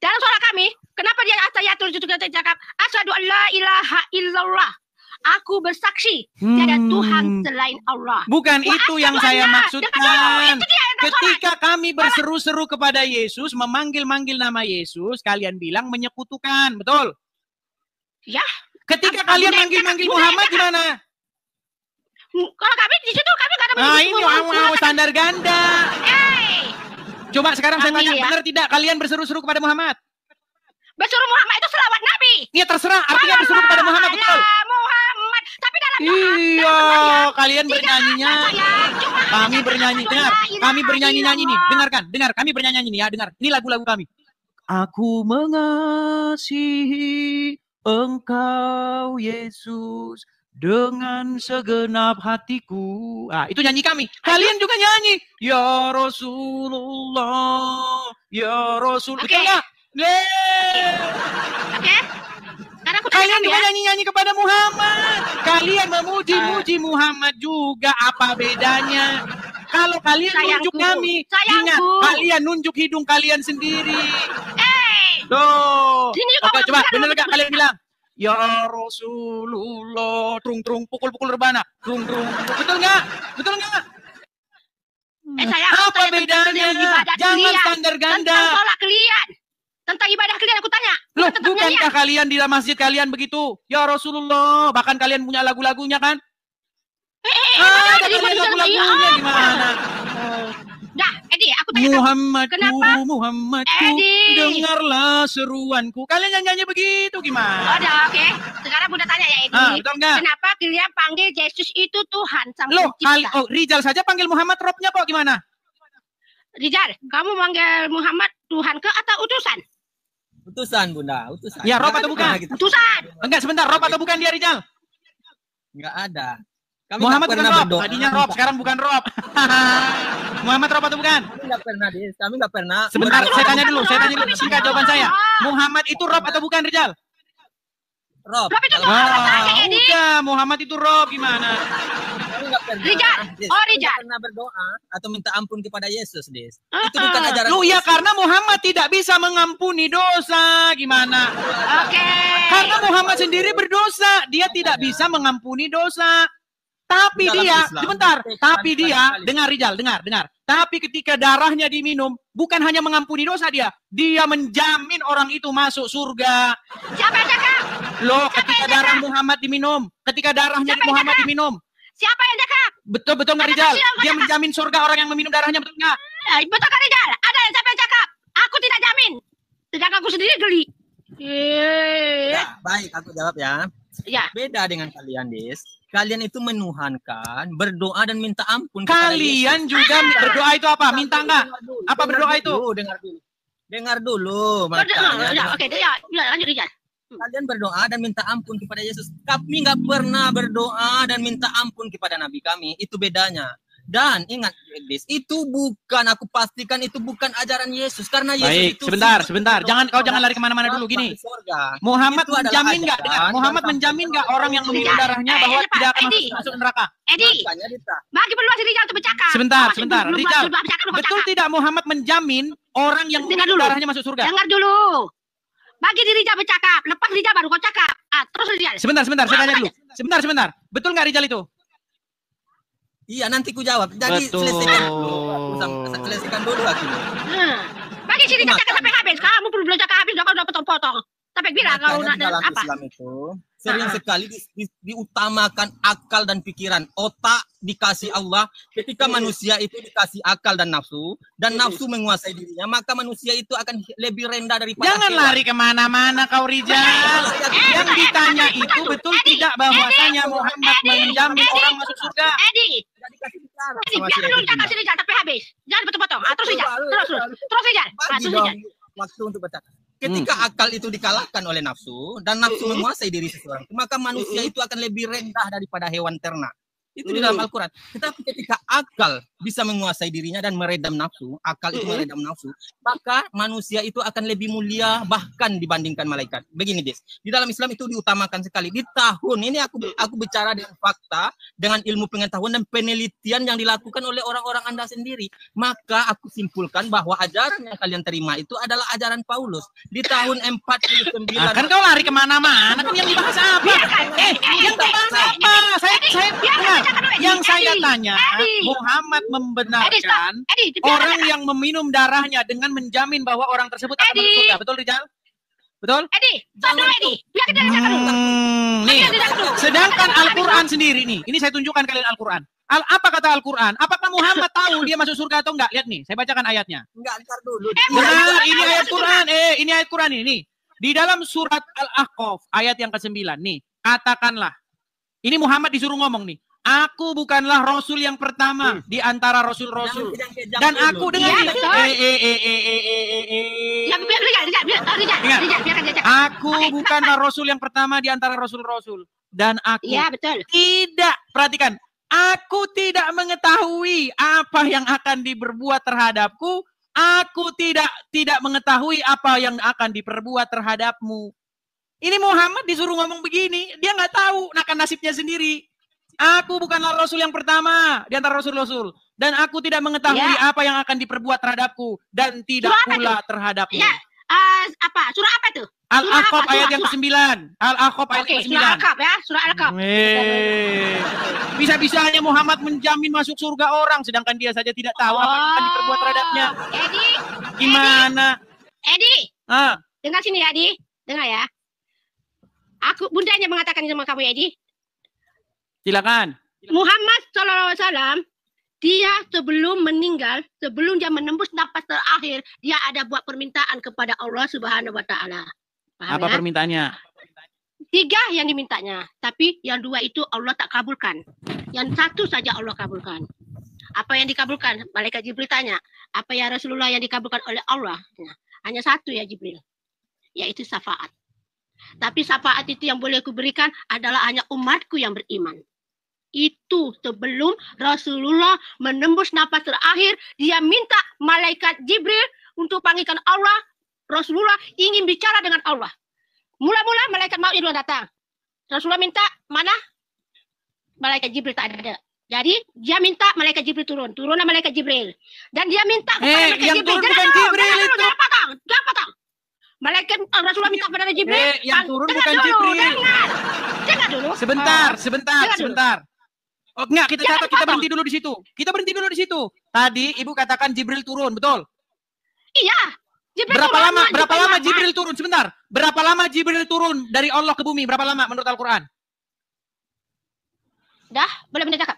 Dalam sholat kami, kenapa dia atayatul itu kita cakap asyhadu an la ilaha illallah. Aku bersaksi tiada Tuhan selain Allah. Bukan itu yang saya maksudkan. Ketika kami berseru-seru kepada Yesus, memanggil-manggil nama Yesus, kalian bilang menyekutukan, betul? Ya. Ketika kalian manggil-manggil Muhammad gimana? Kalau kami di situ kami nggak ada ini standar ganda. Coba sekarang saya tanya, benar tidak kalian berseru-seru kepada Muhammad? Berseru Muhammad itu selawat Nabi. Iya terserah, artinya berseru kepada Muhammad, betul? Muhammad. Tapi dalam iya, kalian bernyanyinya. Kami bernyanyi, dengar. Kami bernyanyi-nyanyi nih, dengar. Kami bernyanyi nih ya, dengar. Ini lagu-lagu kami. Aku mengasihi Engkau Yesus dengan segenap hatiku. Itu nyanyi kami. Kalian juga nyanyi. Ya Rasulullah, ya Rasul. Betul nggak? Kalian juga nyanyi-nyanyi kepada Muhammad. Kalian memuji-muji Muhammad juga. Apa bedanya? Kalau kalian nunjuk kami, ingat kalian nunjuk hidung kalian sendiri. Tuh. Oke, coba benar nggak kalian bilang? Ya Rasulullah, trung-trung, pukul-pukul rebana, trung-trung. Betul nggak? Apa bedanya? Jangan standar ganda. Tentang ibadah kalian aku tanya. Loh, bukankah kalian di dalam masjid kalian begitu? Ya Rasulullah, bahkan kalian punya lagu-lagunya kan? Ada kalian lagu-lagunya gimana? Dah, Edi, aku Muhammadku, Muhammadku, Edi. dengarlah seruanku. Kalian nyanyi begitu gimana? Ada, oke. Sekarang Bunda tanya ya, Edi. Betul nggak? Kenapa kalian panggil Yesus itu Tuhan sang Loh, pencipta? Rizal saja panggil Muhammad robnya kok gimana? Rizal, kamu manggil Muhammad Tuhan ke atau utusan? Utusan, Bunda, utusan. Ya, rob atau bukan? Utusan. Enggak, sebentar, rob atau bukan dia, Rizal? Enggak ada. Kami Muhammad nggak bukan pernah rob, berdoa. tadinya rob, sekarang bukan rob. Muhammad rob atau bukan? Kami nggak pernah, Dis. Kami nggak pernah. Sebentar, berdoa. saya tanya dulu, singkat jawaban saya. Muhammad itu rob atau bukan, Rizal? Rob. Rob itu Kalau Tuhan. Wah, udah, Muhammad itu rob gimana? kami nggak pernah. Rijal. Dis, Oh, kami Rijal. nggak pernah berdoa atau minta ampun kepada Yesus, Dis. Itu bukan ajaran. Lu ya Yesus. karena Muhammad tidak bisa mengampuni dosa, gimana? Oke. Karena Muhammad sendiri berdosa, dia tidak bisa mengampuni dosa. Tapi Dalam dia, Islam, sebentar, tapi sekali- dia, sekali. dengar Rijal, dengar. Tapi ketika darahnya diminum, bukan hanya mengampuni dosa dia menjamin orang itu masuk surga. Siapa yang cakap? Loh, Siapa ketika yang darah cakap? Muhammad diminum, ketika darahnya Siapa yang Muhammad cakap? diminum, Siapa yang cakap? betul nggak Ada Rijal? tafsir yang Dia cakap. menjamin surga orang yang meminum darahnya, betul nggak? Betul kan Rijal? Ada yang siapa yang cakap? Aku tidak jamin. Sedangkan aku sendiri geli. Ya, baik, aku jawab ya. Ya. Beda dengan kalian, Dis. Kalian itu menuhankan, berdoa dan minta ampun kepada Yesus. Kalian juga berdoa itu apa? Minta nggak? Apa berdoa itu? Dengar dulu. Ya, Makanya, oke, ya, lanjut Rijal. kalian berdoa dan minta ampun kepada Yesus. Kami nggak pernah berdoa dan minta ampun kepada Nabi kami. Itu bedanya. Dan ingat, Dis, itu bukan, aku pastikan itu bukan ajaran Yesus. Karena Yesus Baik, itu sebentar. Kau jangan lari kemana-mana dulu. Gini, Muhammad Itu adalah menjamin nggak? ajaran Dengar, Muhammad yang menjamin nggak sampai orang yang meminum Rijal. darahnya bahwa Cepat, tidak akan Edi. masuk neraka? Edi, Makanya, Dita. bagi peluang si Rijal untuk bercakap. Sebentar. Belum Rijal, bercakap, belum betul bercakap. tidak Muhammad menjamin orang yang Dengar meminum dulu. darahnya masuk surga? Dengar dulu. Bagi diri Rijal bercakap. Lepas Rijal baru kau cakap. Terus Rijal. Sebentar, saya tanya dulu. Sebentar. Betul nggak Rijal itu? Iya, nanti ku jawab. Jadi Betul. selesaikan dulu. Selesaikan dulu aku. Bagi si Rijal cakap sampai habis. Kamu belum cakap habis, kau udah potong-potong. Sampai bilang kau Makanya nak di dalam apa? Islam itu sering sekali diutamakan akal dan pikiran. Otak dikasih Allah. Ketika manusia itu dikasih akal dan nafsu menguasai dirinya, maka manusia itu akan lebih rendah daripada Jangan hewan. lari kemana-mana kau Rijal. Yang ditanya itu betul tidak bahwasanya Muhammad menjamin orang masuk surga? Edi, Tidak dikasih bicara Edi, sama biarkan si dulu Edi. cakap si Rijal sampai habis. Jangan potong-potong. Terus Rijal. Terus Rijal. Bagi Terus dong Rijal. waktu untuk bercakap. Ketika akal itu dikalahkan oleh nafsu dan nafsu menguasai diri seseorang, maka manusia itu akan lebih rendah daripada hewan ternak. Itu di dalam Al-Quran. Tetapi ketika akal bisa menguasai dirinya dan meredam nafsu, akal itu meredam nafsu, maka manusia itu akan lebih mulia bahkan dibandingkan malaikat. Begini, Des. Di dalam Islam itu diutamakan sekali. Di tahun ini aku bicara dengan fakta, dengan ilmu pengetahuan dan penelitian yang dilakukan oleh orang-orang Anda sendiri. Maka aku simpulkan bahwa ajaran yang kalian terima itu adalah ajaran Paulus. Di tahun 49. Kan kau lari kemana-mana, kan yang dibahas apa? Yang dibahas apa? Yang saya tanya, Muhammad membenarkan orang yang meminum darahnya dengan menjamin bahwa orang tersebut akan masuk surga. Betul, Rijal? Betul? Edi, dulu Edi. Biarkan dia cakap dulu. Nih, sedangkan Al-Quran sendiri nih, ini saya tunjukkan kalian Al-Quran. Apa kata Al-Quran? Apakah Muhammad tahu dia masuk surga atau enggak? Lihat nih, saya bacakan ayatnya. Enggak, ntar dulu. Benar, ini ayat Quran. Ini ayat Quran ini. Di dalam surat Al-Ahqaf ayat yang ke-9 nih, katakanlah. Ini Muhammad disuruh ngomong nih. Aku bukanlah rasul yang pertama di antara rasul-rasul. Dan aku dengan aku bukanlah rasul yang pertama di antara rasul-rasul. Dan aku tidak, perhatikan, aku tidak mengetahui apa yang akan diperbuat terhadapku. Aku tidak mengetahui apa yang akan diperbuat terhadapmu. Ini Muhammad disuruh ngomong begini, dia nggak tahu akan nasibnya sendiri. Aku bukanlah rasul yang pertama di antara rasul-rasul. Dan aku tidak mengetahui apa yang akan diperbuat terhadapku. Dan tidak pula terhadapmu. Ya, surah apa itu? Al-Ahqaf ayat yang ke-9. Al-Ahqaf ayat yang ke-9. Surah Al-Ahqaf ya, surah Al-Ahqaf. Bisa-bisanya Muhammad menjamin masuk surga orang. Sedangkan dia saja tidak tahu apa yang akan diperbuat terhadapnya. Edi. Gimana? Edi. Dengar sini ya, Edi. Dengar ya. Bundanya mengatakan sama kamu, Edi. Silakan. Muhammad SAW dia sebelum meninggal, sebelum dia menembus napas terakhir, dia ada buat permintaan kepada Allah Subhanahu wa taala. Apa permintaannya? 3 yang dimintanya, tapi yang 2 itu Allah tak kabulkan. Yang 1 saja Allah kabulkan. Apa yang dikabulkan? Malaikat Jibril tanya, apa ya Rasulullah yang dikabulkan oleh Allah? Hanya 1 ya Jibril, yaitu syafaat. Tapi syafaat itu yang boleh aku berikan adalah hanya umatku yang beriman. Itu sebelum Rasulullah menembus napas terakhir, dia minta malaikat Jibril untuk panggilkan Allah. Rasulullah ingin bicara dengan Allah. Mula-mula malaikat maut itu datang. Rasulullah minta, mana? Malaikat Jibril tak ada. Jadi dia minta malaikat Jibril turun. Turunlah malaikat Jibril. Dan dia minta kepada malaikat yang Jibril. turun bukan Jibril itu. Jangan potong. Malaikat Rasulullah minta kepada Jibril. Yang turun bukan Jibril. Dengar dulu. Sebentar. Oh, enggak, kita berhenti dulu di situ. Kita berhenti dulu di situ. Tadi Ibu katakan Jibril turun, betul? Iya. Jibril Berapa lama Jibril turun? Sebentar. Berapa lama Jibril turun dari Allah ke bumi? Berapa lama menurut Al-Qur'an? Dah, boleh cakap.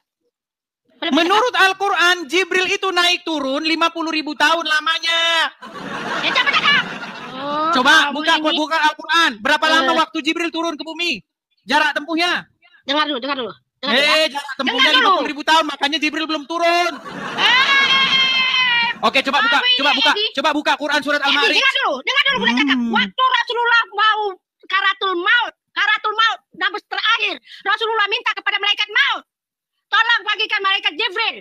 Menurut Al-Qur'an, Jibril itu naik turun 50.000 tahun lamanya. Ya jangan cakap. Coba buka Al-Qur'an. Berapa lama waktu Jibril turun ke bumi? Jarak tempuhnya? Dengar dulu. Jarak tempuhnya 50.000 tahun, makanya Jibril belum turun. Oke, coba buka Quran surat Al-Ma'arij. Dengar dulu boleh cakap. Waktu Rasulullah mau karatul maut nafas terakhir, Rasulullah minta kepada malaikat maut, tolong bagikan malaikat Jibril.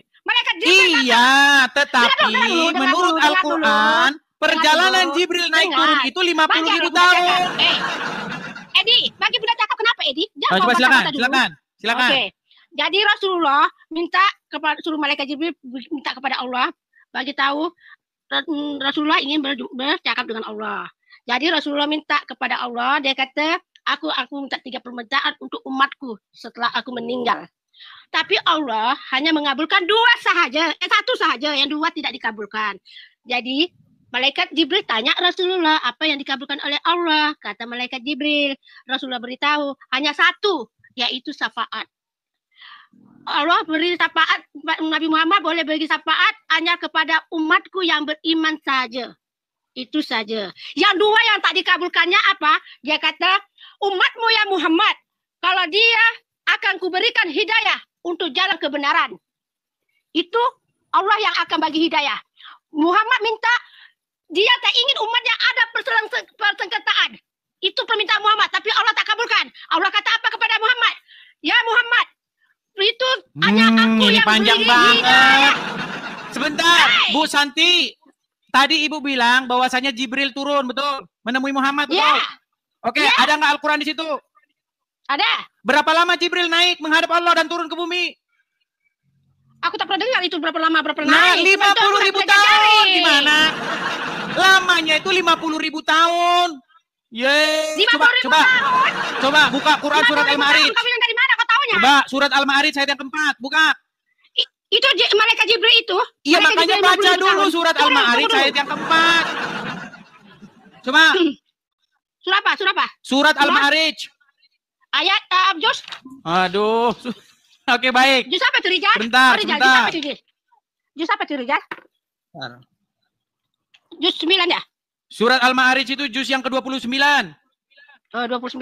Iya, tetapi menurut Al-Quran, perjalanan Jibril naik turun itu 50.000 tahun. Edi, bagi Bunda cakap kenapa Edi? Coba silakan. Oke. Jadi Rasulullah minta kepada suruh malaikat Jibril minta kepada Allah bagi tahu Rasulullah ingin bercakap dengan Allah. Jadi Rasulullah minta kepada Allah, dia kata, aku minta 3 permintaan untuk umatku setelah aku meninggal. Tapi Allah hanya mengabulkan 1 sahaja, yang 2 tidak dikabulkan. Jadi malaikat Jibril tanya Rasulullah, apa yang dikabulkan oleh Allah? Kata malaikat Jibril, Rasulullah beritahu hanya 1, yaitu syafaat. Allah beri syafaat, Nabi Muhammad boleh bagi syafaat hanya kepada umatku yang beriman saja. Itu saja. Yang 2 yang tak dikabulkannya apa? Dia kata, umatmu ya Muhammad, kalau dia akan kuberikan hidayah untuk jalan kebenaran. Itu Allah yang akan bagi hidayah. Muhammad minta, dia tak ingin umatnya ada persengketaan. Itu permintaan Muhammad, tapi Allah tak kabulkan. Allah kata apa kepada Muhammad? Ya Muhammad, itu hanya aku ini yang panjang banget. Sebentar, Bu Santi. Tadi Ibu bilang bahwasanya Jibril turun, betul? Menemui Muhammad, betul? Yeah. Oke, ada nggak Al-Quran di situ? Ada. Berapa lama Jibril naik menghadap Allah dan turun ke bumi? Aku tak pernah dengar itu berapa lama Nah, naik. 50.000 tahun. Gimana? Lamanya itu 50.000 tahun. Yeay. Coba buka Quran surat Al-Ma'arij. Kamu yang dari mana kau taunya? Coba surat Al-Ma'arij ayat yang keempat, buka. Itu malaikat Jibril itu. Iya, makanya baca dulu surat Al-Ma'arij ayat yang keempat. Coba. Surah apa? Surat Al-Ma'arij. Ayat juz. Aduh. Oke, baik. Juz apa tuh, Rijal? Sebentar. Juz apa tuh, Rijal? Juz 9 ya? Surat Al-Ma'arij itu juz yang ke-29. Oh, 29.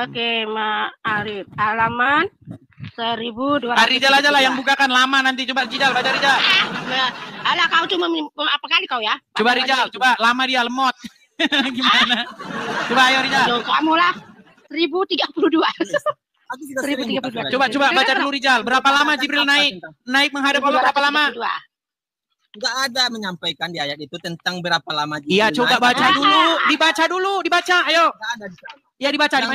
Oke, Ma'arij. Halaman 1200. Rijal aja lah yang bukakan, lama nanti. Coba Rijal, baca Rijal. Alah, kau cuma apa kali kau ya? Coba Rijal, coba. Lama dia lemot. Gimana? Coba ayo Rijal. Kamu lah 1032. Coba baca dulu Rijal. Berapa lama Jibril naik menghadap Allah, berapa lama? Enggak ada menyampaikan di ayat itu tentang berapa lama Jibril. Iya, coba baca dulu. Dibaca. Ayo. Enggak ada di sana. Iya, dibaca. Yang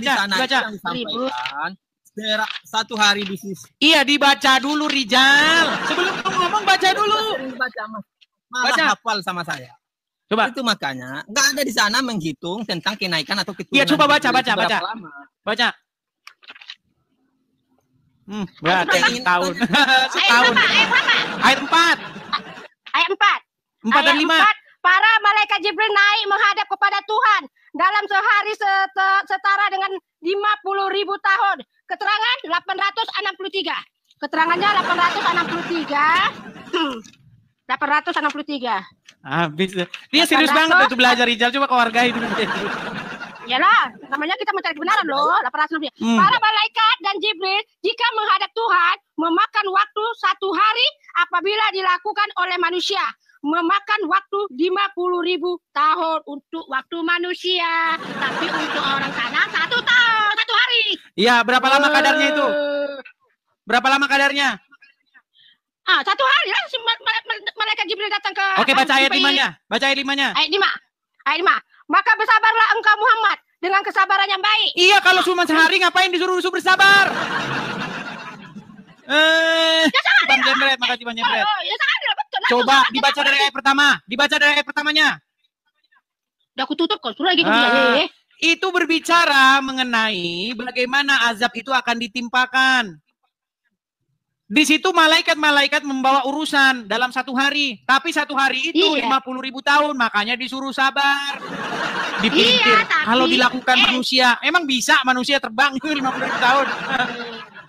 disampaikan 1 hari di sisi. Iya, dibaca dulu Rijal. Sebelum kamu ngomong baca dulu. Malah hafal sama saya. Coba. Itu makanya enggak ada di sana menghitung tentang kenaikan atau keturunan. Iya, coba baca. Baca. Berarti tahun. Setahun. Ayat 4. Ayat 4 dan 5. Para malaikat Jibril naik menghadap kepada Tuhan dalam sehari setara dengan 50.000 tahun. Keterangan 863. Keterangannya 863. 863. Habis. Dia serius banget itu belajar Rijal. Coba kau hargai itu. Yalah, namanya kita mencari kebenaran loh. 863. Para malaikat dan Jibril jika menghadap Tuhan memakan waktu 1 hari apabila dilakukan oleh manusia. Memakan waktu 50.000 tahun untuk waktu manusia. Tapi untuk orang sana 1 tahun, 1 hari. Iya, berapa lama kadarnya itu? Berapa lama kadarnya? 1 hari lah malaikat Jibril datang ke. Oke, baca ayat 5-nya. Baca ayat 5-nya. Ayat 5. Ayat 5. Maka bersabarlah engkau Muhammad dengan kesabaran yang baik. Iya, kalau cuma sehari ngapain disuruh bersabar? Bang Jemret, makasih Bang Jemret. Ya sehari lah, betul. Coba dibaca dari ayat pertama. Dibaca dari ayat pertamanya. Udah aku tutup kok, suruh lagi gitu. Itu berbicara mengenai bagaimana azab itu akan ditimpakan. Di situ malaikat-malaikat membawa urusan dalam 1 hari. Tapi 1 hari itu 50.000 tahun, makanya disuruh sabar. Dipelintir. Kalau dilakukan manusia, emang bisa manusia terbang itu 50.000 tahun?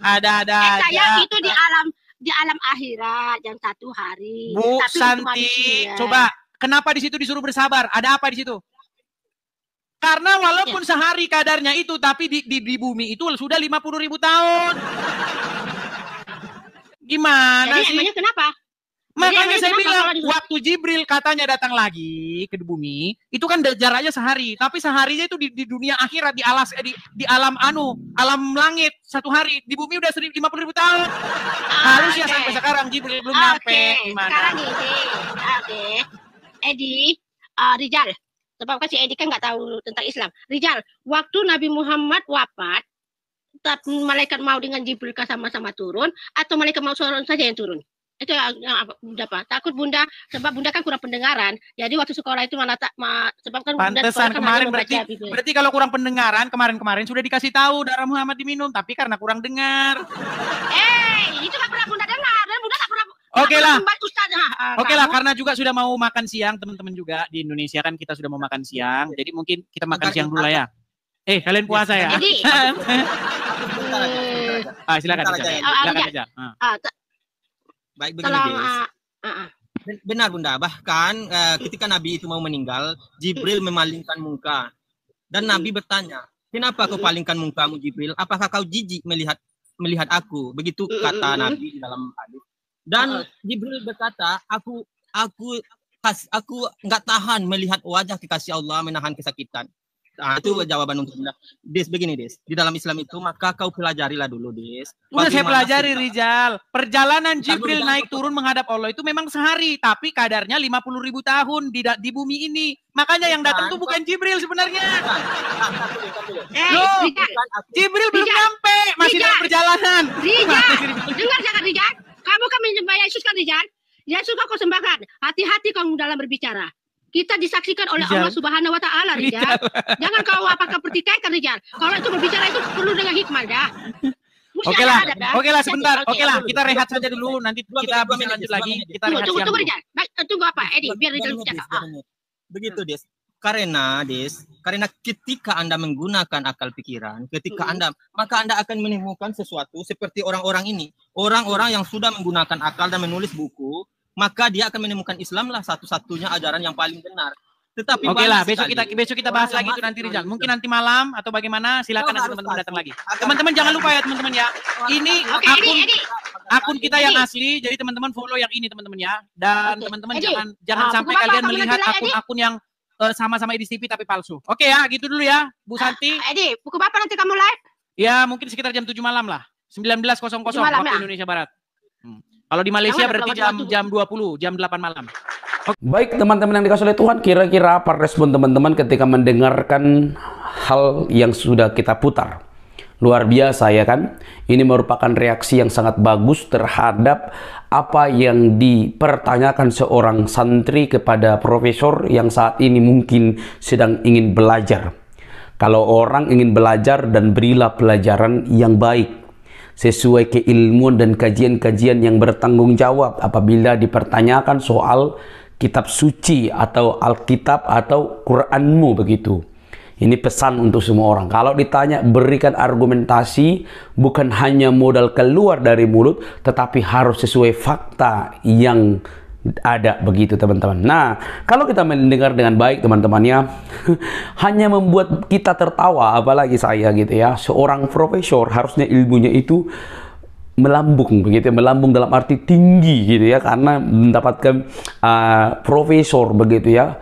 Ada-ada saya itu di alam akhirat yang 1 hari. Bu tapi Santi, coba kenapa di situ disuruh bersabar? Ada apa di situ? Karena walaupun sehari kadarnya itu, tapi di bumi itu sudah 50.000 tahun. Gimana jadi, sih? Emangnya kenapa? Makanya saya bilang, waktu Jibril katanya datang lagi ke bumi, itu kan jaraknya sehari. Tapi seharinya itu di dunia akhirat, di alam alam langit 1 hari. Di bumi udah 50.000 tahun. Harusnya sampai sekarang Jibril belum nyampe. Gimana? Sekarang gini, Edi, Rijal. Sebab kan si Edi kan nggak tahu tentang Islam. Rijal, waktu Nabi Muhammad wafat, malaikat mau dengan Jibril sama-sama turun, atau malaikat mau seorang saja yang turun? Itu yang Bunda Pak. Takut Bunda, sebab Bunda kan kurang pendengaran. Jadi waktu sekolah itu sebab kan pantesan Bunda kemarin berarti kalau kurang pendengaran kemarin sudah dikasih tahu darah Muhammad diminum, tapi karena kurang dengar. Itu nggak pernah Bunda dengar, dan Bunda nggak pernah. Oke lah, karena juga sudah mau makan siang teman-teman juga di Indonesia kan kita sudah mau makan siang. Jadi mungkin kita makan siang dulu lah ya. Kalian puasa ya? Jadi, silakan aja. Baik, begini benar Bunda. Bahkan ketika Nabi itu mau meninggal, Jibril memalingkan muka dan Nabi bertanya, kenapa kau palingkan mukamu Jibril? Apakah kau jijik melihat aku? Begitu kata Nabi di dalam hadis. Dan Jibril berkata, aku nggak tahan melihat wajah kekasih Allah menahan kesakitan. Itu jawaban untuk Bunda. Begini di dalam Islam itu maka kau pelajarilah dulu Udah saya pelajari Rijal. Perjalanan Jibril naik turun menghadap Allah itu memang sehari, tapi kadarnya 50.000 tahun di bumi ini. Makanya yang datang tuh bukan Jibril sebenarnya. Jibril belum nyampe, masih dalam perjalanan. Rijal, dengar jangan Rijal. Kamu kan menyembah Yesus kan Rijal? Yesus kau sembahkan. Hati-hati kamu dalam berbicara. Kita disaksikan oleh Allah Subhanahu wa Ta'ala, Rijal. Jangan kau apakah pertikaikan, Rijal. Kalau itu berbicara itu perlu dengan hikmah, dah. Oke lah, sebentar. Oke lah, kita rehat saja dulu. Nanti kita bisa lanjut lagi. Kita rehat siang dulu. Rijal. Tunggu apa, Edi? Biar Rijal bicara. Begitu, Karena ketika Anda menggunakan akal pikiran, maka Anda akan menemukan sesuatu seperti orang-orang ini. Orang-orang yang sudah menggunakan akal dan menulis buku, maka dia akan menemukan Islam lah satu-satunya ajaran yang paling benar. Tetapi oke lah, besok kita bahas lagi itu nanti Rijal. Mungkin nanti malam atau bagaimana, silakan nanti teman-teman datang lagi. Teman-teman jangan lupa ya teman-teman ya. Ini akun kita yang asli, jadi teman-teman follow yang ini teman-teman ya. Dan teman-teman jangan sampai kalian melihat akun-akun yang sama-sama Edi TV tapi palsu. Oke ya, gitu dulu ya, Bu Santi. Edi, pukul berapa nanti kamu live? Ya, mungkin sekitar jam 7 malam lah. 19.00 waktu Indonesia Barat. Kalau di Malaysia berarti jam 20, jam 8 malam. Baik teman-teman yang dikasih oleh Tuhan, kira-kira apa respon teman-teman ketika mendengarkan hal yang sudah kita putar? Luar biasa ya kan? Ini merupakan reaksi yang sangat bagus terhadap apa yang dipertanyakan seorang santri kepada profesor yang saat ini mungkin sedang ingin belajar. Kalau orang ingin belajar dan berilah pelajaran yang baik sesuai keilmuan dan kajian-kajian yang bertanggung jawab apabila dipertanyakan soal kitab suci atau Alkitab atau Quranmu begitu. Ini pesan untuk semua orang. Kalau ditanya, berikan argumentasi, bukan hanya modal keluar dari mulut, tetapi harus sesuai fakta yang ada, begitu teman-teman. Nah, kalau kita mendengar dengan baik teman-temannya, hanya membuat kita tertawa, apalagi saya gitu ya. Seorang profesor harusnya ilmunya itu melambung, begitu, melambung dalam arti tinggi gitu ya, karena mendapatkan profesor, begitu ya.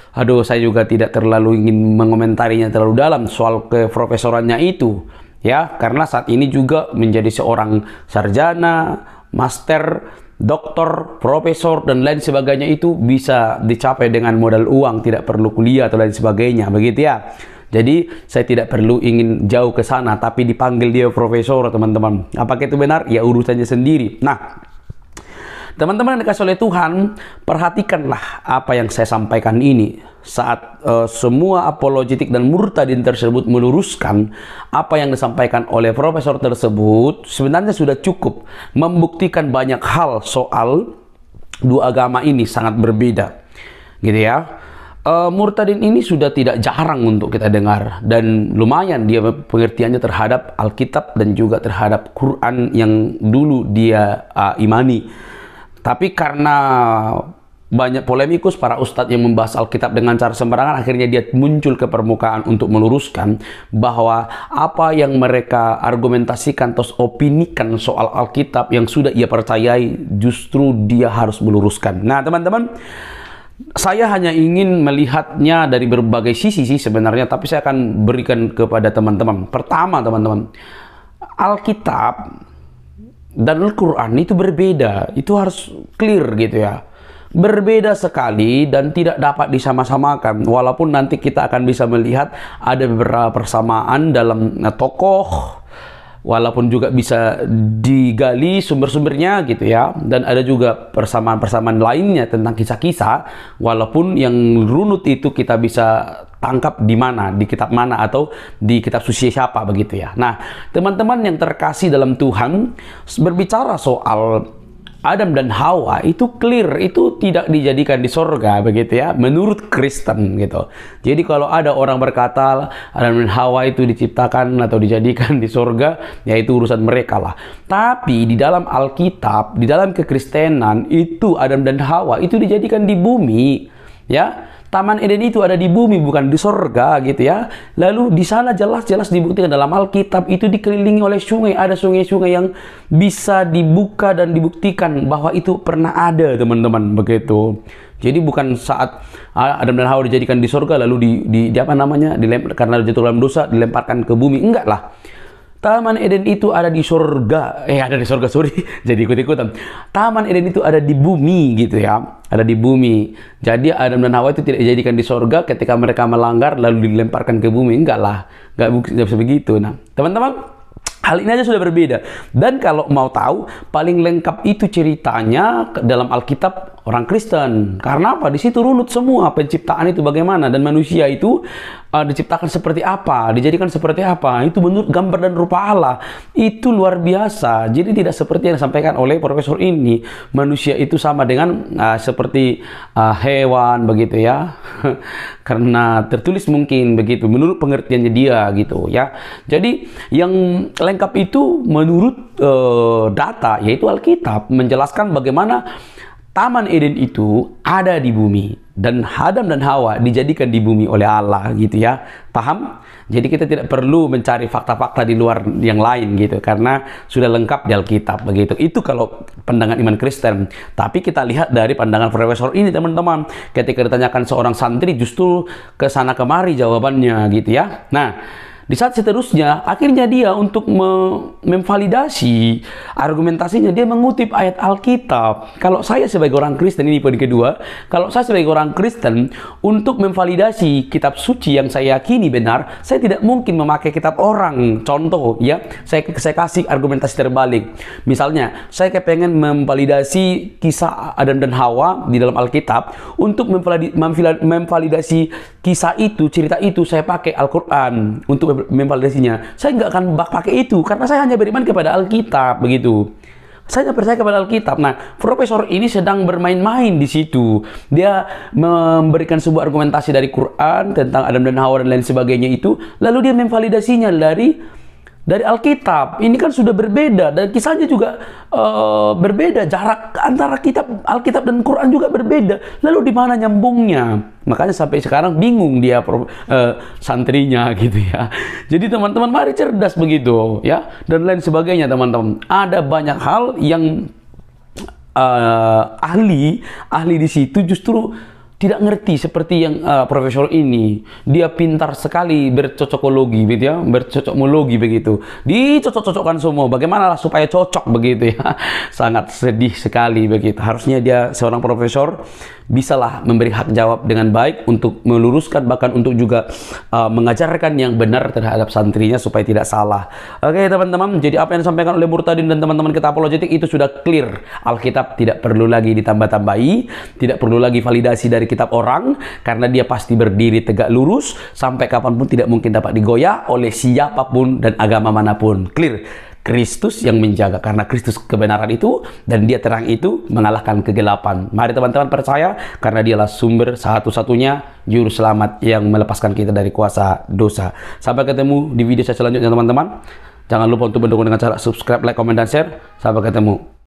Aduh, saya juga tidak terlalu ingin mengomentarinya terlalu dalam soal keprofesorannya itu, ya, karena saat ini juga menjadi seorang sarjana, master, doktor, profesor, dan lain sebagainya itu bisa dicapai dengan modal uang, tidak perlu kuliah atau lain sebagainya, begitu ya. Jadi, saya tidak perlu ingin jauh ke sana, tapi dipanggil dia profesor, teman-teman. Apakah itu benar? Ya, urusannya sendiri. Nah, teman-teman yang dikasih oleh Tuhan, perhatikanlah apa yang saya sampaikan ini. Saat semua apologetik dan murtadin tersebut meluruskan apa yang disampaikan oleh profesor tersebut, sebenarnya sudah cukup membuktikan banyak hal soal dua agama ini sangat berbeda, gitu ya. Murtadin ini sudah tidak jarang untuk kita dengar, dan lumayan dia pengertiannya terhadap Alkitab dan juga terhadap Quran yang dulu dia imani. Tapi karena banyak polemikus para ustadz yang membahas Alkitab dengan cara sembarangan, akhirnya dia muncul ke permukaan untuk meluruskan bahwa apa yang mereka argumentasikan atau opinikan soal Alkitab yang sudah ia percayai, justru dia harus meluruskan. Nah teman-teman, saya hanya ingin melihatnya dari berbagai sisi sih sebenarnya, tapi saya akan berikan kepada teman-teman. Pertama teman-teman, Alkitab dan Al-Quran itu berbeda, itu harus clear gitu ya. Berbeda sekali dan tidak dapat disama-samakan. Walaupun nanti kita akan bisa melihat ada beberapa persamaan dalam tokoh, walaupun juga bisa digali sumber-sumbernya gitu ya. Dan ada juga persamaan-persamaan lainnya tentang kisah-kisah, walaupun yang runut itu kita bisa tangkap di mana, di kitab mana, atau di kitab suci siapa, begitu ya. Nah, teman-teman yang terkasih dalam Tuhan, berbicara soal Adam dan Hawa itu clear, itu tidak dijadikan di sorga, begitu ya, menurut Kristen gitu. Jadi kalau ada orang berkata Adam dan Hawa itu diciptakan atau dijadikan di sorga, ya itu urusan mereka lah. Tapi di dalam Alkitab, di dalam kekristenan, itu Adam dan Hawa itu dijadikan di bumi, ya. Taman Eden itu ada di bumi, bukan di sorga gitu ya. Lalu di sana jelas-jelas dibuktikan dalam Alkitab itu dikelilingi oleh sungai. Ada sungai-sungai yang bisa dibuka dan dibuktikan bahwa itu pernah ada, teman-teman, begitu. Jadi bukan saat Adam dan Hawa dijadikan di sorga lalu karena jatuh dalam dosa dilemparkan ke bumi, enggak lah. Taman Eden itu ada di sorga, jadi ikut-ikutan. Taman Eden itu ada di bumi gitu ya, ada di bumi. Jadi Adam dan Hawa itu tidak dijadikan di sorga ketika mereka melanggar lalu dilemparkan ke bumi, enggak lah, enggak bisa begitu. Nah, teman-teman, hal ini aja sudah berbeda. Dan kalau mau tahu, paling lengkap itu ceritanya dalam Alkitab orang Kristen. Karena apa? Di situ runut semua penciptaan itu bagaimana, dan manusia itu diciptakan seperti apa, dijadikan seperti apa. Itu menurut gambar dan rupa Allah. Itu luar biasa. Jadi tidak seperti yang disampaikan oleh profesor ini. Manusia itu sama dengan seperti hewan, begitu ya. Karena tertulis mungkin begitu menurut pengertiannya dia gitu ya. Jadi yang lengkap itu menurut data, yaitu Alkitab, menjelaskan bagaimana Taman Eden itu ada di bumi dan Adam dan Hawa dijadikan di bumi oleh Allah gitu ya. Paham? Jadi kita tidak perlu mencari fakta-fakta di luar yang lain gitu, karena sudah lengkap di Alkitab begitu. Itu kalau pandangan iman Kristen. Tapi kita lihat dari pandangan profesor ini, teman-teman. Ketika ditanyakan seorang santri, justru ke sana kemari jawabannya gitu ya. Nah, di saat seterusnya, akhirnya dia untuk memvalidasi argumentasinya, dia mengutip ayat Alkitab. Kalau saya sebagai orang Kristen, ini poin kedua, kalau saya sebagai orang Kristen, untuk memvalidasi kitab suci yang saya yakini benar, saya tidak mungkin memakai kitab orang. Contoh, ya, saya kasih argumentasi terbalik. Misalnya, saya kepengen memvalidasi kisah Adam dan Hawa di dalam Alkitab. Untuk memvalidasi kisah itu, cerita itu, saya pakai Al-Quran untuk memvalidasinya. Saya nggak akan pakai itu karena saya hanya beriman kepada Alkitab begitu. Saya percaya kepada Alkitab. Nah, profesor ini sedang bermain-main di situ. Dia memberikan sebuah argumentasi dari Quran tentang Adam dan Hawa dan lain sebagainya itu, lalu dia memvalidasinya dari Alkitab. Ini kan sudah berbeda dan kisahnya juga berbeda. Jarak antara Alkitab dan Quran juga berbeda. Lalu di mana nyambungnya? Makanya sampai sekarang bingung dia santrinya gitu ya. Jadi teman-teman mari cerdas begitu ya, dan lain sebagainya teman-teman. Ada banyak hal yang ahli di situ justru tidak ngerti seperti yang profesor ini. Dia pintar sekali bercocokologi gitu ya, bercocokmologi begitu. Dicocok-cocokkan semua. Bagaimana supaya cocok begitu ya. Sangat sedih sekali begitu. Harusnya dia seorang profesor bisalah memberi hak jawab dengan baik untuk meluruskan, bahkan untuk juga mengajarkan yang benar terhadap santrinya supaya tidak salah. Oke teman-teman, jadi apa yang disampaikan oleh Murtadin dan teman-teman kita apologetik itu sudah clear. Alkitab tidak perlu lagi ditambah-tambahi, tidak perlu lagi validasi dari kitab orang, karena dia pasti berdiri tegak lurus sampai kapanpun, tidak mungkin dapat digoyah oleh siapapun dan agama manapun. Clear. Kristus yang menjaga, karena Kristus kebenaran itu dan dia terang itu mengalahkan kegelapan. Mari teman-teman percaya, karena dialah sumber satu-satunya juru selamat yang melepaskan kita dari kuasa dosa. Sampai ketemu di video saya selanjutnya teman-teman. Jangan lupa untuk mendukung dengan cara subscribe, like, komen, dan share. Sampai ketemu.